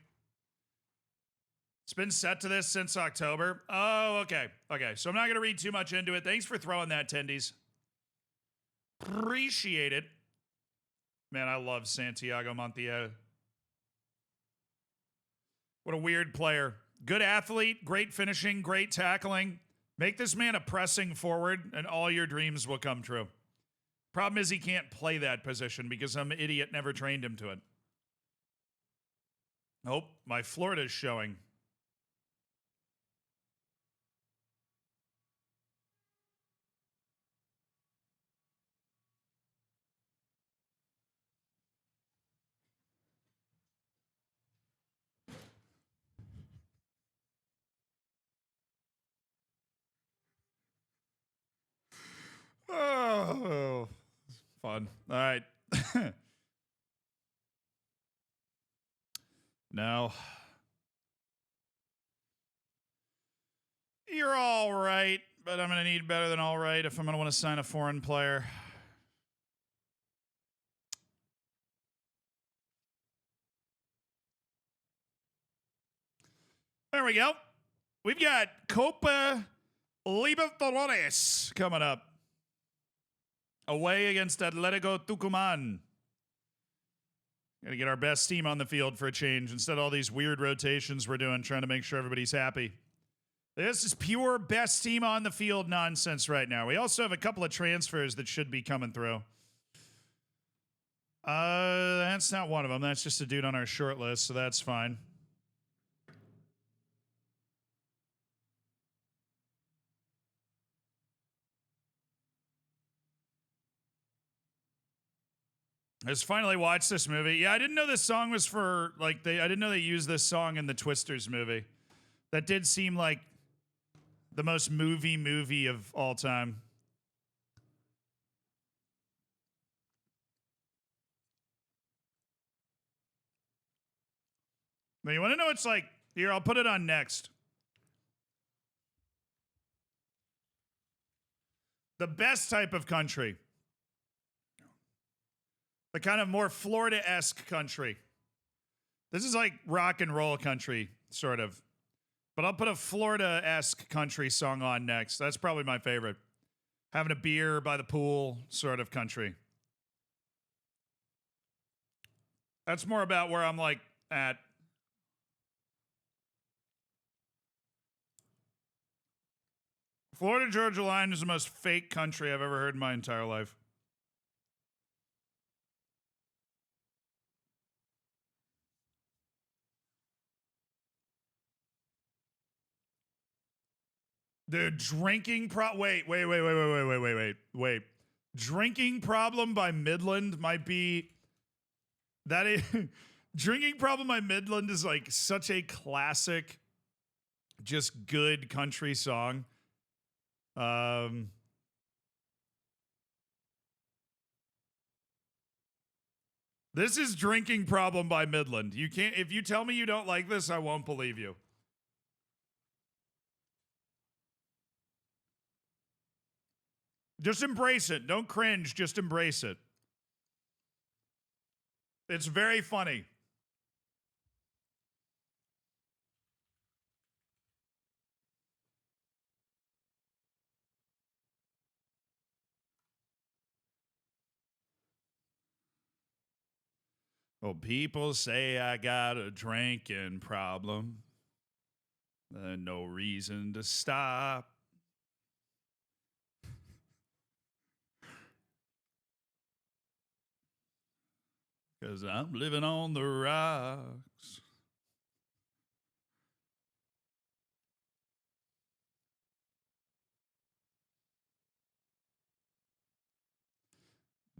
It's been set to this since October. Oh, okay. Okay, so I'm not going to read too much into it. Thanks for throwing that, Tendies. Appreciate it. Man, I love Santiago Montiel. What a weird player. Good athlete, great finishing, great tackling. Make this man a pressing forward, and all your dreams will come true. Problem is he can't play that position because some idiot never trained him to it. Oh, my Florida's showing. Oh, fun. All right. Now, you're all right, but I'm going to need better than all right if I'm going to want to sign a foreign player. There we go. We've got Copa Libertadores coming up. Away against Atletico Tucumán. Got to get our best team on the field for a change instead of all these weird rotations we're doing, trying to make sure everybody's happy. This is pure best team on the field nonsense right now. We also have a couple of transfers that should be coming through. That's not one of them. That's just a dude on our short list, so that's fine. I just finally watched this movie. Yeah, I didn't know this song was for like I didn't know they used this song in the Twisters movie. That did seem like the most movie of all time. But you want to know what's like? Here, I'll put it on next. The best type of country. The kind of more Florida-esque country. This is like rock and roll country, sort of. But I'll put a Florida-esque country song on next. That's probably my favorite. Having a beer by the pool, sort of country. That's more about where I'm like at. Florida Georgia Line is the most fake country I've ever heard in my entire life. The drinking wait. Drinking problem by Midland might be that is drinking problem by Midland is like such a classic, just good country song. This is drinking problem by Midland. You can't, if you tell me you don't like this, I won't believe you. Just embrace it. Don't cringe. Just embrace it. It's very funny. Well, people say I got a drinking problem. No reason to stop. Because I'm living on the rocks.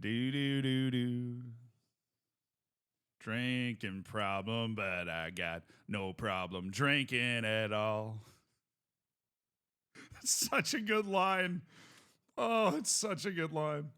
Do, do, do, do. Drinking problem, but I got no problem drinking at all. It's such a good line. Oh, it's such a good line.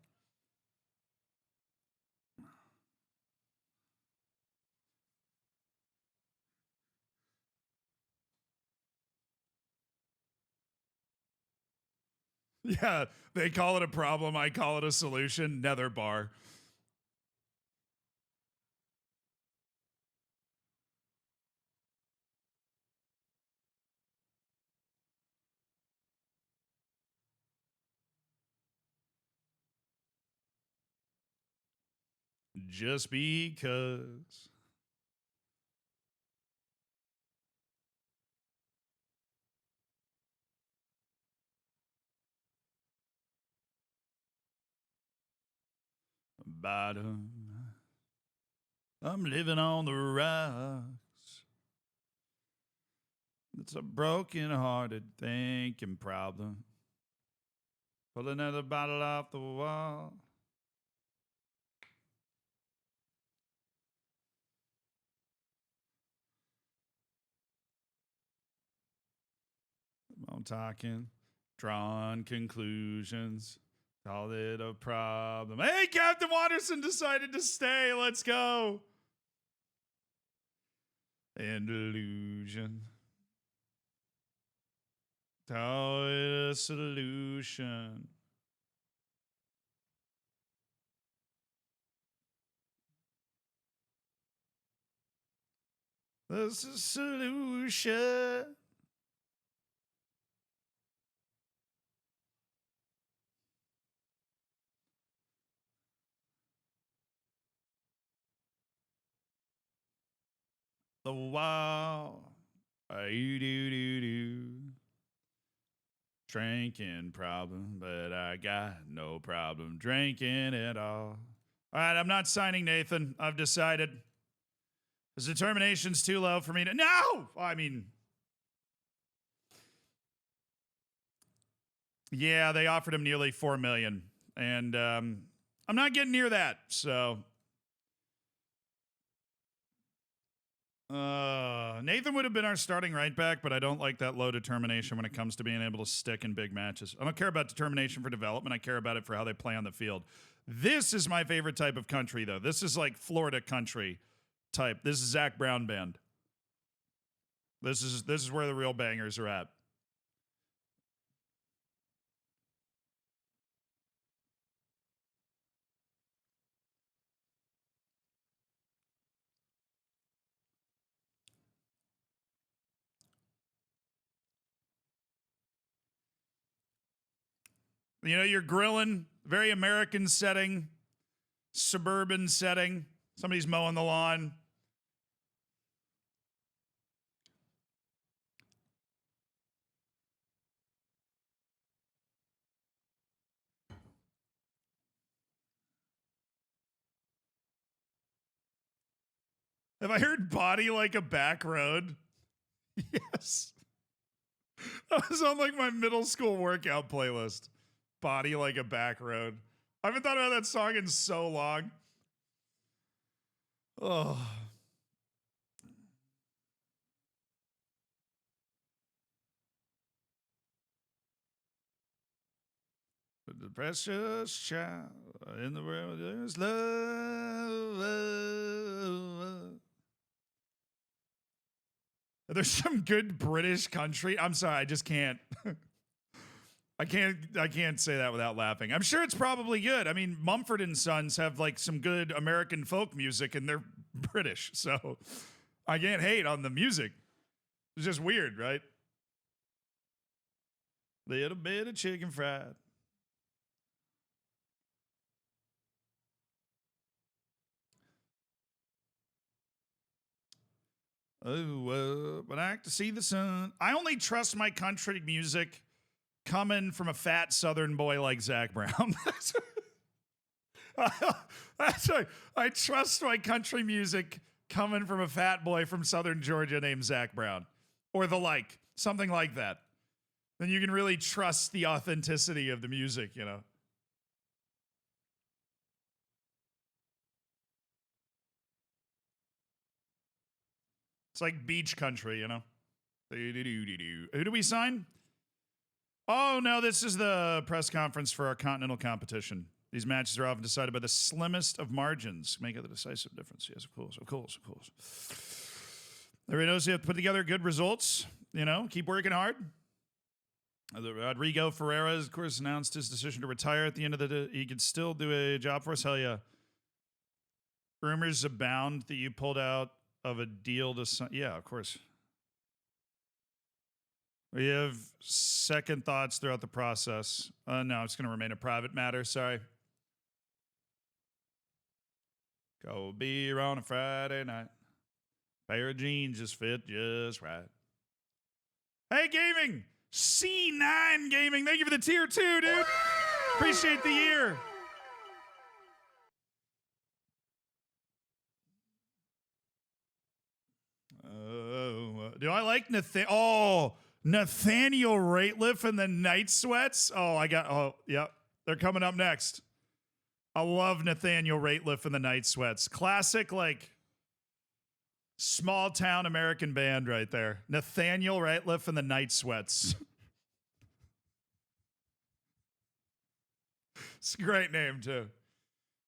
Yeah, they call it a problem. I call it a solution. Nether bar. Just because. Bottom. I'm living on the rocks. It's a broken hearted thinking problem. Pull another bottle off the wall. I'm talking, drawn conclusions. Call it a problem. Hey, Captain Watterson decided to stay. Let's go. An illusion. Call it a solution. This is a solution. The wall. Do do do. Drinking problem, but I got no problem drinking at all. All right, I'm not signing Nathan. I've decided. His determination's too low for me to. No! I mean. Yeah, they offered him nearly $4 million. And I'm not getting near that, so. Nathan would have been our starting right back, but I don't like that low determination when it comes to being able to stick in big matches. I don't care about determination for development. I care about it for how they play on the field. This is my favorite type of country, though. This is like Florida country type. This is Zach Brown band. This is where the real bangers are at. You know, you're grilling, very American setting, suburban setting. Somebody's mowing the lawn. Have I heard body like a back road? Yes. That was on like my middle school workout playlist. Body like a back road. I haven't thought about that song in so long. Oh. The precious child in the world there's love. There's some good British country. I'm sorry, I just can't. I can't say that without laughing. I'm sure it's probably good. I mean, Mumford and Sons have like some good American folk music and they're British. So I can't hate on the music. It's just weird, right? Little bit of chicken fried. Oh, but I like to see the sun. I only trust my country music coming from a fat Southern boy like Zach Brown. That's right. I trust my country music coming from a fat boy from Southern Georgia named Zach Brown, or the like, something like that. Then you can really trust the authenticity of the music, you know. It's like beach country, you know. Who do we sign? Oh, no, this is the press conference for our continental competition. These matches are often decided by the slimmest of margins. Make it the decisive difference. Yes, of course, of course, of course. Everybody knows you have to put together good results. You know, keep working hard. Rodrigo Ferreira, of course, announced his decision to retire at the end of the day. He could still do a job for us. Hell yeah. Rumors abound that you pulled out of a deal to sign. Yeah, of course. We have second thoughts throughout the process. No, it's going to remain a private matter. Sorry. Cold beer on a Friday night. Pair of jeans just fit just right. Hey, gaming! C9 Gaming. Thank you for the tier 2, dude. Appreciate the year. Do I like Nathaniel Rateliff and the Night Sweats? Yep. They're coming up next. I love Nathaniel Rateliff and the Night Sweats. Classic, like, small town American band right there. Nathaniel Rateliff and the Night Sweats. It's a great name, too.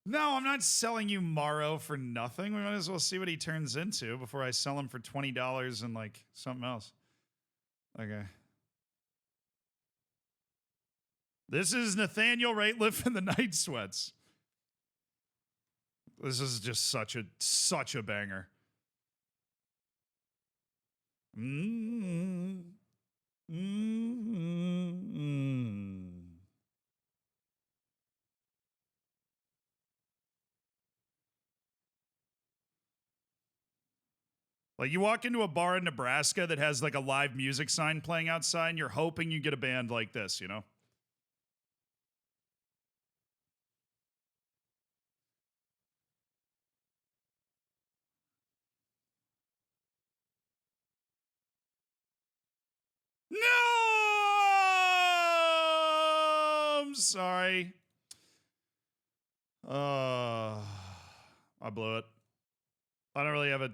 No, I'm not selling you Morrow for nothing. We might as well see what he turns into before I sell him for $20 and, like, something else. Okay. This is Nathaniel Rateliff and the Night Sweats. This is just such a banger. Mm-hmm. Mm-hmm. Like, you walk into a bar in Nebraska that has like a live music sign playing outside, and you're hoping you get a band like this, you know? No! I'm sorry. I blew it. I don't really have a...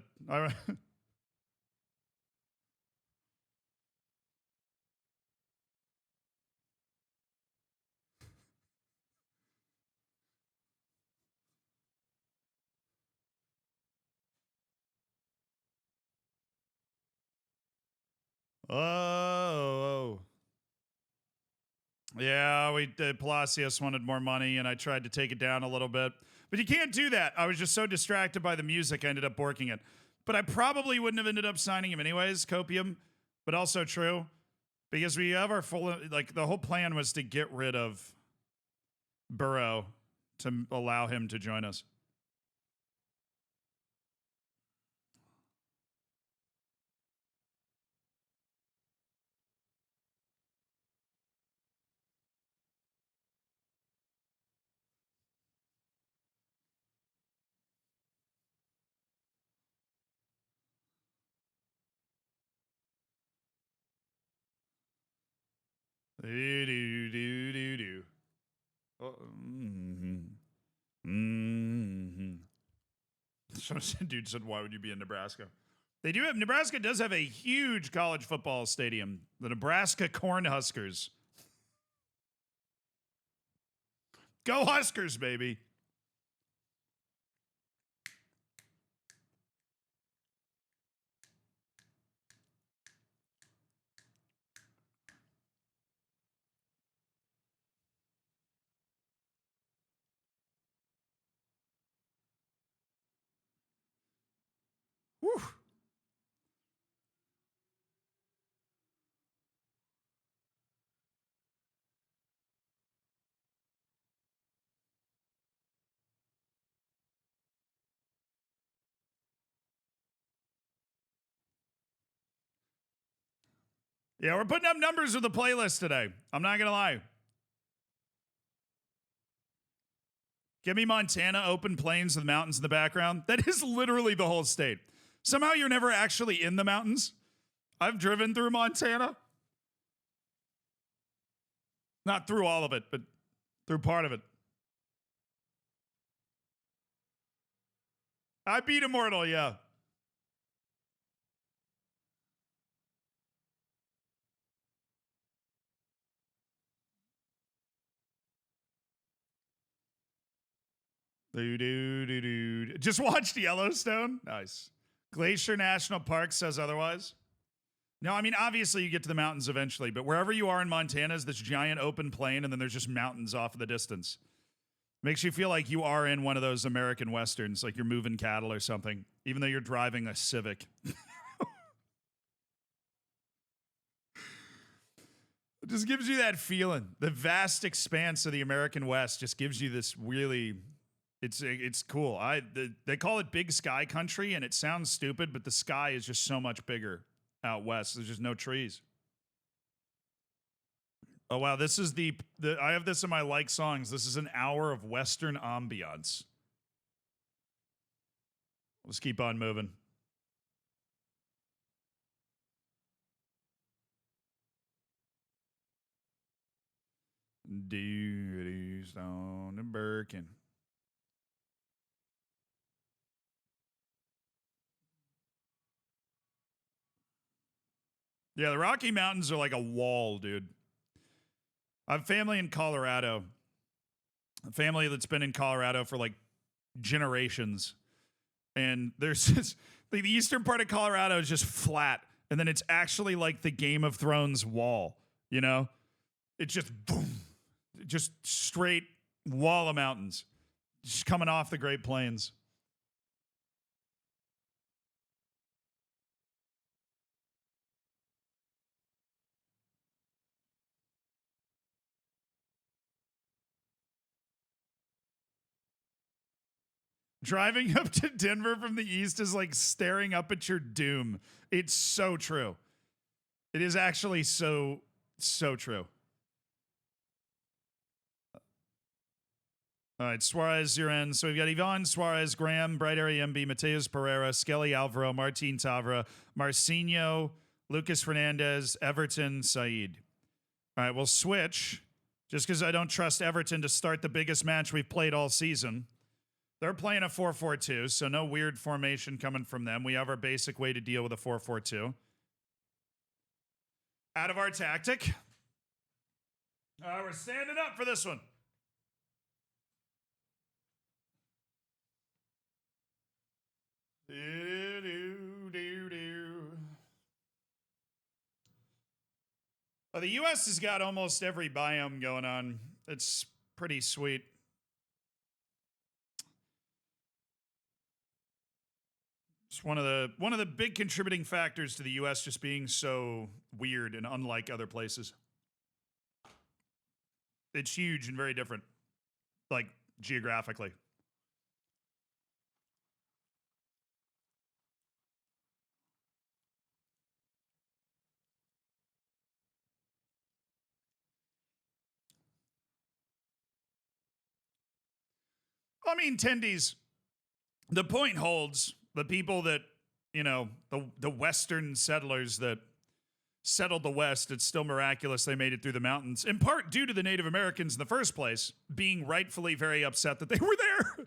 Oh. Yeah, Palacios wanted more money, and I tried to take it down a little bit. But you can't do that. I was just so distracted by the music, I ended up borking it. But I probably wouldn't have ended up signing him anyways, Copium. But also true, because we have our full... Like, the whole plan was to get rid of Burrow to allow him to join us. Do. Oh, Some dude said, "Why would you be in Nebraska?" They do have Nebraska does have a huge college football stadium, the Nebraska Cornhuskers. Go Huskers, baby! Whew. Yeah, we're putting up numbers with the playlist today. I'm not gonna lie. Give me Montana, open plains with mountains in the background. That is literally the whole state. Somehow you're never actually in the mountains. I've driven through Montana. Not through all of it, but through part of it. I beat Immortal, yeah. Just watched Yellowstone. Nice. Glacier National Park says otherwise. No, I mean, obviously you get to the mountains eventually, but wherever you are in Montana is this giant open plain, and then there's just mountains off in the distance. Makes you feel like you are in one of those American Westerns, like you're moving cattle or something, even though you're driving a Civic. It just gives you that feeling. The vast expanse of the American West just gives you this really... It's cool. They call it big sky country, and it sounds stupid, but the sky is just so much bigger out west. There's just no trees. Oh wow, this is the I have this in my like songs. This is an hour of Western ambiance. Let's keep on moving. Duty Stone and Birkin. Yeah, the Rocky Mountains are like a wall, dude. I have family in Colorado. A family that's been in Colorado for like generations. And there's this, like, the eastern part of Colorado is just flat. And then it's actually like the Game of Thrones wall, you know? It's just boom, just straight wall of mountains just coming off the Great Plains. Driving up to Denver from the east is like staring up at your doom. It's so true. It is actually so true. All right, Suarez, you're in. So we've got Ivan, Suarez, Graham, Bright Area MB, Mateus Pereira, Skelly Alvaro, Martin Tavra, Marcinho, Lucas Fernandez, Everton, Saeed. All right, we'll switch. Just because I don't trust Everton to start the biggest match we've played all season. They're playing a 4-4-2, so no weird formation coming from them. We have our basic way to deal with a 4-4-2. Out of our tactic. We're standing up for this one. Well, the U.S. has got almost every biome going on. It's pretty sweet. It's one of the big contributing factors to the U.S. just being so weird and unlike other places. It's huge and very different, like geographically. I mean, Tendies, the point holds. The people that, you know, the Western settlers that settled the West, it's still miraculous they made it through the mountains, in part due to the Native Americans in the first place being rightfully very upset that they were there.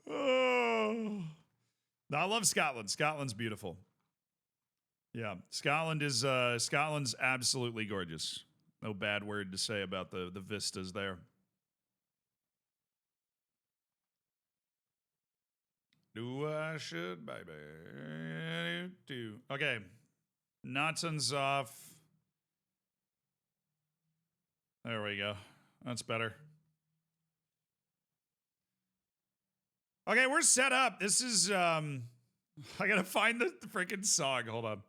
Oh. No, I love Scotland. Scotland's beautiful. Yeah, Scotland's absolutely gorgeous. No bad word to say about the vistas there. Do I should, baby? Do. Okay. Notson's off. There we go. That's better. Okay, we're set up. This is, I gotta find the freaking song. Hold on.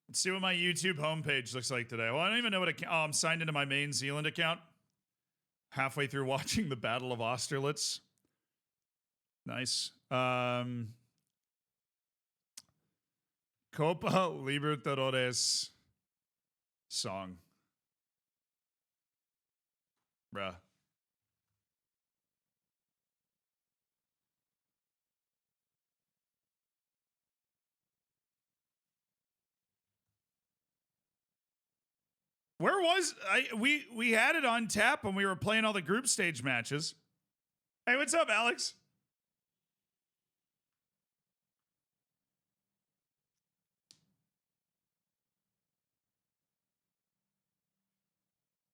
Let's see what my YouTube homepage looks like today. Well, I don't even know what account. Oh, I'm signed into my main Zealand account. Halfway through watching the Battle of Austerlitz. Nice. Copa Libertadores song. Bruh. Where was we had it on tap when we were playing all the group stage matches. Hey, what's up, Alex?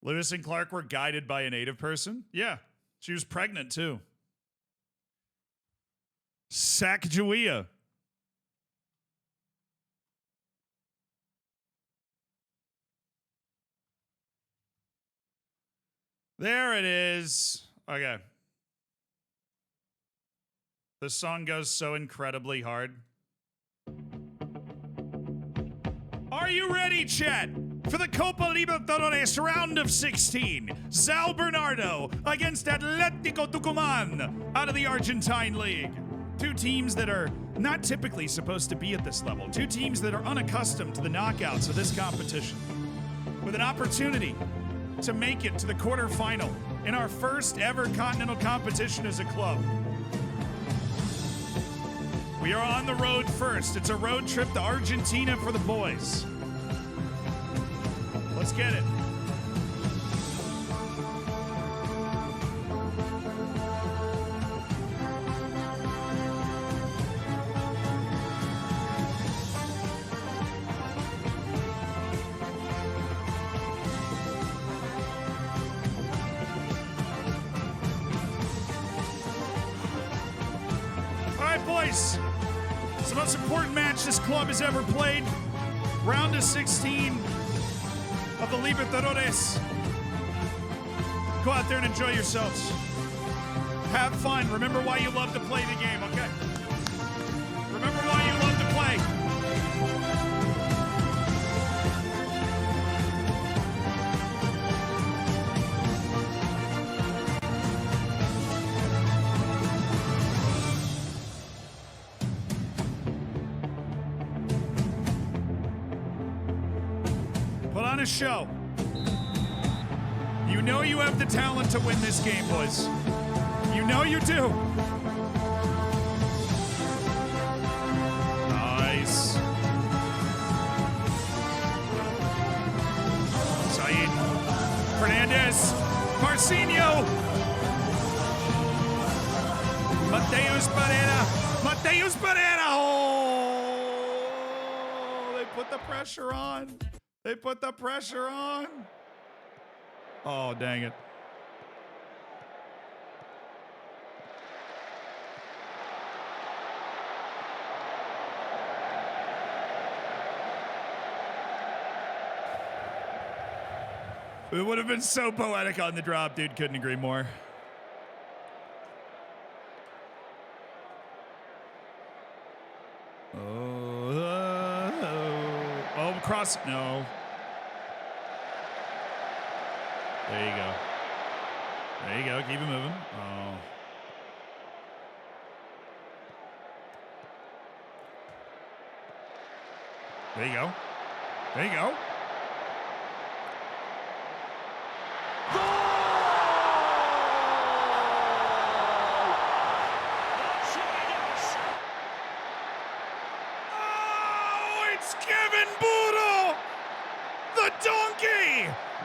Lewis and Clark were guided by a native person? Yeah. She was pregnant too. Sacagawea. There it is. Okay. This song goes so incredibly hard. Are you ready, chat? For the Copa Libertadores round of 16, São Bernardo against Atlético Tucumán out of the Argentine League. Two teams that are not typically supposed to be at this level. Two teams that are unaccustomed to the knockouts of this competition. With an opportunity to make it to the quarterfinal in our first ever continental competition as a club. We are on the road first. It's a road trip to Argentina for the boys. Let's get it. Boys, it's the most important match this club has ever played. Round of 16 of the Libertadores. Go out there and enjoy yourselves. Have fun. Remember why you love to play the game, okay? Remember why you love to play. Show. You know you have the talent to win this game, boys. You know you do. Saeed. Fernandez. Marcinho. Mateus Pereira. Mateus Pereira. Oh, they put the pressure on. They put the pressure on. Oh, dang it. It would have been so poetic on the drop, dude. Couldn't agree more. Oh, cross. No. There you go. There you go. Keep it moving. Oh. There you go. There you go.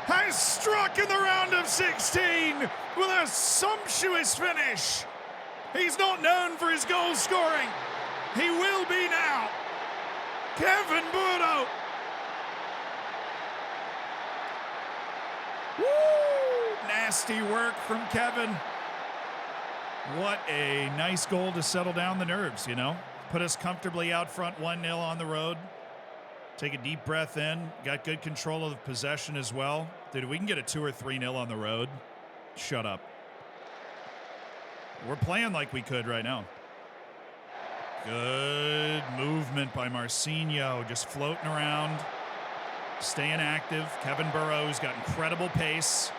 Has struck in the round of 16 with a sumptuous finish. He's not known for his goal scoring. He will be now. Kevin Burrow. Woo! Nasty work from Kevin. What a nice goal to settle down the nerves, you know? Put us comfortably out front 1-0 on the road. Take a deep breath in. Got good control of the possession as well. Dude, if we can get a 2 or 3-0 on the road, shut up. We're playing like we could right now. Good movement by Marcinho. Just floating around. Staying active. Kevin Burrow's got incredible pace.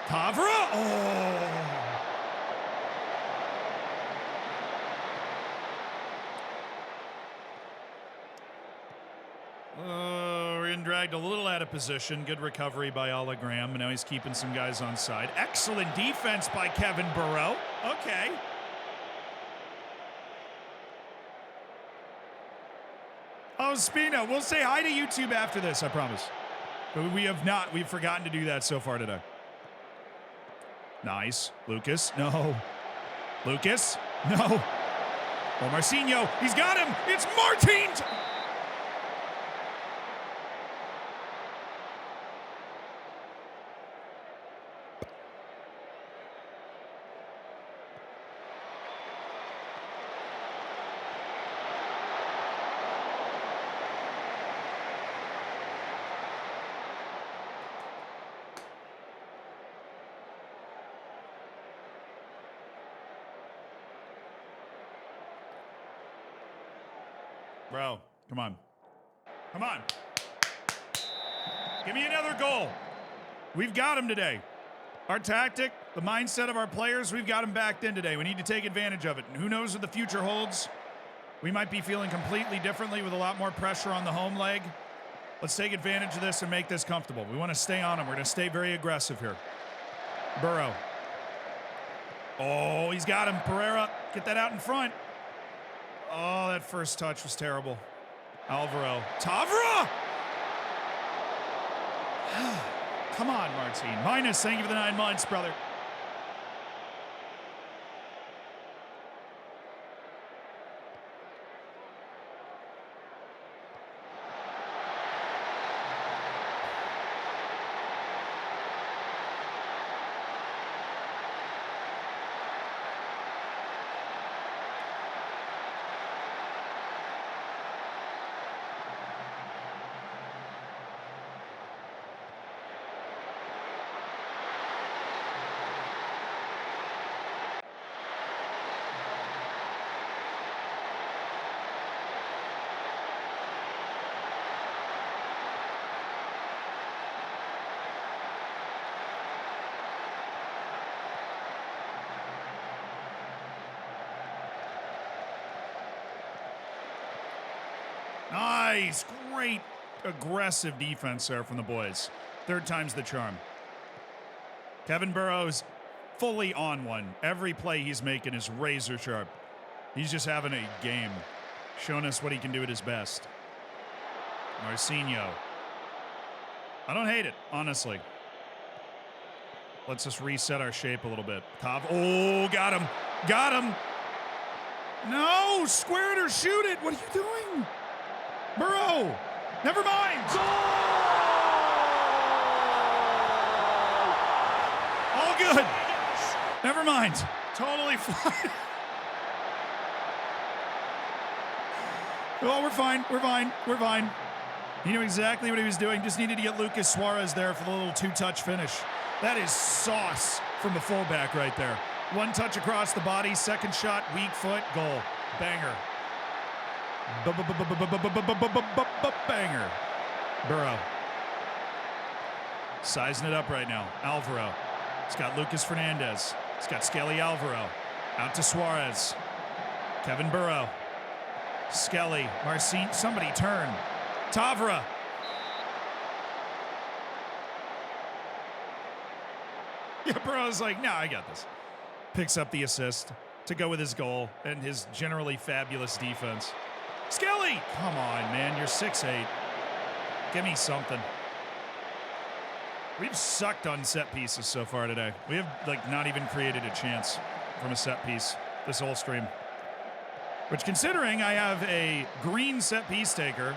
Tavra! Oh! We're getting dragged a little out of position. Good recovery by Graham. And now he's keeping some guys on side. Excellent defense by Kevin Burrow. Okay. Oh, Spino, we'll say hi to YouTube after this, I promise. But we have not. We've forgotten to do that so far today. Nice. Lucas. No. Lucas. No. Oh, Marcinho. He's got him. It's Martin. Bro, come on. Come on. Give me another goal. We've got him today. Our tactic, the mindset of our players, we've got him backed in today. We need to take advantage of it. And who knows what the future holds? We might be feeling completely differently with a lot more pressure on the home leg. Let's take advantage of this and make this comfortable. We want to stay on him. We're going to stay very aggressive here. Burrow. Oh, he's got him. Pereira, get that out in front. Oh, that first touch was terrible. Alvaro. Tavra! Come on, Martin. Minus, thank you for the 9 months, brother. Nice. Great aggressive defense there from the boys. Third time's the charm. Kevin Burrow's fully on one. Every play he's making is razor sharp. He's just having a game, showing us what he can do at his best. Marcinho. I don't hate it, honestly. Let's just reset our shape a little bit. Top. Oh, got him. Got him. No, square it or shoot it. What are you doing? Burrow. Never mind. All good. Never mind. Totally fine. Oh, we're fine. We're fine. We're fine. He knew exactly what he was doing. Just needed to get Lucas Suarez there for the little two-touch finish. That is sauce from the fullback right there. One touch across the body, second shot, weak foot, goal. Banger. Banger. Burrow. Sizing it up right now. Alvaro. He's got Lucas Fernandez. He's got Skelly Alvaro. Out to Suarez. Kevin Burrow. Skelly. Marcin. Somebody turn. Tavra. Yeah, Burrow's like, nah, I got this. Picks up the assist to go with his goal and his generally fabulous defense. Skelly! Come on, man. You're 6'8". Give me something. We've sucked on set pieces so far today. We have, like, not even created a chance from a set piece this whole stream. Which, considering I have a green set piece taker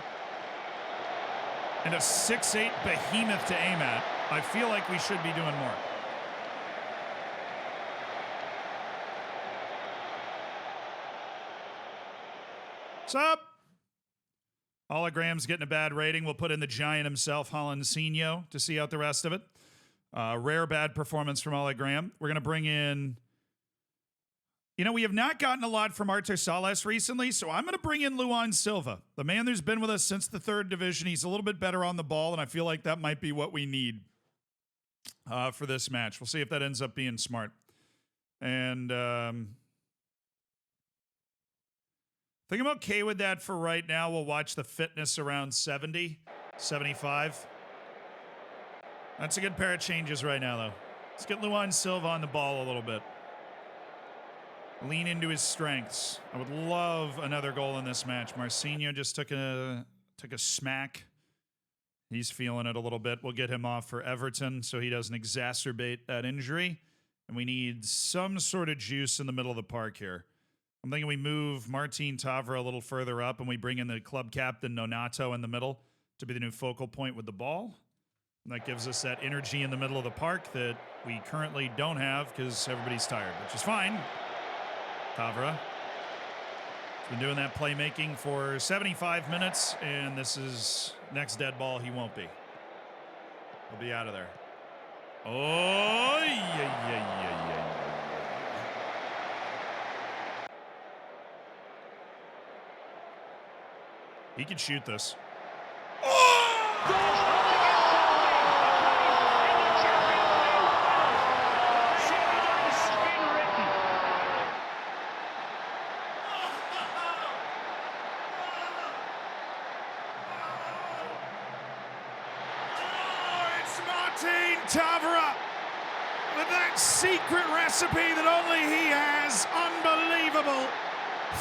and a 6'8" behemoth to aim at, I feel like we should be doing more. What's up? Hologram's getting a bad rating. We'll put in the giant himself, Holancinho, to see out the rest of it. Rare bad performance from Hologram. We're going to bring in... You know, we have not gotten a lot from Artur Salas recently, so I'm going to bring in Luan Silva, the man who's been with us since the third division. He's a little bit better on the ball, and I feel like that might be what we need for this match. We'll see if that ends up being smart. And I think I'm okay with that for right now. We'll watch the fitness around 70, 75. That's a good pair of changes right now, though. Let's get Luan Silva on the ball a little bit. Lean into his strengths. I would love another goal in this match. Marcinho just took a smack. He's feeling it a little bit. We'll get him off for Everton so he doesn't exacerbate that injury. And we need some sort of juice in the middle of the park here. I'm thinking we move Martin Tavra a little further up and we bring in the club captain Nonato in the middle to be the new focal point with the ball. And that gives us that energy in the middle of the park that we currently don't have because everybody's tired, which is fine. Tavra. He's been doing that playmaking for 75 minutes, and this is next dead ball. He won't be. He'll be out of there. Oh, yeah. He can shoot this. Oh! Tavra with that secret recipe that only he has. Unbelievable.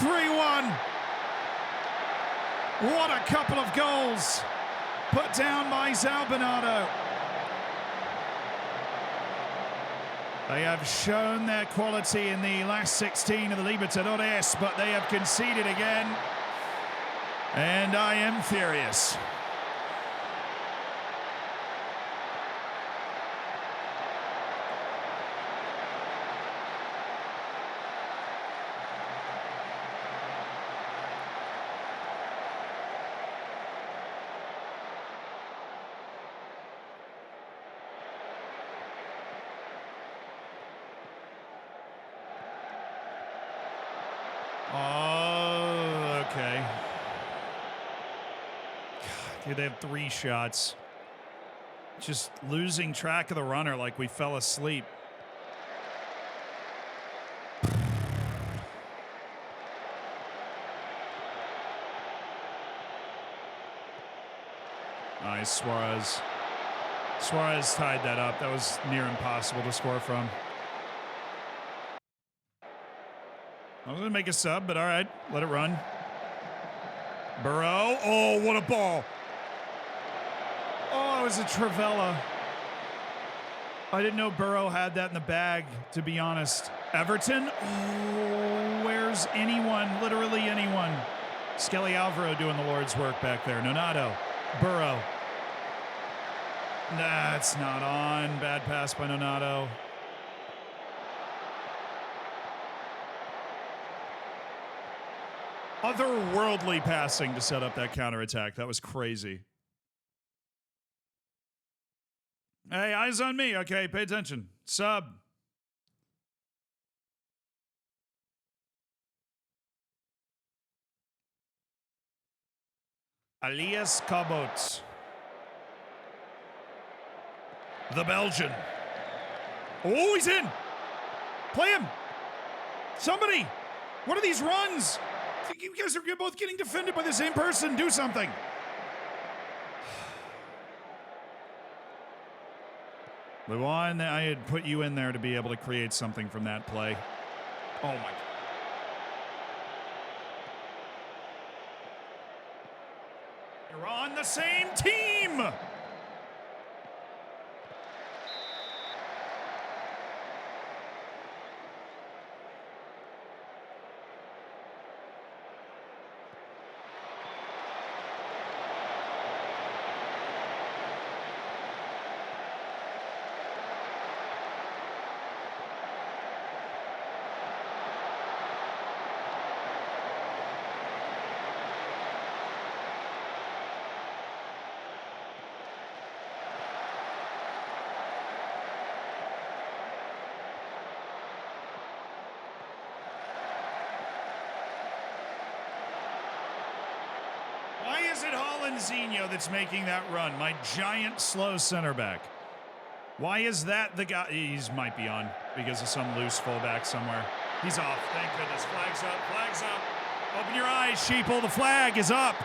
3-1. What a couple of goals put down by Zal Bernardo. They have shown their quality in the last 16 of the Libertadores, but they have conceded again. And I am furious. Oh, okay. God, dude, they have 3 shots. Just losing track of the runner like we fell asleep. Nice, Suarez. Suarez tied that up. That was near impossible to score from. I was going to make a sub, but all right. Let it run. Burrow. Oh, what a ball. Oh, Oh, it was a Travella. I didn't know Burrow had that in the bag, to be honest. Everton? Oh, where's anyone? Literally anyone. Skelly Alvaro doing the Lord's work back there. Nonato. Burrow. That's not on. Bad pass by Nonato. Otherworldly passing to set up that counterattack. That was crazy. Hey, eyes on me. Okay, pay attention. Sub. Elias Cabot. The Belgian. Oh, he's in. Play him. Somebody. What are these runs? You guys are both getting defended by the same person. Do something. Luan, I had put you in there to be able to create something from that play. Oh, my God. You're on the same team. Why is it Hollandzinho that's making that run? My giant slow center back. Why is that the guy? He might be on because of some loose fullback somewhere. He's off. Thank goodness. Flag's up. Flag's up. Open your eyes, sheeple. The flag is up.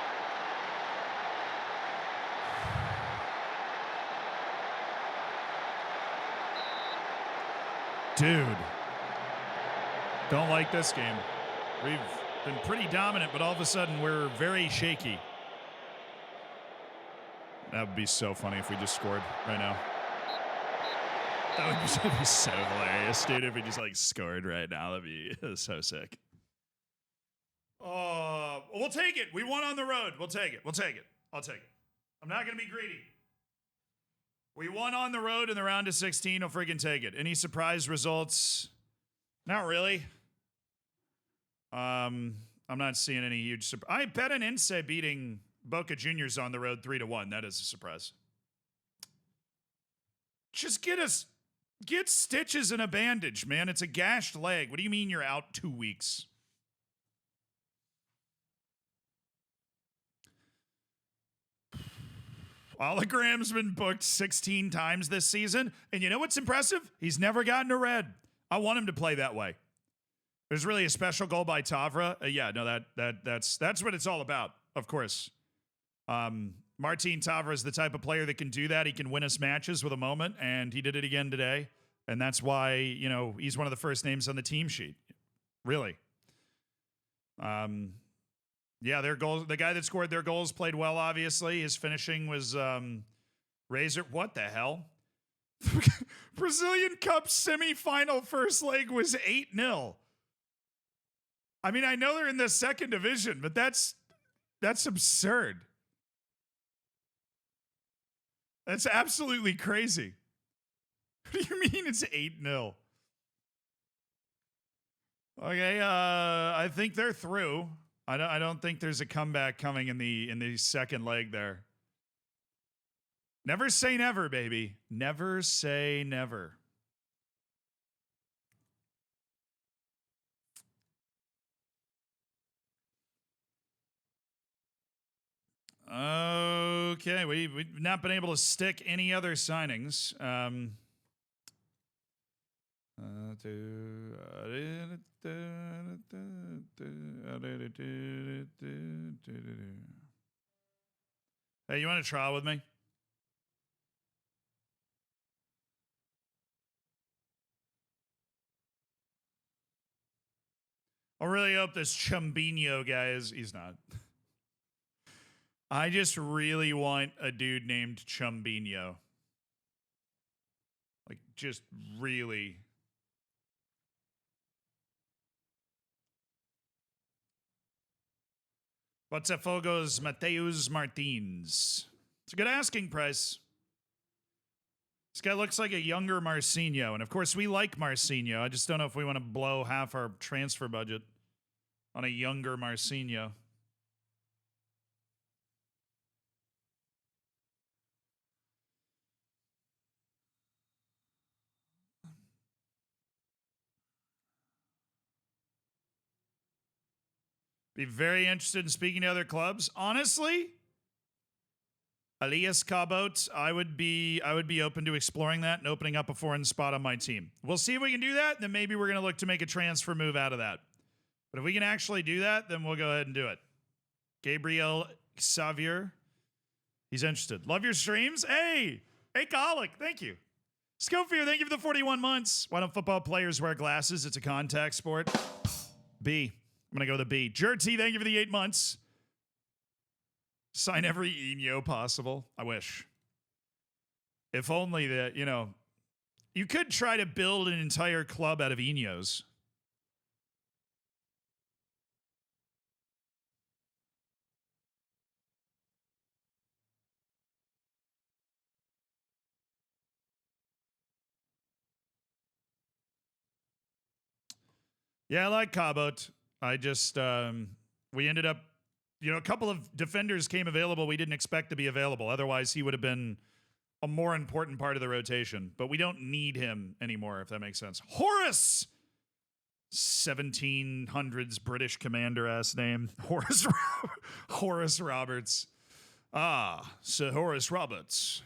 Dude. Don't like this game. We've been pretty dominant, but all of a sudden we're very shaky. That would be so funny if we just scored right now. That would be so hilarious, dude, if we just, like, scored right now. That'd be so sick. We'll take it. We won on the road. We'll take it. We'll take it. I'll take it. I'm not going to be greedy. We won on the road in the round of 16. I'll freaking take it. Any surprise results? Not really. I'm not seeing any huge surprise. I bet an Ince beating Boca Juniors on the road 3-1. That is a surprise. Just get stitches and a bandage, man. It's a gashed leg. What do you mean you're out 2 weeks? Hologram's been booked 16 times this season. And you know what's impressive? He's never gotten a red. I want him to play that way. There's really a special goal by Tavra. Yeah, no, that's what it's all about, of course. Martin Tavra is the type of player that can do that. He can win us matches with a moment, and he did it again today. And that's why, you know, he's one of the first names on the team sheet. Really. Yeah, their goals, the guy that scored their goals played well, obviously. His finishing was razor. What the hell? Brazilian Cup semifinal first leg was 8-0. I mean, I know they're in the second division, but that's absurd. That's absolutely crazy. What do you mean it's 8-0? Okay, I think they're through. I don't think there's a comeback coming in the second leg there. Never say never, baby. Never say never. Okay, we've not been able to stick any other signings. Hey, you want to trial with me? I really hope this Chumbinho guy he's not. I just really want a dude named Chumbinho. Like, just really. Botafogo's Mateus Martins. It's a good asking price. This guy looks like a younger Marcinho, and of course we like Marcinho. I just don't know if we want to blow half our transfer budget on a younger Marcinho. Be very interested in speaking to other clubs. Honestly, Elias Cabot, I would be open to exploring that and opening up a foreign spot on my team. We'll see if we can do that, and then maybe we're going to look to make a transfer move out of that. But if we can actually do that, then we'll go ahead and do it. Gabriel Xavier, he's interested. Love your streams. Hey, Colic, thank you. Scofier, thank you for the 41 months. Why don't football players wear glasses? It's a contact sport. B. I'm going to go with a B. Jerty, thank you for the 8 months. Sign every Eno possible. I wish. If only that, you could try to build an entire club out of Enos. Yeah, I like Cabot. I just, we ended up, a couple of defenders came available we didn't expect to be available. Otherwise, he would have been a more important part of the rotation. But we don't need him anymore, if that makes sense. Horace! 1700s British commander-ass name. Horace Roberts. Ah, Sir Horace Roberts.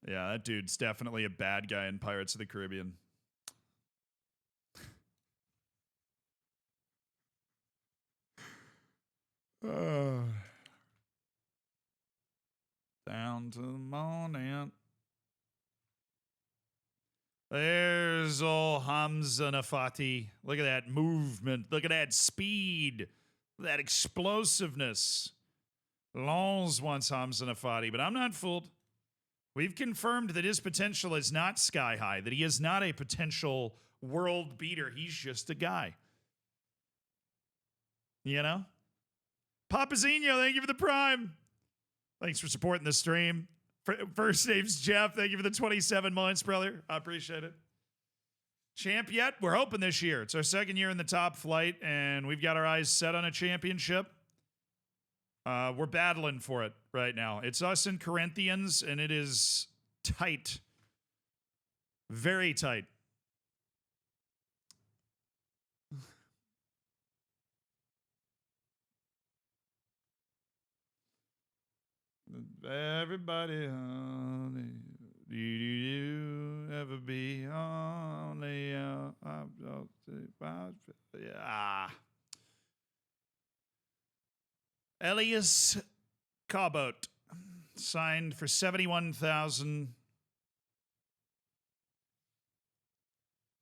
Yeah, that dude's definitely a bad guy in Pirates of the Caribbean. Down to the morning. There's old Hamza Nafati. Look at that movement. Look at that speed. That explosiveness. Lons wants Hamza Nafati, but I'm not fooled. We've confirmed that his potential is not sky high, that he is not a potential world beater. He's just a guy. Papazinho, thank you for the prime. Thanks for supporting the stream. First name's Jeff. Thank you for the 27 months, brother. I appreciate it. Champ yet? We're hoping this year. It's our second year in the top flight, and we've got our eyes set on a championship. We're battling for it right now. It's us and Corinthians, and it is tight. Very tight. Everybody, honey, do you ever be only? Yeah. Elias Cabot signed for 71,000.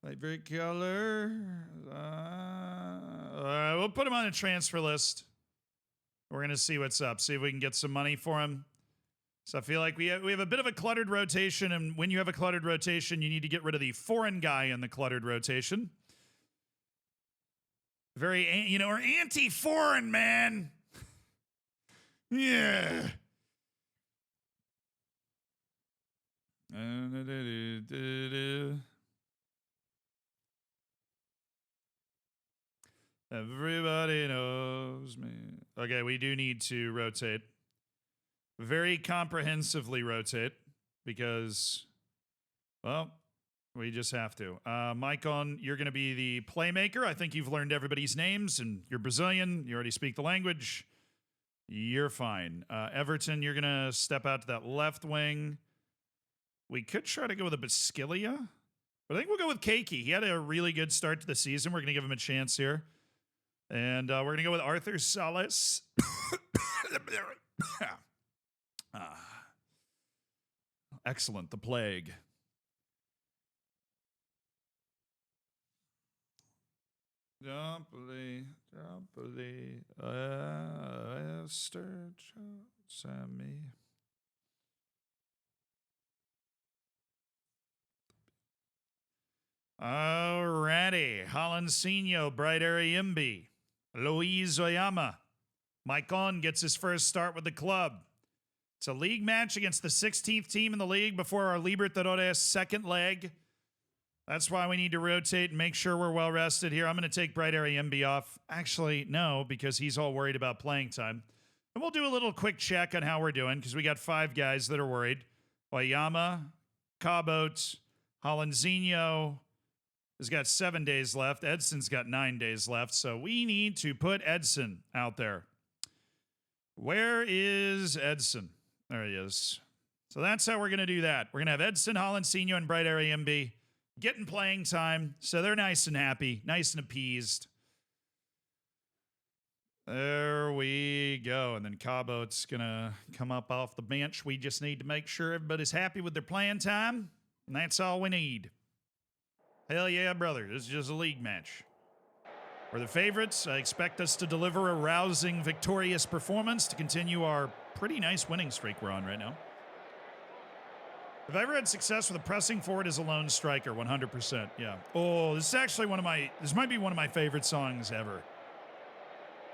Favorite color. We'll put him on a transfer list. We're going to see what's up. See if we can get some money for him. So I feel like we have a bit of a cluttered rotation, and when you have a cluttered rotation, you need to get rid of the foreign guy in the cluttered rotation. Very, we're anti-foreign, man. Yeah. Everybody knows me. Okay, we do need to rotate. Very comprehensively rotate because, well, we just have to. Maicon, you're going to be the playmaker. I think you've learned everybody's names, and you're Brazilian. You already speak the language. You're fine. Everton, you're going to step out to that left wing. We could try to go with a Basquilia, but I think we'll go with Keiki. He had a really good start to the season. We're going to give him a chance here. And we're going to go with Arthur Salas. Excellent. The plague. Properly, Esther Sammy. Alrighty. Holancinho, Bright Area Imbi. Luis Oyama. Maicon gets his first start with the club. It's a league match against the 16th team in the league before our Libertadores second leg. That's why we need to rotate and make sure we're well rested here. I'm going to take Bright Area MB off. Actually, no, because he's all worried about playing time. And we'll do a little quick check on how we're doing because we got 5 guys that are worried. Oyama, Cabot, Holanzinho has got 7 days left. Edson's got 9 days left. So we need to put Edson out there. Where is Edson? There he is. So that's how we're going to do that. We're going to have Edson, Holancinho, and Bright Area MB getting playing time. So they're nice and happy, nice and appeased. There we go. And then Cabot's going to come up off the bench. We just need to make sure everybody's happy with their playing time. And that's all we need. Hell yeah, brother. This is just a league match. We're the favorites. I expect us to deliver a rousing, victorious performance to continue our pretty nice winning streak we're on right now. Have I ever had success with a pressing forward as a lone striker? 100%, yeah. Oh, this is actually this might be one of my favorite songs ever.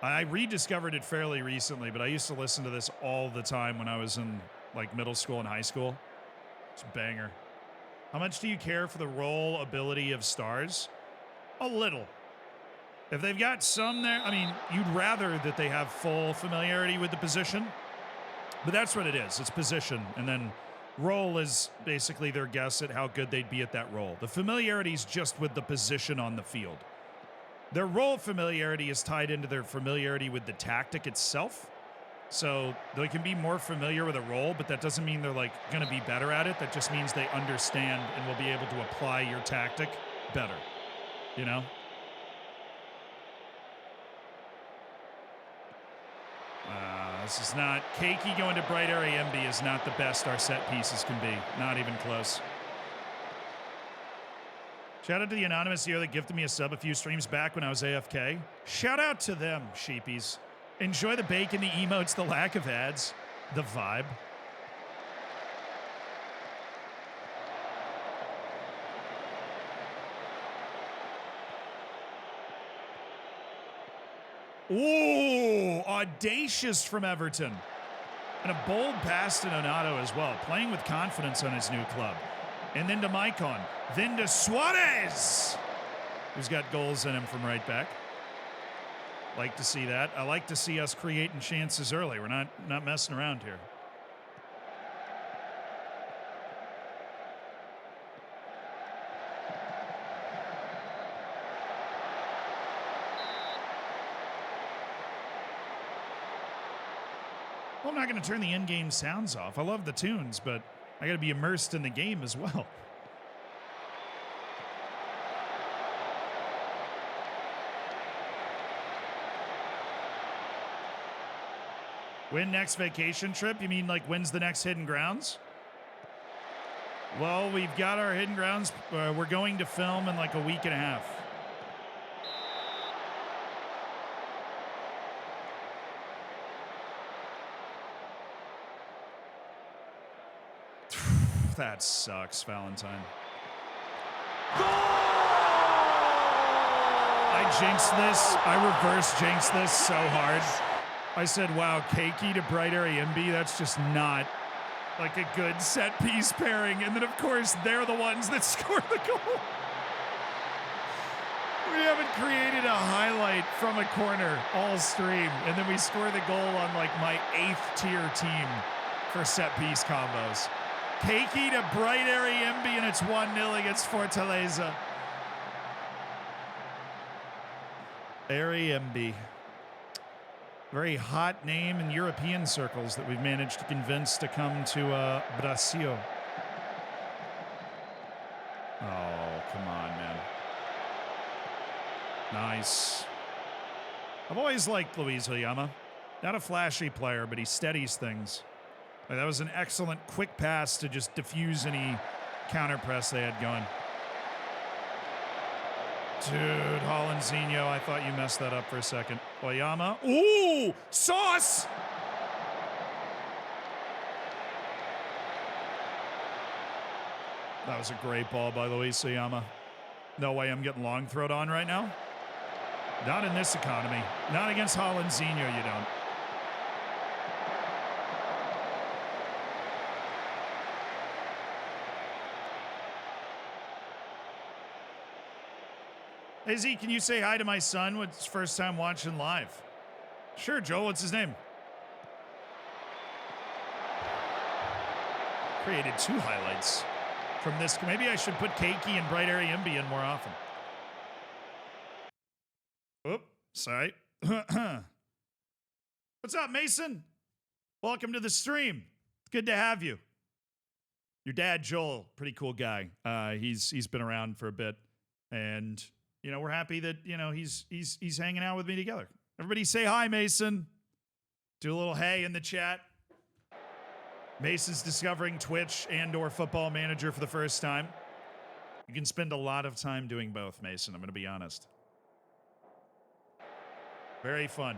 I rediscovered it fairly recently, but I used to listen to this all the time when I was in like middle school and high school. It's a banger. How much do you care for the role ability of stars? A little. If they've got some there, I mean, you'd rather that they have full familiarity with the position, but that's what it is. It's position, and then role is basically their guess at how good they'd be at that role. The familiarity is just with the position on the field. Their role familiarity is tied into their familiarity with the tactic itself. So they can be more familiar with a role, but that doesn't mean they're like going to be better at it. That just means they understand and will be able to apply your tactic better, you know? This is not... Keiki going to Bright Area MB is not the best our set pieces can be. Not even close. Shout out to the anonymous here that gifted me a sub a few streams back when I was AFK. Shout out to them, sheepies. Enjoy the bacon, the emotes, the lack of ads, the vibe. Ooh, audacious from Everton. And a bold pass to Donato as well, playing with confidence on his new club. And then to Maicon, then to Suarez, who's got goals in him from right back. Like to see that. I like to see us creating chances early. We're not messing around here. Well, I'm not going to turn the in-game sounds off. I love the tunes, but I got to be immersed in the game as well. When next vacation trip? You mean like when's the next Hidden Grounds? Well, we've got our Hidden Grounds. We're going to film in like a week and a half. That sucks, Valentine. I jinxed this. I reverse jinxed this so hard. I said, wow, Keiki to Bright Area MB, that's just not like a good set piece pairing. And then, of course, they're the ones that score the goal. We haven't created a highlight from a corner all stream. And then we score the goal on like my 8th tier team for set piece combos. Keiki to Bright Area MB, and it's 1-0 against Fortaleza. Area MB. Very hot name in European circles that we've managed to convince to come to Brazil. Oh, come on, man. Nice. I've always liked Luis Oyama. Not a flashy player, but he steadies things. That was an excellent quick pass to just diffuse any counter press they had going. Dude, Hollandzinho, I thought you messed that up for a second. Oyama. Ooh, sauce! That was a great ball by Luis Oyama. No way I'm getting long throwed on right now. Not in this economy. Not against Hollandzinho, you don't. Hey, Z, can you say hi to my son? What's his first time watching live? Sure, Joel. What's his name? Created 2 highlights from this. Maybe I should put Keiki and Bright Area MB in more often. Oop, sorry. What's up, Mason? Welcome to the stream. It's good to have you. Your dad, Joel, pretty cool guy. He's been around for a bit, and you know we're happy that he's hanging out with me together. Everybody, say hi, Mason. Do a little hey in the chat. Mason's discovering Twitch and/or Football Manager for the first time. You can spend a lot of time doing both, Mason. I'm going to be honest. Very fun.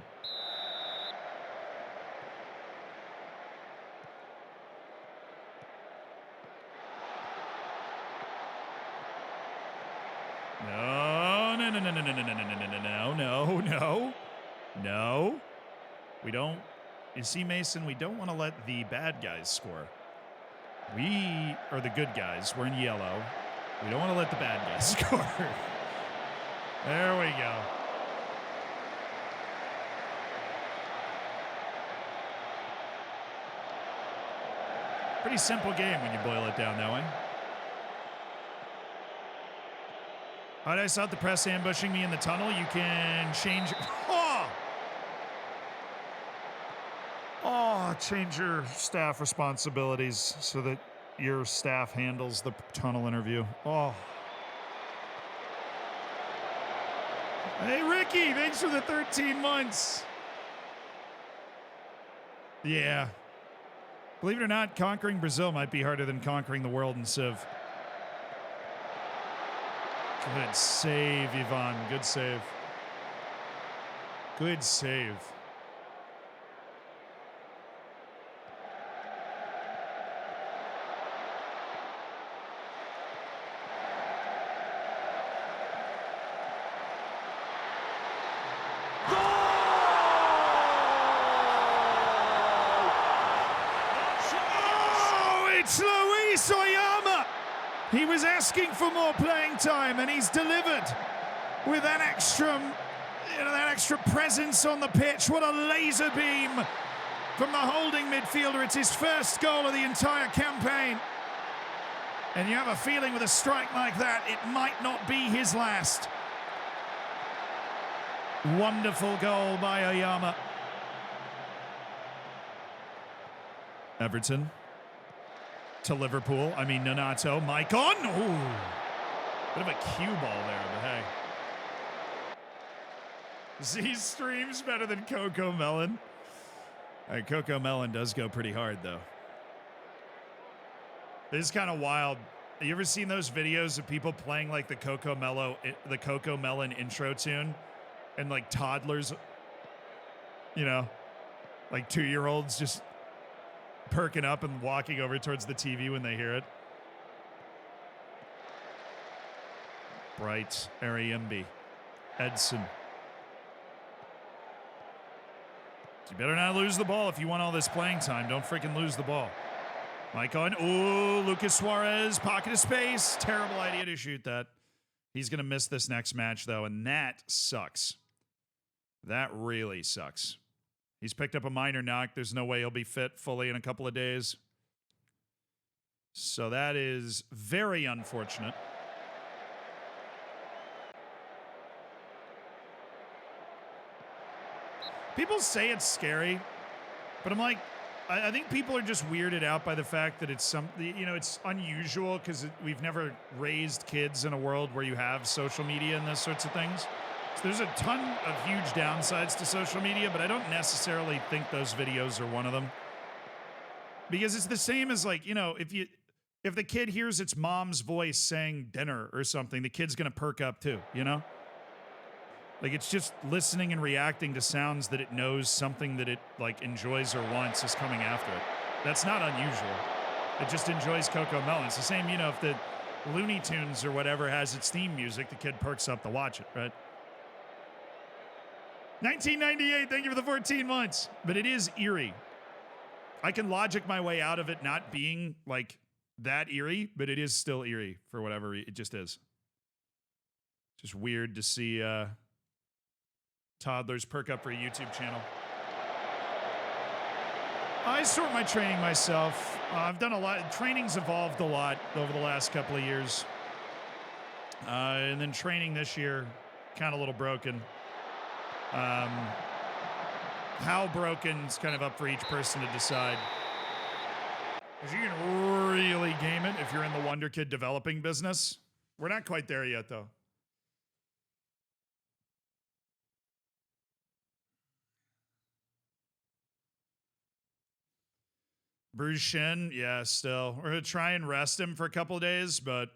No. We don't. You see, Mason, we don't want to let the bad guys score. We are the good guys. We're in yellow. We don't want to let the bad guys score. There we go. Pretty simple game when you boil it down that way. All right, I saw the press ambushing me in the tunnel. You can change. Change your staff responsibilities so that your staff handles the tunnel interview. Oh. Hey, Ricky, thanks for the 13 months. Yeah. Believe it or not, conquering Brazil might be harder than conquering the world in Civ. Good save, Ivan. Good save. Good save. He was asking for more playing time, and he's delivered with that extra presence on the pitch. What a laser beam from the holding midfielder. It's his first goal of the entire campaign. And you have a feeling with a strike like that, it might not be his last. Wonderful goal by Oyama. Everton. To Liverpool. I mean, Nonato. Mike on. Ooh. Bit of a cue ball there, but hey. Z streams better than Coco Melon. Coco Melon does go pretty hard, though. This is kind of wild. Have you ever seen those videos of people playing like the Coco Melon intro tune? And like toddlers, like 2-year-olds just perking up and walking over towards the TV when they hear it. Bright, Ariembi, Edson. You better not lose the ball if you want all this playing time. Don't freaking lose the ball. Mike on. Ooh, Lucas Suarez, pocket of space. Terrible idea to shoot that. He's going to miss this next match, though, and that sucks. That really sucks. He's picked up a minor knock. There's no way he'll be fit fully in a couple of days. So that is very unfortunate. People say it's scary, but I'm like, I think people are just weirded out by the fact that it's it's unusual because we've never raised kids in a world where you have social media and those sorts of things. So there's a ton of huge downsides to social media, but I don't necessarily think those videos are one of them. Because it's the same as, like, if If the kid hears its mom's voice saying dinner or something, the kid's going to perk up too, you know? Like, it's just listening and reacting to sounds that it knows something that it, like, enjoys or wants is coming after it. That's not unusual. It just enjoys Coco Melon. It's the same, you know, if the Looney Tunes or whatever has its theme music, the kid perks up to watch it, right? 1998, thank you for the 14 months. But it is eerie. I can logic my way out of it not being, like, that eerie, but it is still eerie for whatever it just is. Just weird to see toddlers perk up for a YouTube channel. I sort my training myself. I've done a lot. Training's evolved a lot over the last couple of years. And then training this year, kind of a little broken. How broken is kind of up for each person to decide. Because you can really game it if you're in the Wonder Kid developing business. We're not quite there yet, though. Bruce Shin, yeah, still. We're going to try and rest him for a couple of days, but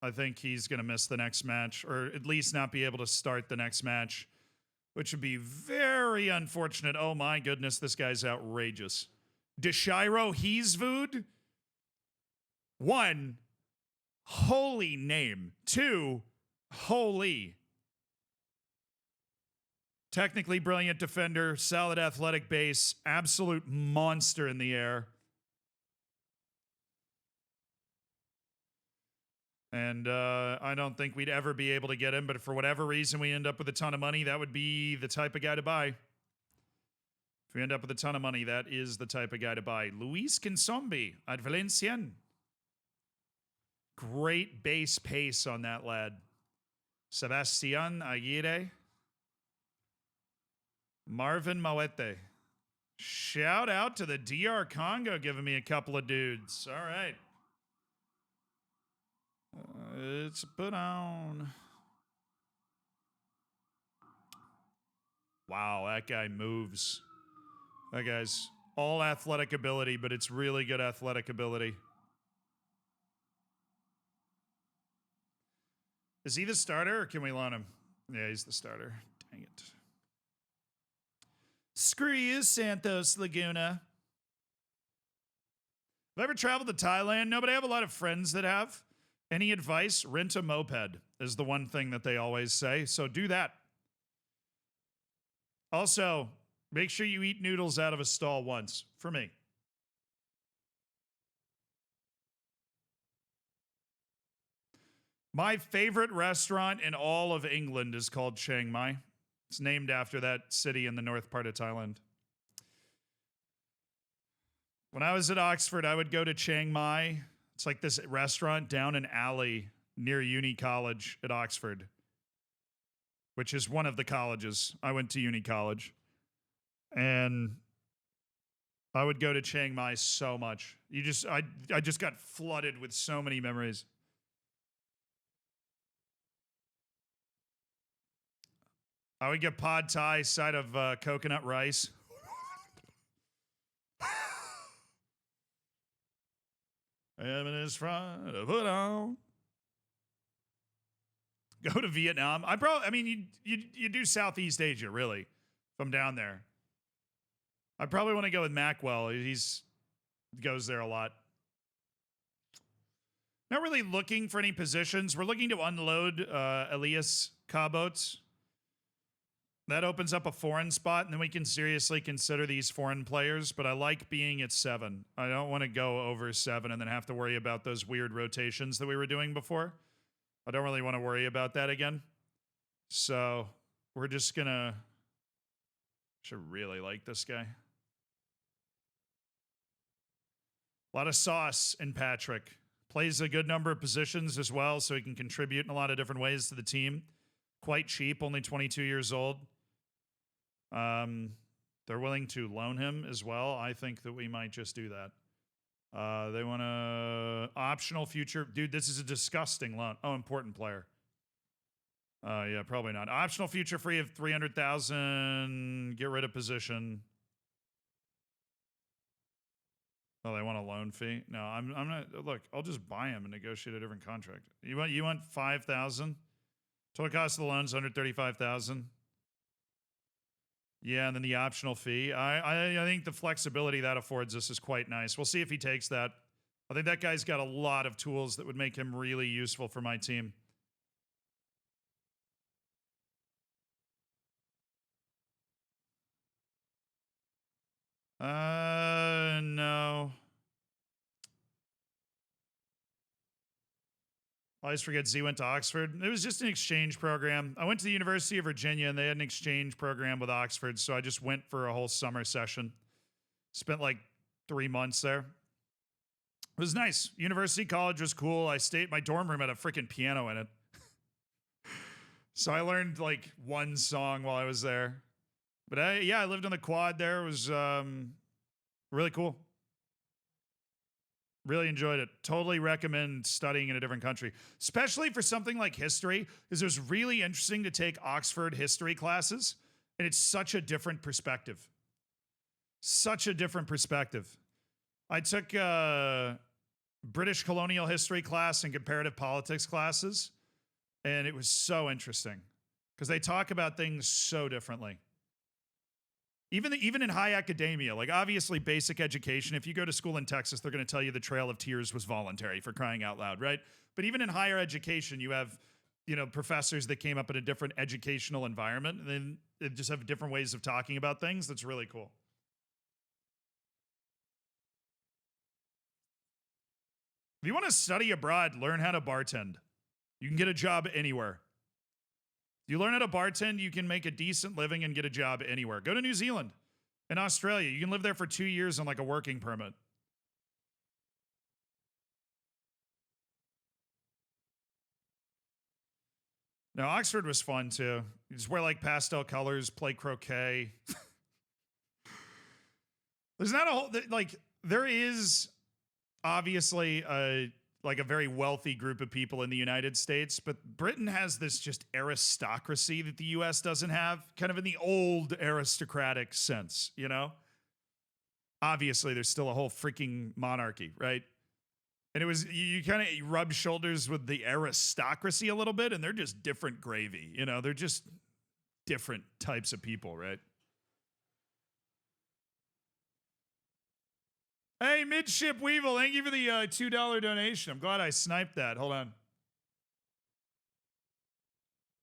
I think he's going to miss the next match, or at least not be able to start the next match, which would be very unfortunate. Oh my goodness, this guy's outrageous. Deshiro Heesvood? 1, holy name. 2, holy. Technically brilliant defender, solid athletic base, absolute monster in the air. And I don't think we'd ever be able to get him, but if for whatever reason we end up with a ton of money, that would be the type of guy to buy. If we end up with a ton of money, that is the type of guy to buy. Luis Kinsombi at Valenciennes. Great base pace on that lad. Sebastian Aguirre. Marvin Mawete. Shout out to the DR Congo giving me a couple of dudes. All right. It's put on. Wow, that guy moves. That guy's all athletic ability, but it's really good athletic ability. Is he the starter or can we loan him? Yeah, he's the starter. Dang it. Screw you, Santos Laguna. Have I ever traveled to Thailand? No, but I have a lot of friends that have. Any advice? Rent a moped is the one thing that they always say. So do that. Also, make sure you eat noodles out of a stall once. For me. My favorite restaurant in all of England is called Chiang Mai. It's named after that city in the north part of Thailand. When I was at Oxford, I would go to Chiang Mai. It's like this restaurant down an alley near Uni College at Oxford, which is one of the colleges. I went to Uni College. And I would go to Chiang Mai so much. I just got flooded with so many memories. I would get pad thai, side of coconut rice. And in his front, put on. Go to Vietnam. I mean, you do Southeast Asia, really, if I'm down there. I probably want to go with Macwell. He's goes there a lot. Not really looking for any positions. We're looking to unload Elias Cabots. That opens up a foreign spot, and then we can seriously consider these foreign players, but I like being at 7. I don't want to go over 7 and then have to worry about those weird rotations that we were doing before. I don't really want to worry about that again. So we're just going to... Should really like this guy. A lot of sauce in Patrick. Plays a good number of positions as well, so he can contribute in a lot of different ways to the team. Quite cheap, only 22 years old. They're willing to loan him as well. I think that we might just do that. They want a optional future. Dude, this is a disgusting loan. Oh, important player. Yeah, probably not. Optional future free of 300,000. Get rid of position. Oh, they want a loan fee? No, I'm not. Look, I'll just buy him and negotiate a different contract. You want 5,000? Total cost of the loan's 135,000. Yeah, and then the optional fee. I think the flexibility that affords us is quite nice. We'll see if he takes that. I think that guy's got a lot of tools that would make him really useful for my team. No. I always forget Z went to Oxford. It was just an exchange program. I went to the University of Virginia and they had an exchange program with Oxford. So I just went for a whole summer session. Spent like 3 months there. It was nice. University college was cool. My dorm room had a freaking piano in it. So I learned like one song while I was there. But I lived on the quad there. It was really cool. Really enjoyed it. Totally recommend studying in a different country, especially for something like history, because it was really interesting to take Oxford history classes, and it's such a different perspective. Such a different perspective. I took British colonial history class and comparative politics classes, and it was so interesting because they talk about things so differently. Even in high academia, like obviously basic education, if you go to school in Texas, they're going to tell you the Trail of Tears was voluntary, for crying out loud, right? But even in higher education, you have, professors that came up in a different educational environment, and then they just have different ways of talking about things. That's really cool. If you want to study abroad, learn how to bartend. You can get a job anywhere. You learn how to bartend, you can make a decent living and get a job anywhere. Go to New Zealand and Australia. You can live there for 2 years on like a working permit. Now, Oxford was fun too. You just wear like pastel colors, play croquet. There's not a whole, like, there is obviously a very wealthy group of people in the United States, but Britain has this just aristocracy that the US doesn't have, kind of in the old aristocratic sense, Obviously, there's still a whole freaking monarchy, right? And it was, you kind of rub shoulders with the aristocracy a little bit, and they're just different gravy, They're just different types of people, right? Hey, Midship Weevil, thank you for the $2 donation. I'm glad I sniped that. Hold on.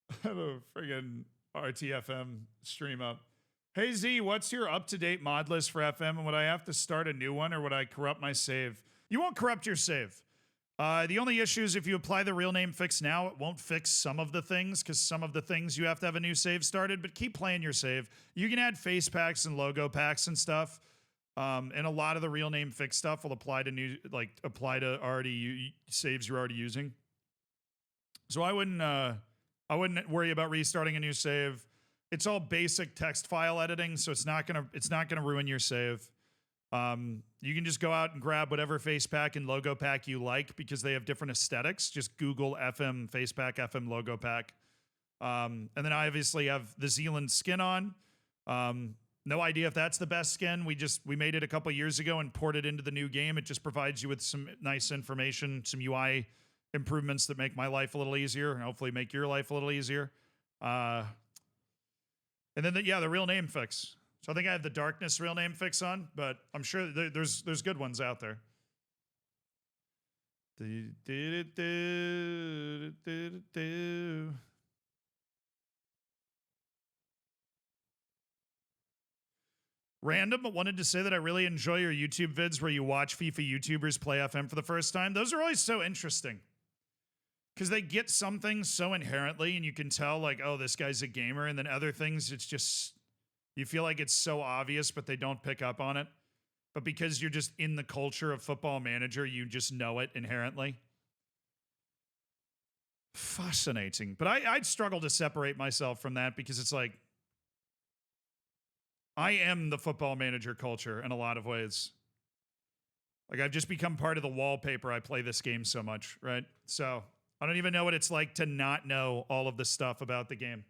I have a friggin' RTFM stream up. Hey, Z, what's your up-to-date mod list for FM, and would I have to start a new one, or would I corrupt my save? You won't corrupt your save. The only issue is if you apply the real name fix now, it won't fix some of the things, because some of the things you have to have a new save started, but keep playing your save. You can add face packs and logo packs and stuff. And a lot of the real name fix stuff will apply to already saves you're already using. So I wouldn't worry about restarting a new save. It's all basic text file editing, so it's not gonna ruin your save. You can just go out and grab whatever face pack and logo pack you like because they have different aesthetics. Just Google FM face pack, FM logo pack. And then I obviously have the Zealand skin on. No idea if that's the best skin. We made it a couple years ago and ported into the new game. It just provides you with some nice information, some UI improvements that make my life a little easier and hopefully make your life a little easier. And then the real name fix. So I think I have the darkness real name fix on, but I'm sure there's good ones out there. Random, but wanted to say that I really enjoy your YouTube vids where you watch FIFA YouTubers play FM for the first time. Those are always so interesting because they get some things so inherently and you can tell like, oh, this guy's a gamer. And then other things, it's just, you feel like it's so obvious, but they don't pick up on it. But because you're just in the culture of Football Manager, you just know it inherently. Fascinating. But I'd struggle to separate myself from that because it's like, I am the Football Manager culture in a lot of ways. Like I've just become part of the wallpaper. I play this game so much, right? So I don't even know what it's like to not know all of the stuff about the game.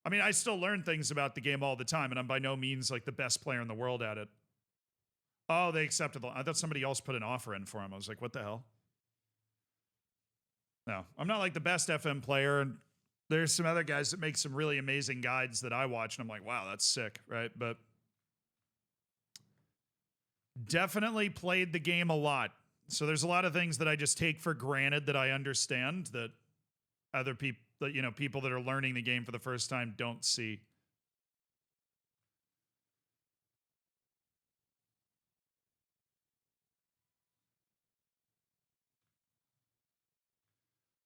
I mean, I still learn things about the game all the time, and I'm by no means like the best player in the world at it. Oh, they accepted the. I thought somebody else put an offer in for him. I was like, what the hell? No, I'm not like the best FM player. And there's some other guys that make some really amazing guides that I watch, and I'm like, wow, that's sick, right? But definitely played the game a lot. So there's a lot of things that I just take for granted that I understand that other people, that, you know, people that are learning the game for the first time don't see.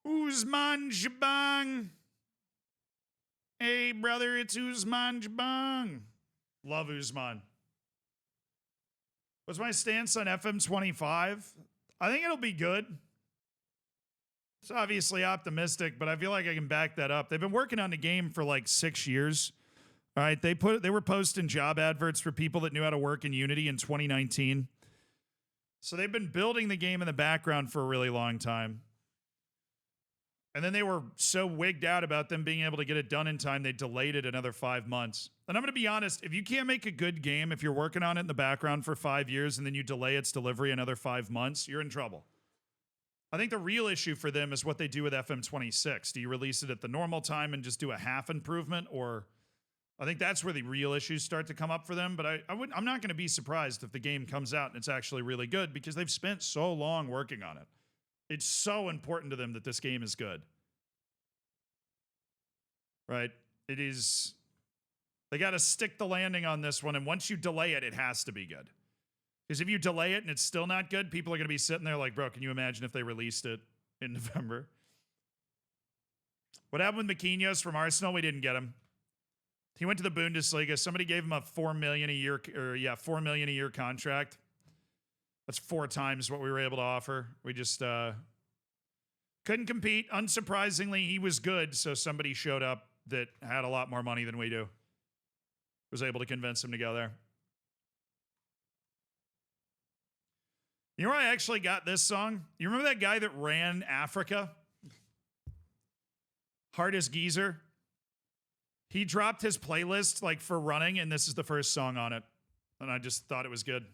Usman Jabang. Hey, brother, it's Usman Jabang. Love Usman. What's my stance on FM25? I think it'll be good. It's obviously optimistic, but I feel like I can back that up. They've been working on the game for like 6 years. All right, they were posting job adverts for people that knew how to work in Unity in 2019. So they've been building the game in the background for a really long time. And then they were so wigged out about them being able to get it done in time, they delayed it another 5 months. And I'm going to be honest, if you can't make a good game, if you're working on it in the background for 5 years and then you delay its delivery another 5 months, you're in trouble. I think the real issue for them is what they do with FM26. Do you release it at the normal time and just do a half improvement? Or I think that's where the real issues start to come up for them. But I'm not going to be surprised if the game comes out and it's actually really good because they've spent so long working on it. It's so important to them that this game is good. Right? It is. They got to stick the landing on this one. And once you delay it, it has to be good. Because if you delay it and it's still not good, people are going to be sitting there like, bro, can you imagine if they released it in November? What happened with Marquinhos from Arsenal? We didn't get him. He went to the Bundesliga. Somebody gave him a $4 million a year contract. That's 4 times what we were able to offer. We just couldn't compete. Unsurprisingly, he was good, so somebody showed up that had a lot more money than we do. Was able to convince him to go there. You know where I actually got this song? You remember that guy that ran Africa? Hardest Geezer? He dropped his playlist like for running, and this is the first song on it. And I just thought it was good.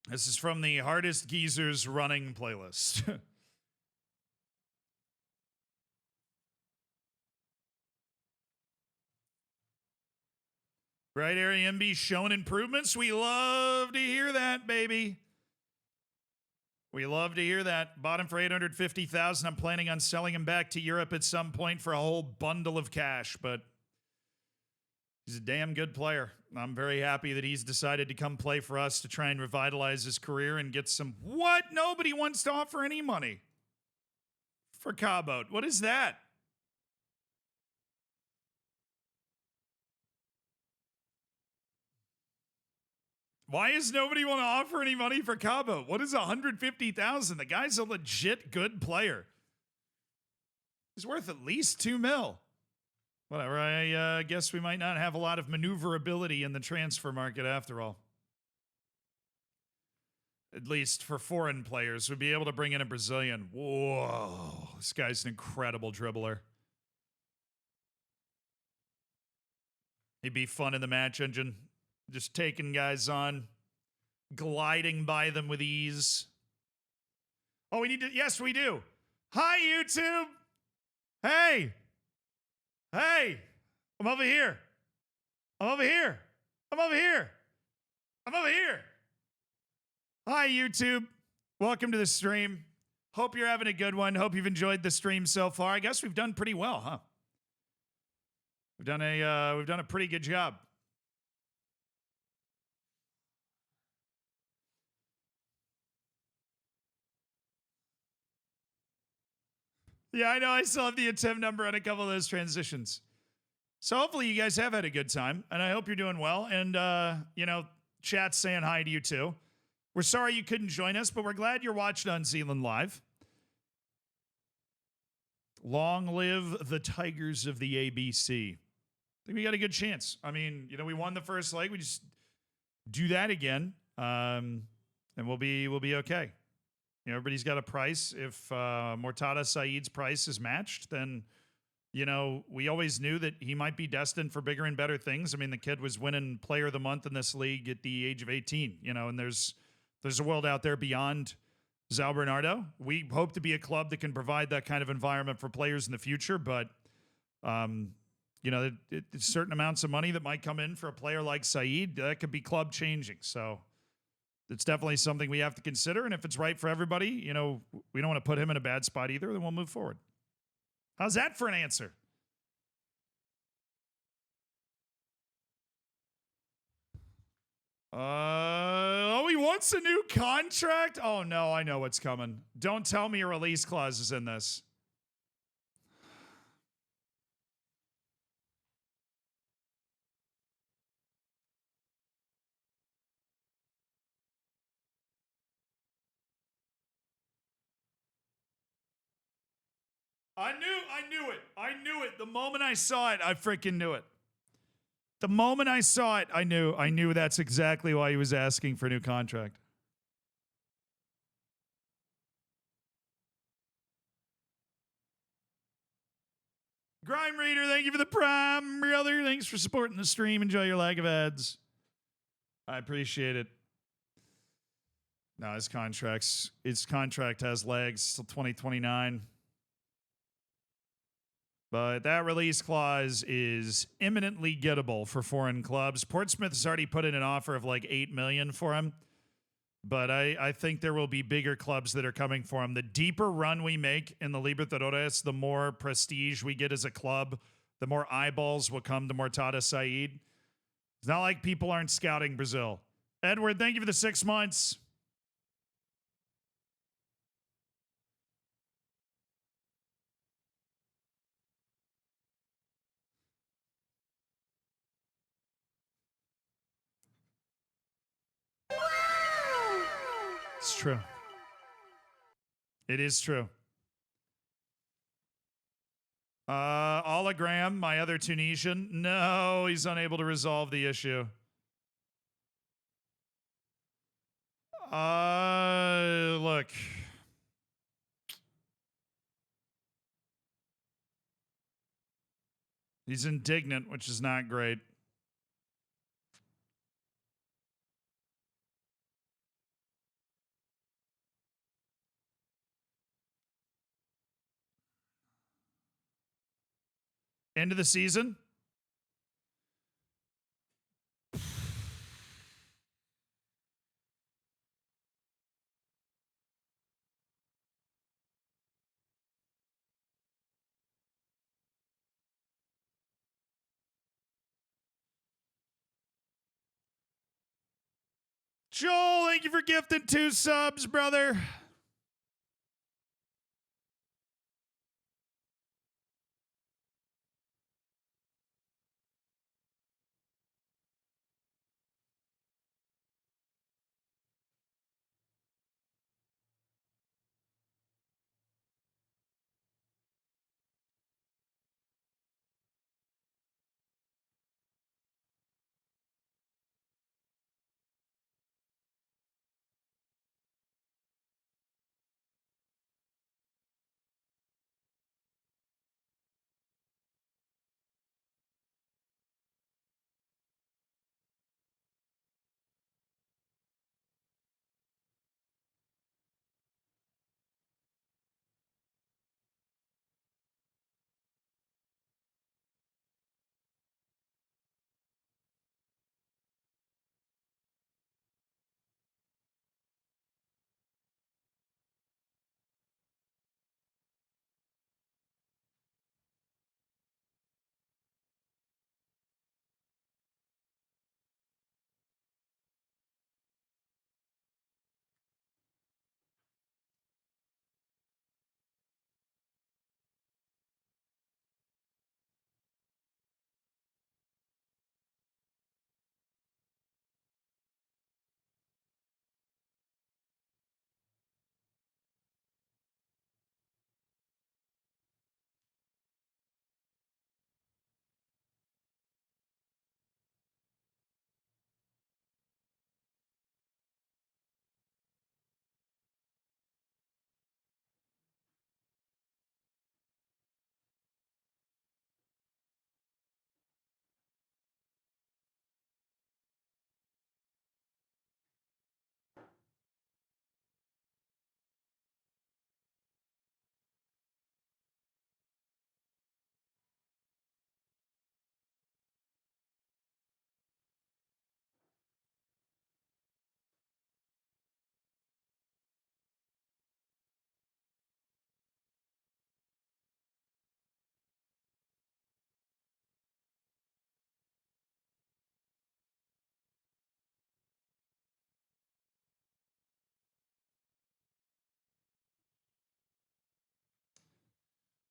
This is from the Hardest Geezers running playlist. Right, Area MB showing improvements. We love to hear that, baby. We love to hear that. Bought him for $850,000. I'm planning on selling him back to Europe at some point for a whole bundle of cash, but he's a damn good player. I'm very happy that he's decided to come play for us to try and revitalize his career and get some. What? Nobody wants to offer any money for Cabo. What is that? Why is nobody want to offer any money for Cabo? What is $150,000? The guy's a legit good player. He's worth at least $2 million. Whatever. I guess we might not have a lot of maneuverability in the transfer market after all. At least for foreign players, we'd be able to bring in a Brazilian. Whoa, this guy's an incredible dribbler. He'd be fun in the match engine. Just taking guys on, gliding by them with ease. Oh, we need to. Yes, we do. Hi, YouTube. Hey. Hey. I'm over here. I'm over here. I'm over here. I'm over here. Hi, YouTube. Welcome to the stream. Hope you're having a good one. Hope you've enjoyed the stream so far. I guess we've done pretty well, huh? We've done a pretty good job. Yeah, I know. I still have the attempt number on a couple of those transitions. So hopefully you guys have had a good time, and I hope you're doing well. And, chat's saying hi to you too. We're sorry you couldn't join us, but we're glad you're watching on Zealand Live. Long live the Tigers of the ABC. I think we got a good chance. I mean, we won the first leg. We just do that again, and we'll be okay. You know, everybody's got a price. If Mortada Saeed's price is matched, then you know, we always knew that he might be destined for bigger and better things. I mean, the kid was winning player of the month in this league at the age of 18, you know, and there's a world out there beyond Zal Bernardo. We hope to be a club that can provide that kind of environment for players in the future, but you know, certain amounts of money that might come in for a player like Saeed, that could be club changing. So it's definitely something we have to consider. And if it's right for everybody, you know, we don't want to put him in a bad spot either, then we'll move forward. How's that for an answer? Oh, he wants a new contract? Oh no, I know what's coming. Don't tell me a release clause is in this. I knew it. The moment I saw it, I freaking knew it. The moment I saw it, I knew that's exactly why he was asking for a new contract. Grime Reader, thank you for the prime, brother. Thanks for supporting the stream. Enjoy your lag of ads. I appreciate it. No, his contract has legs till 2029. But that release clause is imminently gettable for foreign clubs. Portsmouth has already put in an offer of like $8 million for him. But I think there will be bigger clubs that are coming for him. The deeper run we make in the Libertadores, the more prestige we get as a club, the more eyeballs will come to Mortada Saeed. It's not like people aren't scouting Brazil. Edward, thank you for the 6 months. It's true. It is true. Hologram, my other Tunisian. No, he's unable to resolve the issue. Look. He's indignant, which is not great. End of the season? Joel, thank you for gifting 2 subs, brother.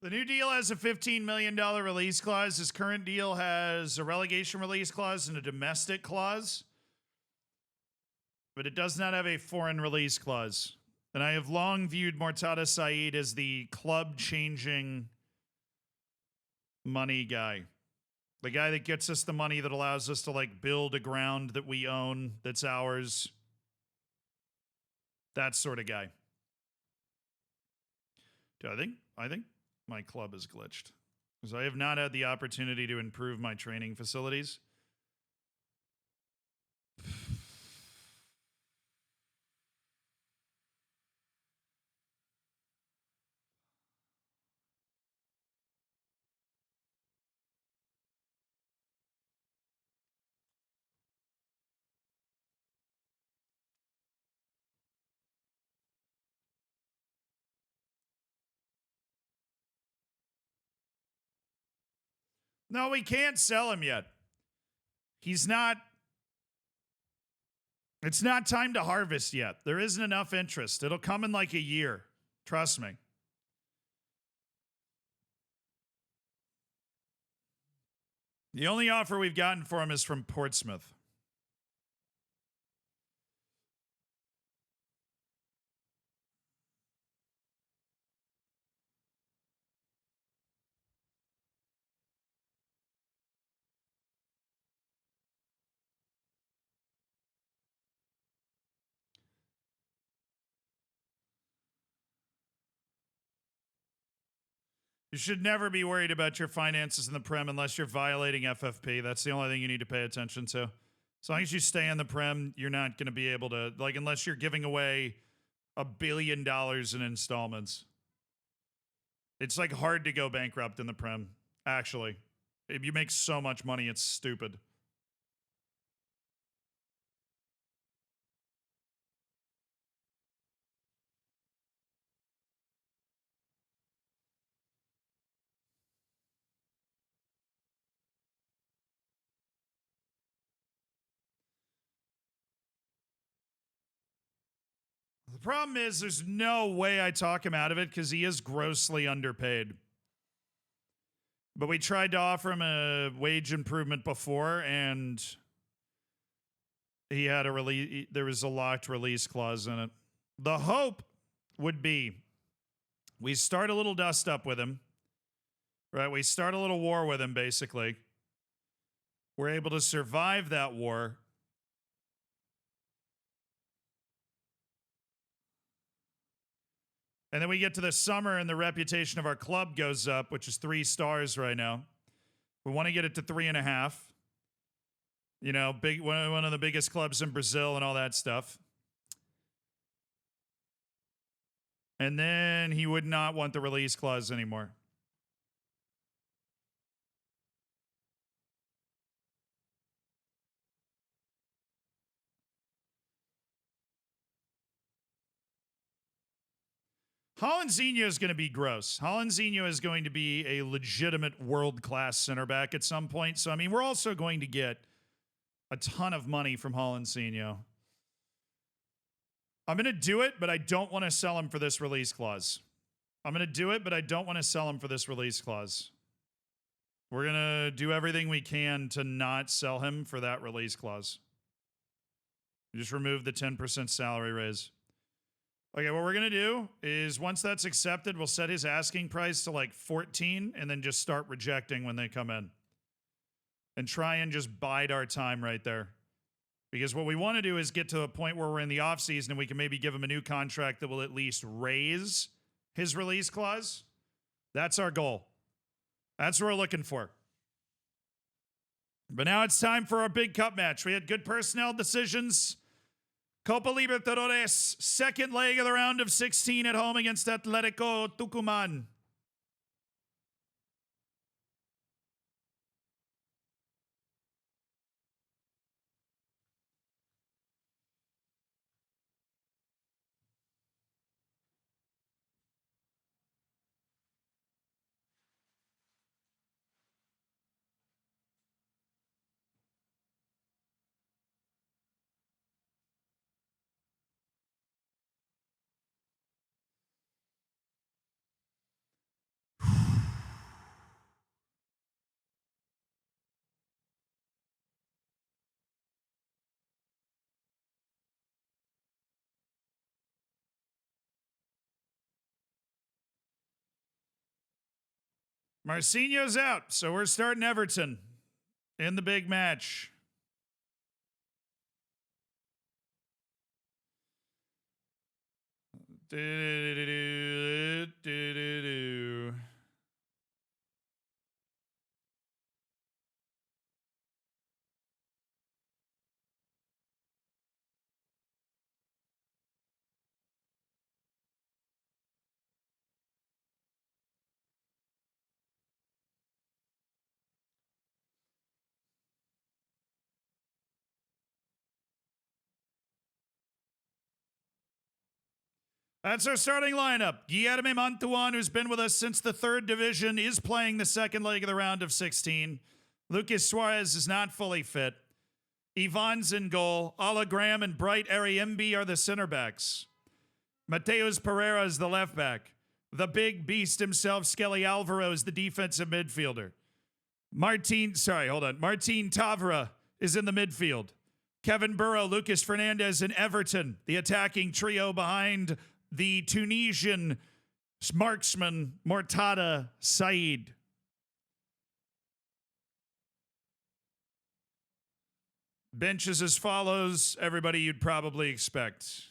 The new deal has a $15 million release clause. His current deal has a relegation release clause and a domestic clause, but it does not have a foreign release clause. And I have long viewed Mortada Saeed as the club-changing money guy. The guy that gets us the money that allows us to, like, build a ground that we own that's ours. That sort of guy. Dude, I think my club is glitched, because I have not had the opportunity to improve my training facilities. No, we can't sell him yet. He's not. It's not time to harvest yet. There isn't enough interest. It'll come in like a year. Trust me. The only offer we've gotten for him is from Portsmouth. You should never be worried about your finances in the Prem unless you're violating FFP. That's the only thing you need to pay attention to. As long as you stay in the Prem, you're not going to be able to, like, unless you're giving away $1 billion in installments. It's, like, hard to go bankrupt in the Prem, actually. If you make so much money, it's stupid. The problem is there's no way I talk him out of it because he is grossly underpaid. But we tried to offer him a wage improvement before, and he had a release. There was a locked release clause in it. The hope would be we start a little dust up with him, right? We start a little war with him, basically. We're able to survive that war. And then we get to the summer and the reputation of our club goes up, which is 3 stars right now. We want to get it to 3.5. You know, one of the biggest clubs in Brazil and all that stuff. And then he would not want the release clause anymore. Hollandzinho is going to be gross. Hollandzinho is going to be a legitimate world-class center back at some point. So, I mean, we're also going to get a ton of money from Hollandzinho. I'm going to do it, but I don't want to sell him for this release clause. I'm going to do it, but I don't want to sell him for this release clause. We're going to do everything we can to not sell him for that release clause. Just remove the 10% salary raise. Okay, what we're going to do is once that's accepted, we'll set his asking price to like 14 and then just start rejecting when they come in. And try and just bide our time right there. Because what we want to do is get to a point where we're in the offseason and we can maybe give him a new contract that will at least raise his release clause. That's our goal. That's what we're looking for. But now it's time for our big cup match. We had good personnel decisions. Copa Libertadores, second leg of the round of 16 at home against Atletico Tucumán. Marcinho's out, so we're starting Everton in the big match. That's our starting lineup. Guilherme Mantuan, who's been with us since the 3rd division, is playing the second leg of the round of 16. Lucas Suarez is not fully fit. Ivan's in goal. Ala Graham and Bright Ariembi are the center backs. Mateus Pereira is the left back. The big beast himself, Skelly Alvaro, is the defensive midfielder. Martin Tavra is in the midfield. Kevin Burrow, Lucas Fernandez, and Everton, the attacking trio behind the Tunisian marksman Mortada Said. Bench is as follows. Everybody you'd probably expect.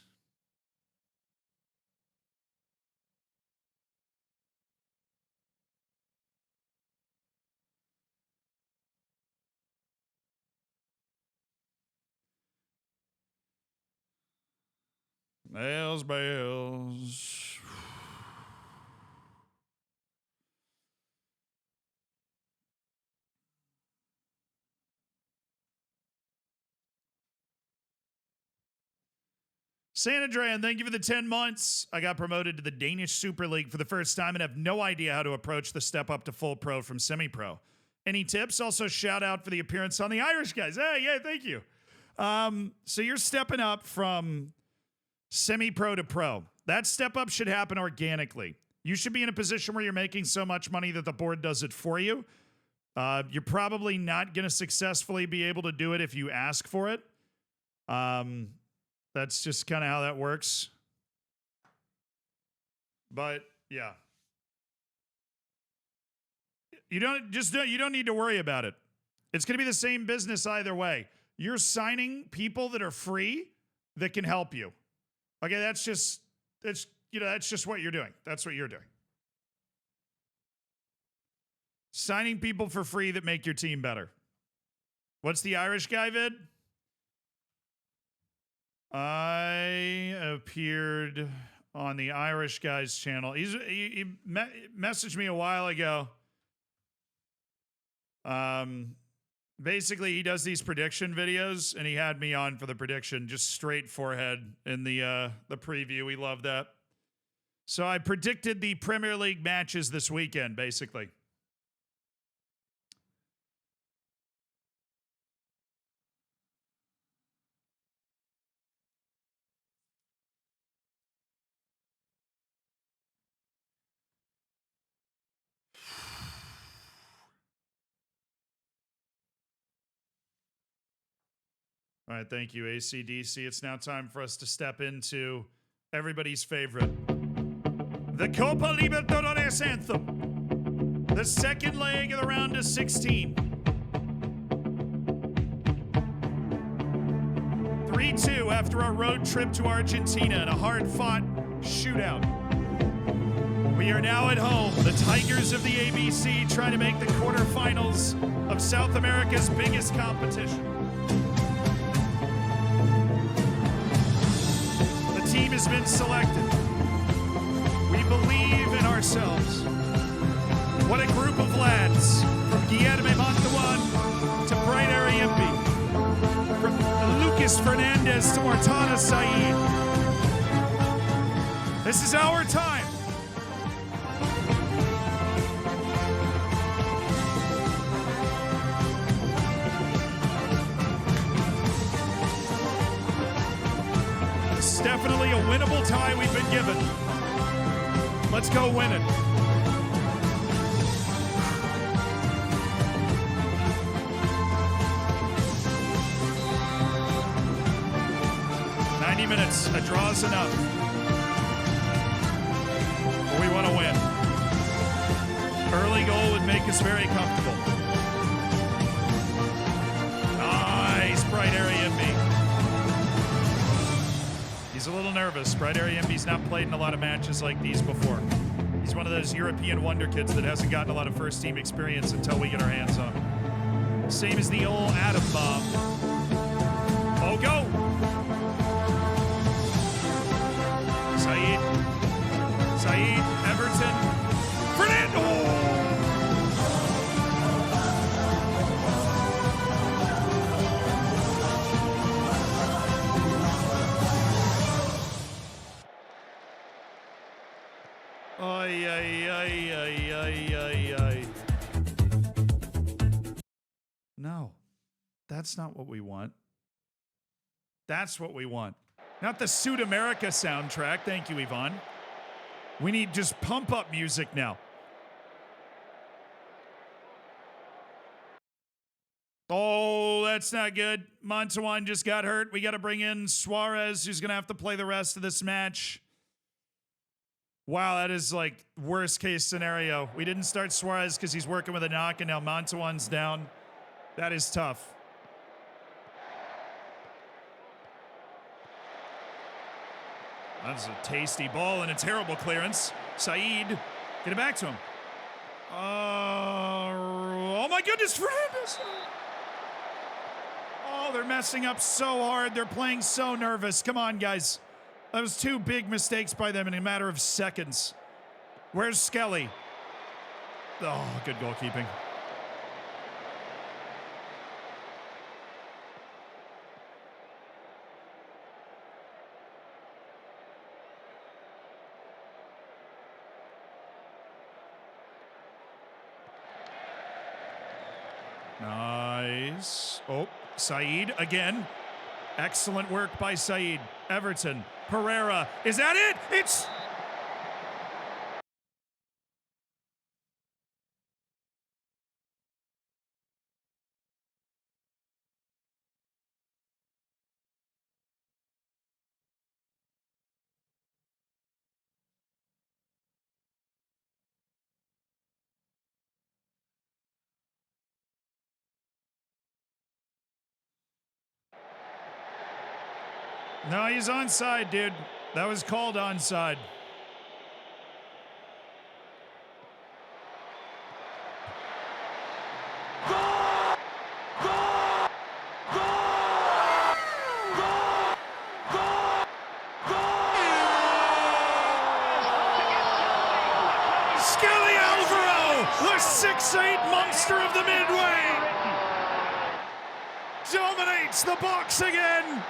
Bells. San Andrean, thank you for the 10 months. I got promoted to the Danish Super League for the first time and have no idea how to approach the step up to full pro from semi-pro. Any tips? Also, shout out for the appearance on the Irish guys. Hey, yeah, thank you. So you're stepping up from semi-pro to pro. That step up should happen organically. You should be in a position where you're making so much money that the board does it for you. You're probably not going to successfully be able to do it if you ask for it. That's just kind of how that works. But yeah. You don't need to worry about it. It's going to be the same business either way. You're signing people that are free that can help you. Okay, that's just what you're doing. That's what you're doing. Signing people for free that make your team better. What's the Irish guy vid? I appeared on the Irish guy's channel. He messaged me a while ago. Basically, he does these prediction videos, and he had me on for the prediction, just straight forehead in the preview. We love that. So I predicted the Premier League matches this weekend, basically. All right, thank you, AC/DC. It's now time for us to step into everybody's favorite, the Copa Libertadores anthem, the second leg of the round of 16. 3-2 after our road trip to Argentina and a hard-fought shootout. We are now at home, the Tigers of the ABC trying to make the quarterfinals of South America's biggest competition. Team has been selected. We believe in ourselves. What a group of lads, from Guilherme Mantuan to Bright Ariembi, from Lucas Fernandez to Mortada Said. This is our time. Definitely a winnable tie we've been given. Let's go win it. Minutes. A draw is enough. But we want to win. Early goal would make us very comfortable. Nice, Bright Area MB. He's a little nervous. Bright Area MB's not played in a lot of matches like these before. He's one of those European wonder kids that hasn't gotten a lot of first team experience until we get our hands on him. Same as the old Atom Bomb. Oh, go! Saeed, Everton, Fernando! Ay, ay, ay, ay, ay, ay, ay. No, that's not what we want. That's what we want. Not the Suit America soundtrack. Thank you, Yvonne. We need just pump up music now. Oh, that's not good. Montawan just got hurt. We got to bring in Suarez, who's going to have to play the rest of this match. Wow, that is like worst case scenario. We didn't start Suarez because he's working with a knock, and now Montawan's down. That is tough. That's a tasty ball and a terrible clearance. Saeed, get it back to him. Oh my goodness, Fernandez! Oh, they're messing up so hard. They're playing so nervous. Come on, guys. That was two big mistakes by them in a matter of seconds. Where's Skelly? Oh, good goalkeeping. Nice. Oh, Saeed again. Excellent work by Saeed. Everton. Pereira. Is that it? It's... No, he's onside, dude. That was called onside. Skelly Alvaro, the 6'8" monster of the midway, dominates the box again.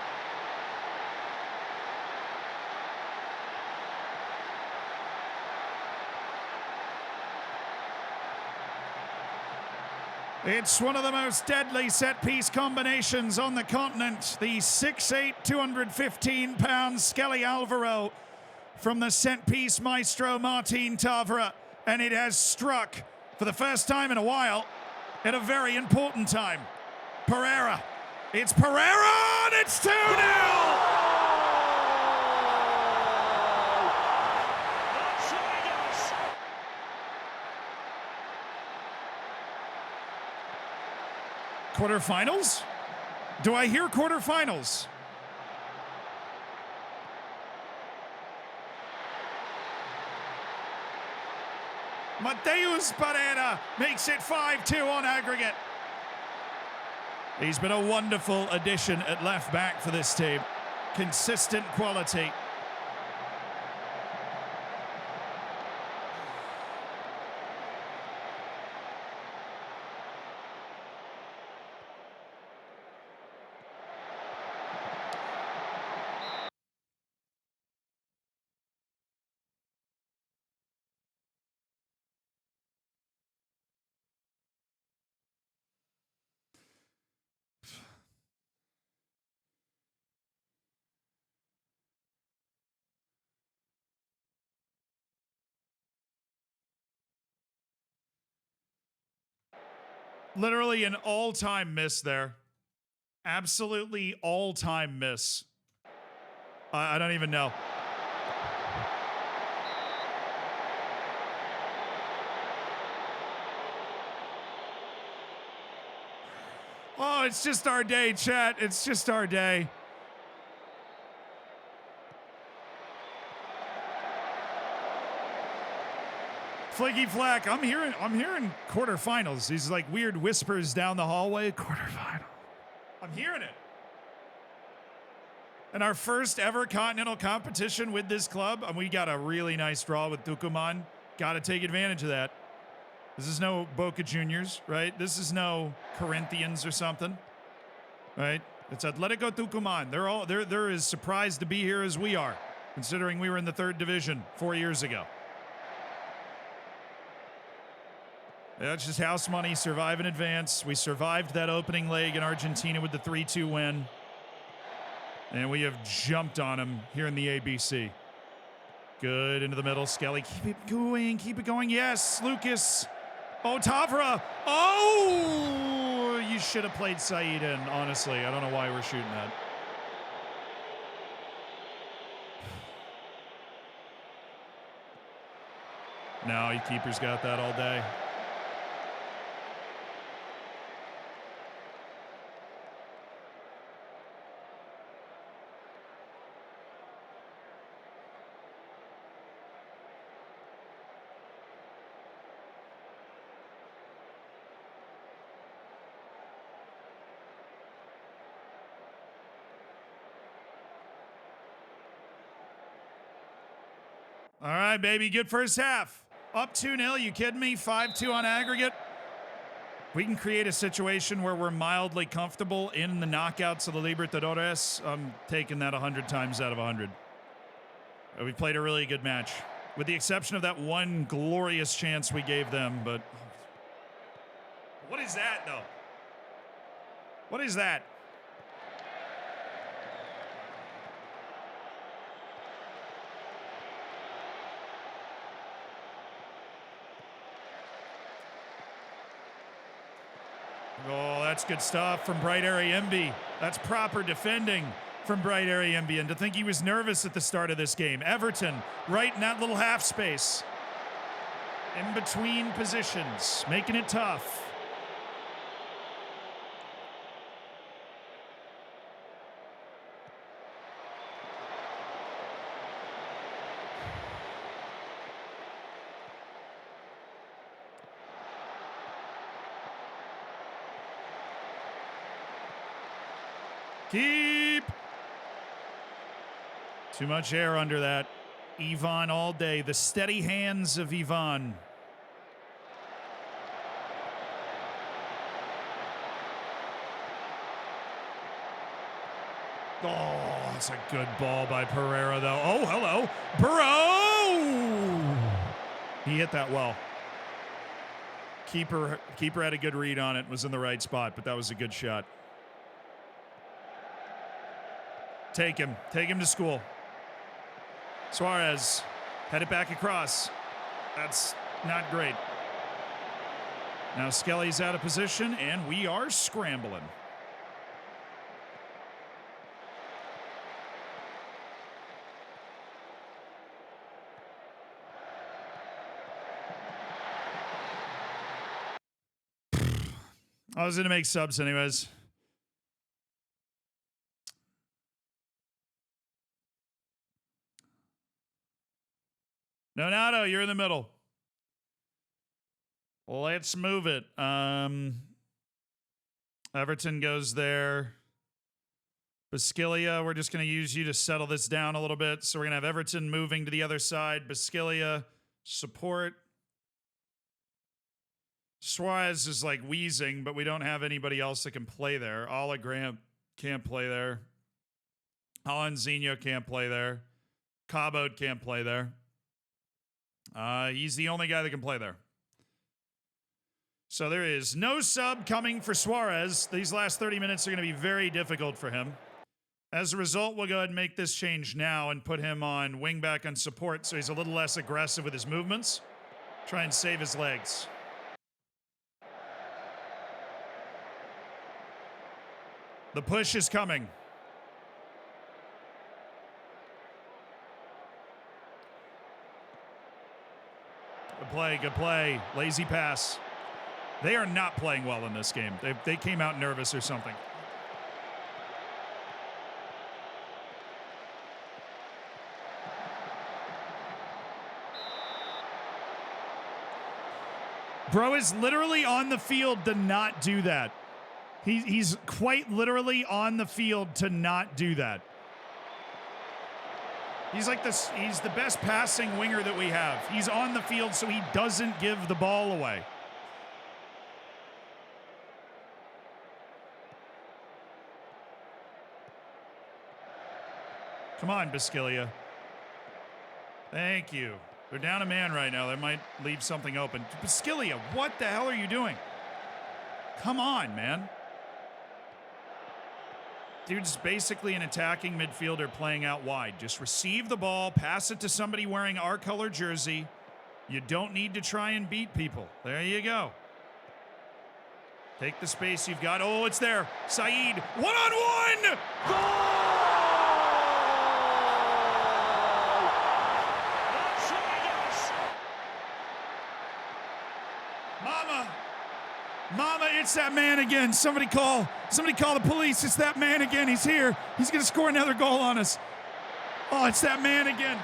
It's one of the most deadly set-piece combinations on the continent. The 6'8", 215-pound Skelly Alvaro from the set-piece maestro Martin Tavra. And it has struck for the first time in a while at a very important time. Pereira. It's Pereira, and it's 2-0! Quarterfinals? Do I hear quarterfinals? Mateus Pereira makes it 5-2 on aggregate. He's been a wonderful addition at left back for this team. Consistent quality. Literally an all-time miss there. Absolutely all-time miss. I don't even know. Oh, it's just our day, chat. It's just our day. Flaky Flack, I'm hearing quarterfinals. These like weird whispers down the hallway. Quarterfinal. I'm hearing it. And our first ever continental competition with this club, and we got a really nice draw with Tucumán. Got to take advantage of that. This is no Boca Juniors, right? This is no Corinthians or something, right? It's Atletico Tucumán. They're as surprised to be here as we are, considering we were in the 3rd division 4 years ago. That's just house money, survive in advance. We survived that opening leg in Argentina with the 3-2 win. And we have jumped on them here in the ABC. Good into the middle. Skelly, keep it going. Yes, Lucas. Oh, Tavra. Oh, you should have played Said in, honestly. I don't know why we're shooting that. No, keeper's got that all day. All right, baby, good first half. Up 2-0, you kidding me? 5-2 on aggregate. We can create a situation where we're mildly comfortable in the knockouts of the Libertadores. I'm taking that 100 times out of 100. We played a really good match, with the exception of that one glorious chance we gave them, but... What is that, though? What is that? Oh, that's good stuff from Bright Area MB. That's proper defending from Bright Area MB. And to think he was nervous at the start of this game. Everton, right in that little half space. In between positions, making it tough. Keep. Too much air under that. Ivan all day. The steady hands of Ivan. Oh, that's a good ball by Pereira, though. Oh, hello. Bro! He hit that well. Keeper had a good read on it, was in the right spot, but that was a good shot. Take him to school. Suarez, head it back across. That's not great. Now Skelly's out of position, and we are scrambling. I was going to make subs anyways. Nonato, you're in the middle. Let's move it. Everton goes there. Basquilia, we're just going to use you to settle this down a little bit. So we're going to have Everton moving to the other side. Basquilia, support. Suarez is like wheezing, but we don't have anybody else that can play there. Ola Grant can't play there. Alanzinho can't play there. Cabot can't play there. He's the only guy that can play there. So there is no sub coming for Suarez. These last 30 minutes are going to be very difficult for him. As a result, we'll go ahead and make this change now and put him on wingback on support so he's a little less aggressive with his movements. Try and save his legs. The push is coming. Good play, good play. Lazy pass. They are not playing well in this game. They came out nervous or something. Bro is literally on the field to not do that. He's quite literally on the field to not do that. He's like this. He's the best passing winger that we have. He's on the field so he doesn't give the ball away. Come on, Bisciglia. Thank you. They're down a man right now. That might leave something open. Bisciglia, what the hell are you doing? Come on, man. Dude's basically an attacking midfielder playing out wide. Just receive the ball, pass it to somebody wearing our color jersey. You don't need to try and beat people. There you go. Take the space you've got. Oh, it's there. Saeed, one-on-one! Goal! Mama, it's that man again. Somebody call the police. It's that man again. He's here. He's going to score another goal on us. Oh, it's that man again.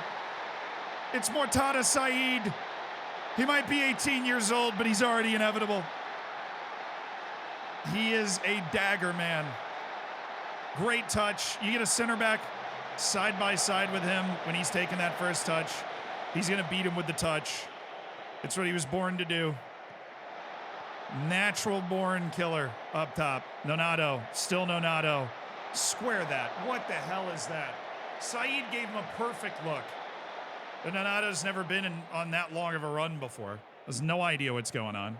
It's Mortada Saeed. He might be 18 years old, but he's already inevitable. He is a dagger, man. Great touch. You get a center back side by side with him when he's taking that first touch. He's going to beat him with the touch. It's what he was born to do. Natural born killer up top. Nonato, still Nonato. Square that. What the hell is that? Saeed gave him a perfect look. But Nonato's never been on that long of a run before. Has no idea what's going on.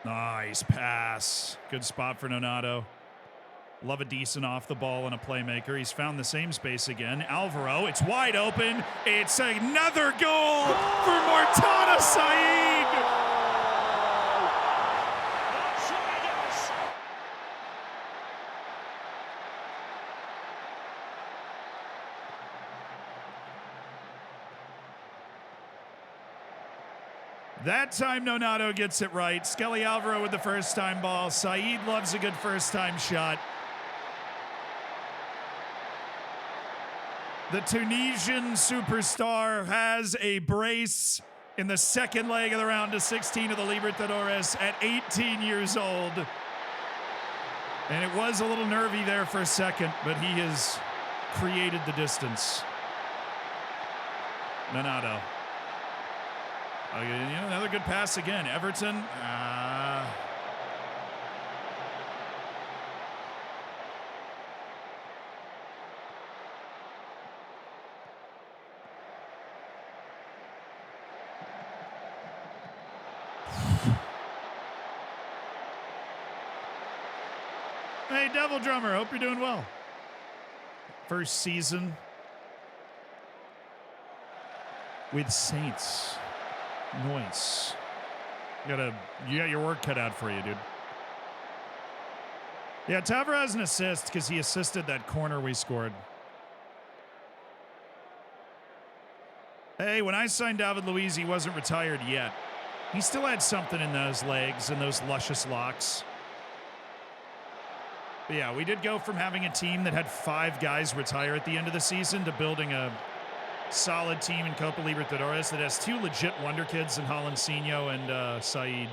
Nice pass. Good spot for Nonato. Love a decent off the ball and a playmaker. He's found the same space again. Alvaro, it's wide open. It's another goal for Mortada Saeed. That time Nonato gets it right. Skelly Alvaro with the first time ball. Saeed loves a good first time shot. The Tunisian superstar has a brace in the second leg of the round of 16 of the Libertadores at 18 years old. And it was a little nervy there for a second, but he has created the distance. Nonato. Another good pass again. Everton. Hey, Devil Drummer, hope you're doing well. First season with Saints. Nice. You got your work cut out for you, dude. Yeah, Tavra has an assist because he assisted that corner we scored. Hey, when I signed David Luiz, he wasn't retired yet. He still had something in those legs and those luscious locks. But yeah, we did go from having a team that had 5 guys retire at the end of the season to building a solid team in Copa Libertadores that has 2 legit wonder kids in Holancinho and Saeed.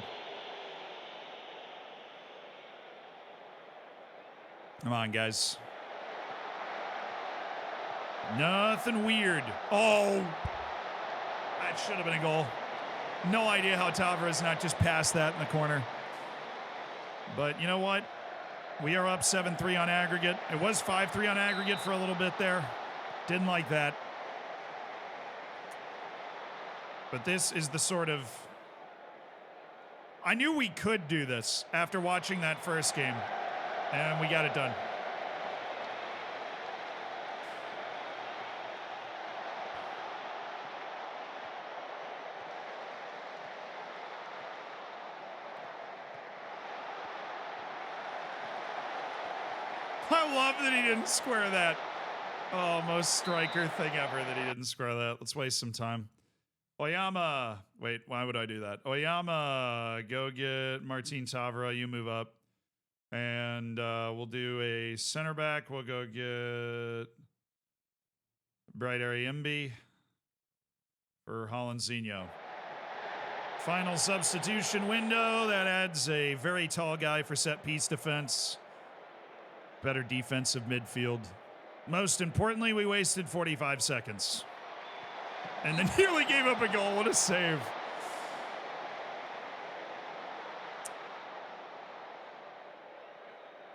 Come on, guys. Nothing weird. Oh, that should have been a goal. No idea how Tavares not just passed that in the corner. But you know what? We are up 7-3 on aggregate. It was 5-3 on aggregate for a little bit there. Didn't like that. But this is the sort of... I knew we could do this after watching that first game. And we got it done. I love that he didn't square that. Oh, most striker thing ever that he didn't score that. Let's waste some time. Oyama. Wait, why would I do that? Oyama, go get Martin Tavra. You move up. And we'll do a center back. We'll go get Bright Ariembi for Hollandzinho. Final substitution window. That adds a very tall guy for set piece defense. Better defensive midfield. Most importantly, we wasted 45 seconds. And then nearly gave up a goal. What a save.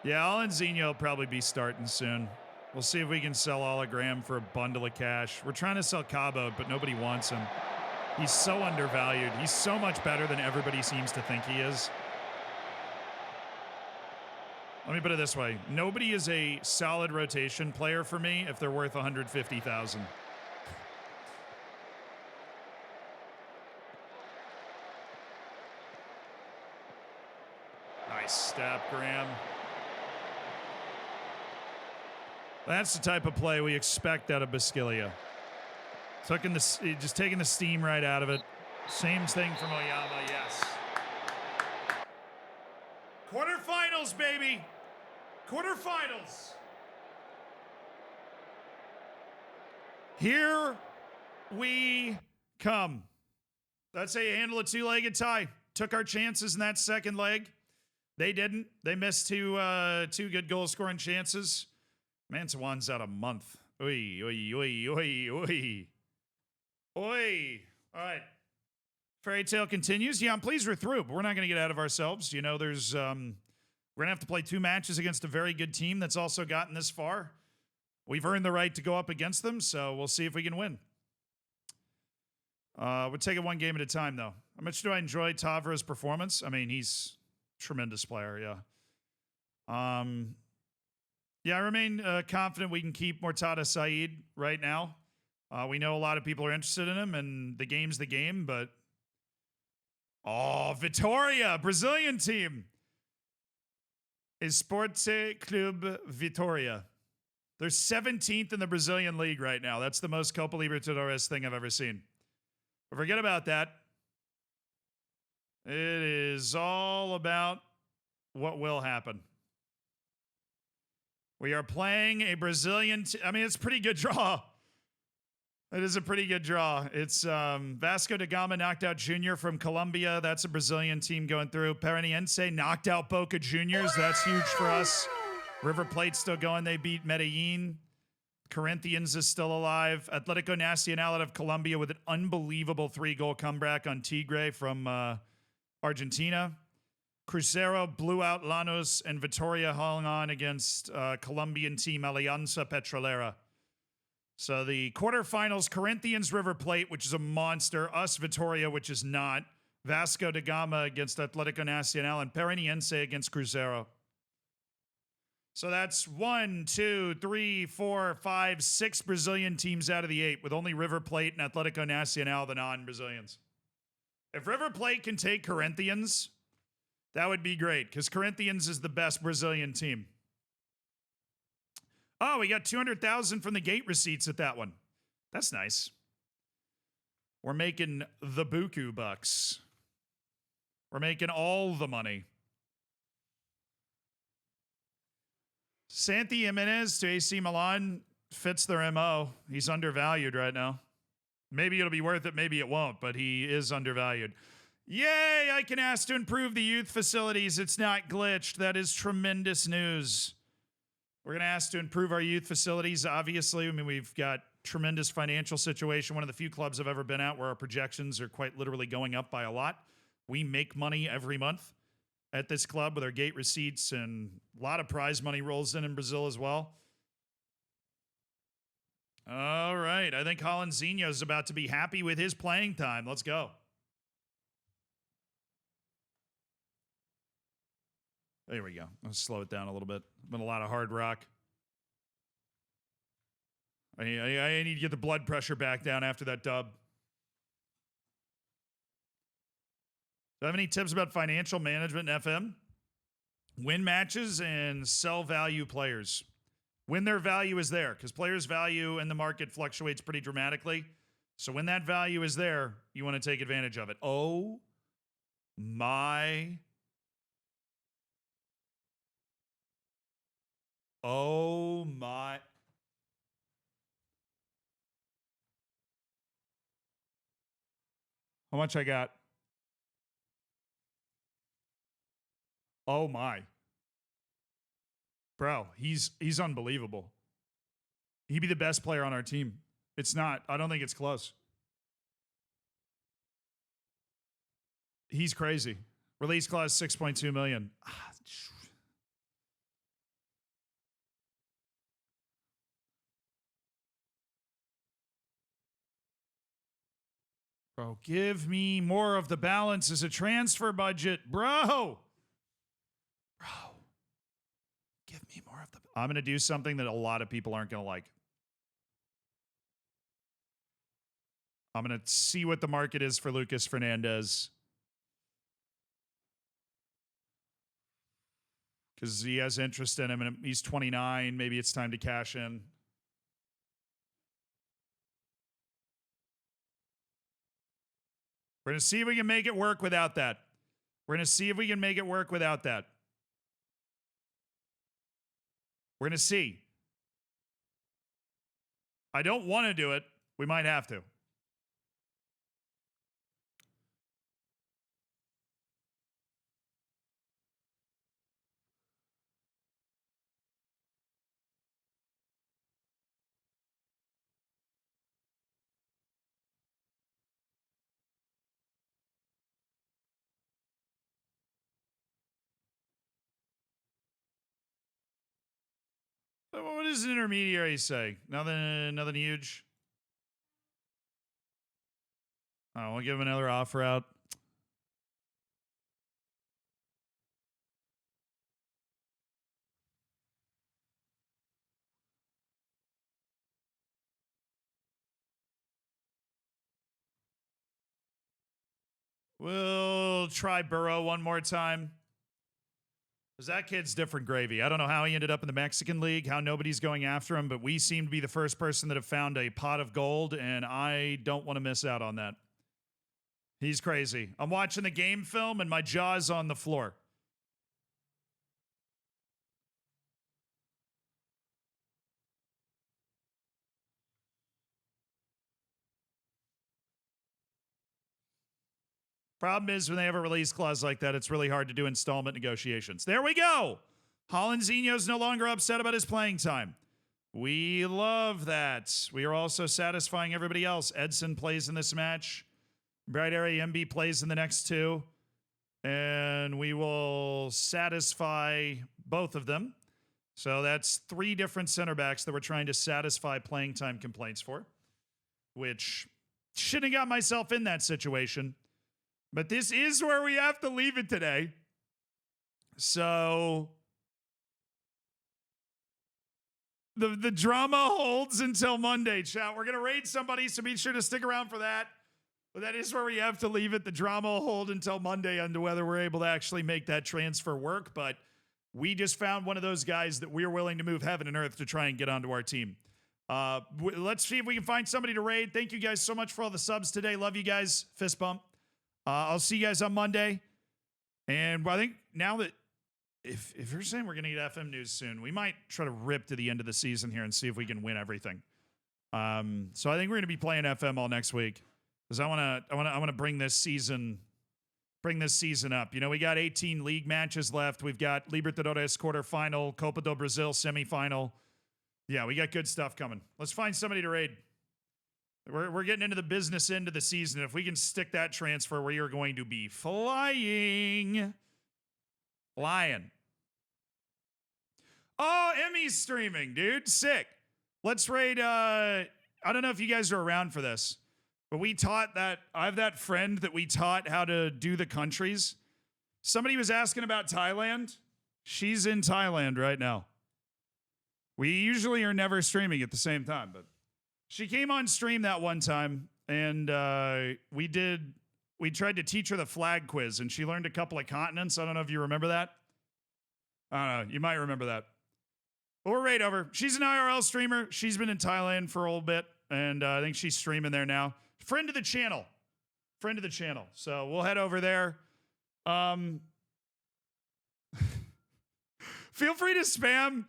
Yeah, Hollandzinho will probably be starting soon. We'll see if we can sell Hologram for a bundle of cash. We're trying to sell Cabo, but nobody wants him. He's so undervalued. He's so much better than everybody seems to think he is. Let me put it this way. Nobody is a solid rotation player for me if they're worth 150,000. Nice step, Graham. That's the type of play we expect out of Basquilia. Just taking the steam right out of it. Same thing from Oyama, yes. Quarterfinals, baby. Quarterfinals. Here we come. That's how you handle a two-legged tie. Took our chances in that second leg. They didn't. They missed two good goal-scoring chances. Mansawan's out a month. Oi, oi, oi, oi, oi. Oi. All right. Fairy tale continues. Yeah, I'm pleased we're through, but we're not going to get out of ourselves. You know, there's we're going to have to play 2 matches against a very good team that's also gotten this far. We've earned the right to go up against them, so we'll see if we can win. We'll take it one game at a time, though. How much do I enjoy Tavra's performance? I mean, he's a tremendous player, yeah. Yeah, I remain confident we can keep Mortada Saeed right now. We know a lot of people are interested in him, and the game's the game, but... Oh, Vitória, Brazilian team. Esporte Clube Vitória. They're 17th in the Brazilian league right now. That's the most Copa Libertadores thing I've ever seen. But forget about that. It is all about what will happen. We are playing a Brazilian... I mean, it's a pretty good draw. It is a pretty good draw. It's Vasco da Gama knocked out Junior from Colombia. That's a Brazilian team going through. Paranaense knocked out Boca Juniors. That's huge for us. River Plate's still going. They beat Medellin. Corinthians is still alive. Atlético Nacional out of Colombia with an unbelievable 3-goal comeback on Tigre from Argentina. Cruzeiro blew out Lanús, and Vitória hung on against Colombian team Alianza Petrolera. So the quarterfinals, Corinthians, River Plate, which is a monster. Us, Vitória, which is not. Vasco da Gama against Atlético Nacional, and Paranaense against Cruzeiro. So that's 1, 2, 3, 4, 5, 6 Brazilian teams out of the 8, with only River Plate and Atlético Nacional, the non-Brazilians. If River Plate can take Corinthians, that would be great, because Corinthians is the best Brazilian team. Oh, we got 200,000 from the gate receipts at that one. That's nice. We're making the buku bucks. We're making all the money. Santi Jimenez to AC Milan fits their MO. He's undervalued right now. Maybe it'll be worth it, maybe it won't, but he is undervalued. Yay, I can ask to improve the youth facilities. It's not glitched. That is tremendous news. We're going to ask to improve our youth facilities. Obviously, I mean, we've got tremendous financial situation. One of the few clubs I've ever been at where our projections are quite literally going up by a lot. We make money every month at this club with our gate receipts, and a lot of prize money rolls in Brazil as well. All right. I think Hollandzinho is about to be happy with his playing time. Let's go. There we go. Let's slow it down a little bit. Been a lot of hard rock. I need to get the blood pressure back down after that dub. Do I have any tips about financial management in FM? Win matches and sell value players. When their value is there, because players' value in the market fluctuates pretty dramatically. So when that value is there, you want to take advantage of it. Oh my. Oh my. How much I got? Oh my. Bro, he's unbelievable. He'd be the best player on our team. It's not. I don't think it's close. He's crazy. Release clause 6.2 million. Bro, give me more of the balance as a transfer budget. Bro. Give me more of the. I'm going to do something that a lot of people aren't going to like. I'm going to see what the market is for Lucas Fernandez. Because he has interest in him, and he's 29. Maybe it's time to cash in. We're going to see if we can make it work without that. We're going to see if we can make it work without that. We're going to see. I don't want to do it. We might have to. What does an intermediary say? Nothing huge. Oh, we'll give him another offer out. We'll try Burrow one more time. Because that kid's different gravy. I don't know how he ended up in the Mexican League, how nobody's going after him, but we seem to be the first person that have found a pot of gold, and I don't want to miss out on that. He's crazy. I'm watching the game film, and my jaw's on the floor. Problem is, when they have a release clause like that, it's really hard to do installment negotiations. There we go. Hollandzinho's no longer upset about his playing time. We love that. We are also satisfying everybody else. Edson plays in this match. Bright Area MB plays in the next two. And we will satisfy both of them. So that's 3 different center backs that we're trying to satisfy playing time complaints for, which shouldn't have got myself in that situation. But this is where we have to leave it today. So the drama holds until Monday, chat. We're going to raid somebody, so be sure to stick around for that. But that is where we have to leave it. The drama will hold until Monday on whether we're able to actually make that transfer work. But we just found one of those guys that we're willing to move heaven and earth to try and get onto our team. Let's see if we can find somebody to raid. Thank you guys so much for all the subs today. Love you guys. Fist bump. I'll see you guys on Monday. And I think now that if you're saying we're going to get FM news soon, we might try to rip to the end of the season here and see if we can win everything. So I think we're going to be playing FM all next week because I want to bring this season up. You know, we got 18 league matches left. We've got Libertadores quarterfinal, Copa do Brasil semifinal. Yeah, we got good stuff coming. Let's find somebody to raid. We're getting into the business end of the season. If we can stick that transfer, we are going to be flying. Oh, Emmy's streaming, dude. Sick. Let's raid. I don't know if you guys are around for this, but I have that friend that we taught how to do the countries. Somebody was asking about Thailand. She's in Thailand right now. We usually are never streaming at the same time, but she came on stream that one time, and we tried to teach her the flag quiz, and she learned a couple of continents. I don't know if you remember that. I don't know. You might remember that. We're right over. She's an IRL streamer. She's been in Thailand for a little bit, and I think she's streaming there now. Friend of the channel. Friend of the channel. So we'll head over there. Feel free to spam.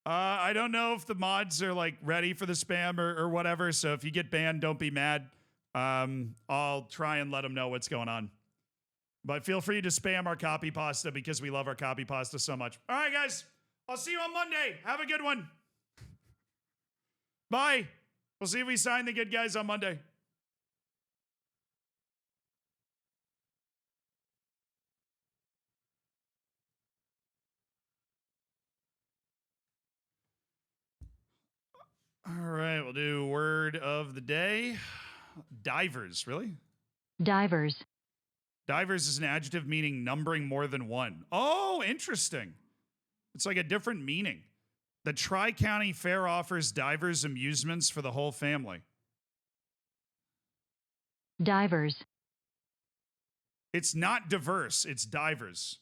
I don't know if the mods are like ready for the spam or whatever. So if you get banned, don't be mad. I'll try and let them know what's going on. But feel free to spam our copy pasta because we love our copy pasta so much. All right, guys. I'll see you on Monday. Have a good one. Bye. We'll see if we sign the good guys on Monday. All right, we'll do word of the day. Divers, really? Divers. Divers is an adjective meaning numbering more than one. Oh, interesting. It's like a different meaning. The Tri-County Fair offers divers amusements for the whole family. Divers. It's not diverse, it's divers.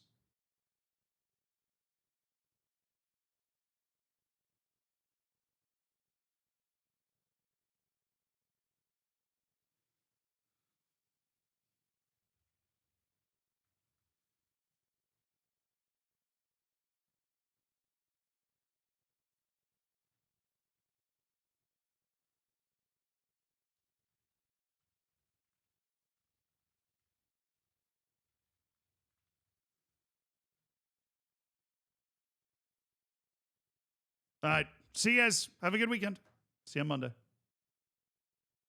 All right. See you guys. Have a good weekend. See you on Monday.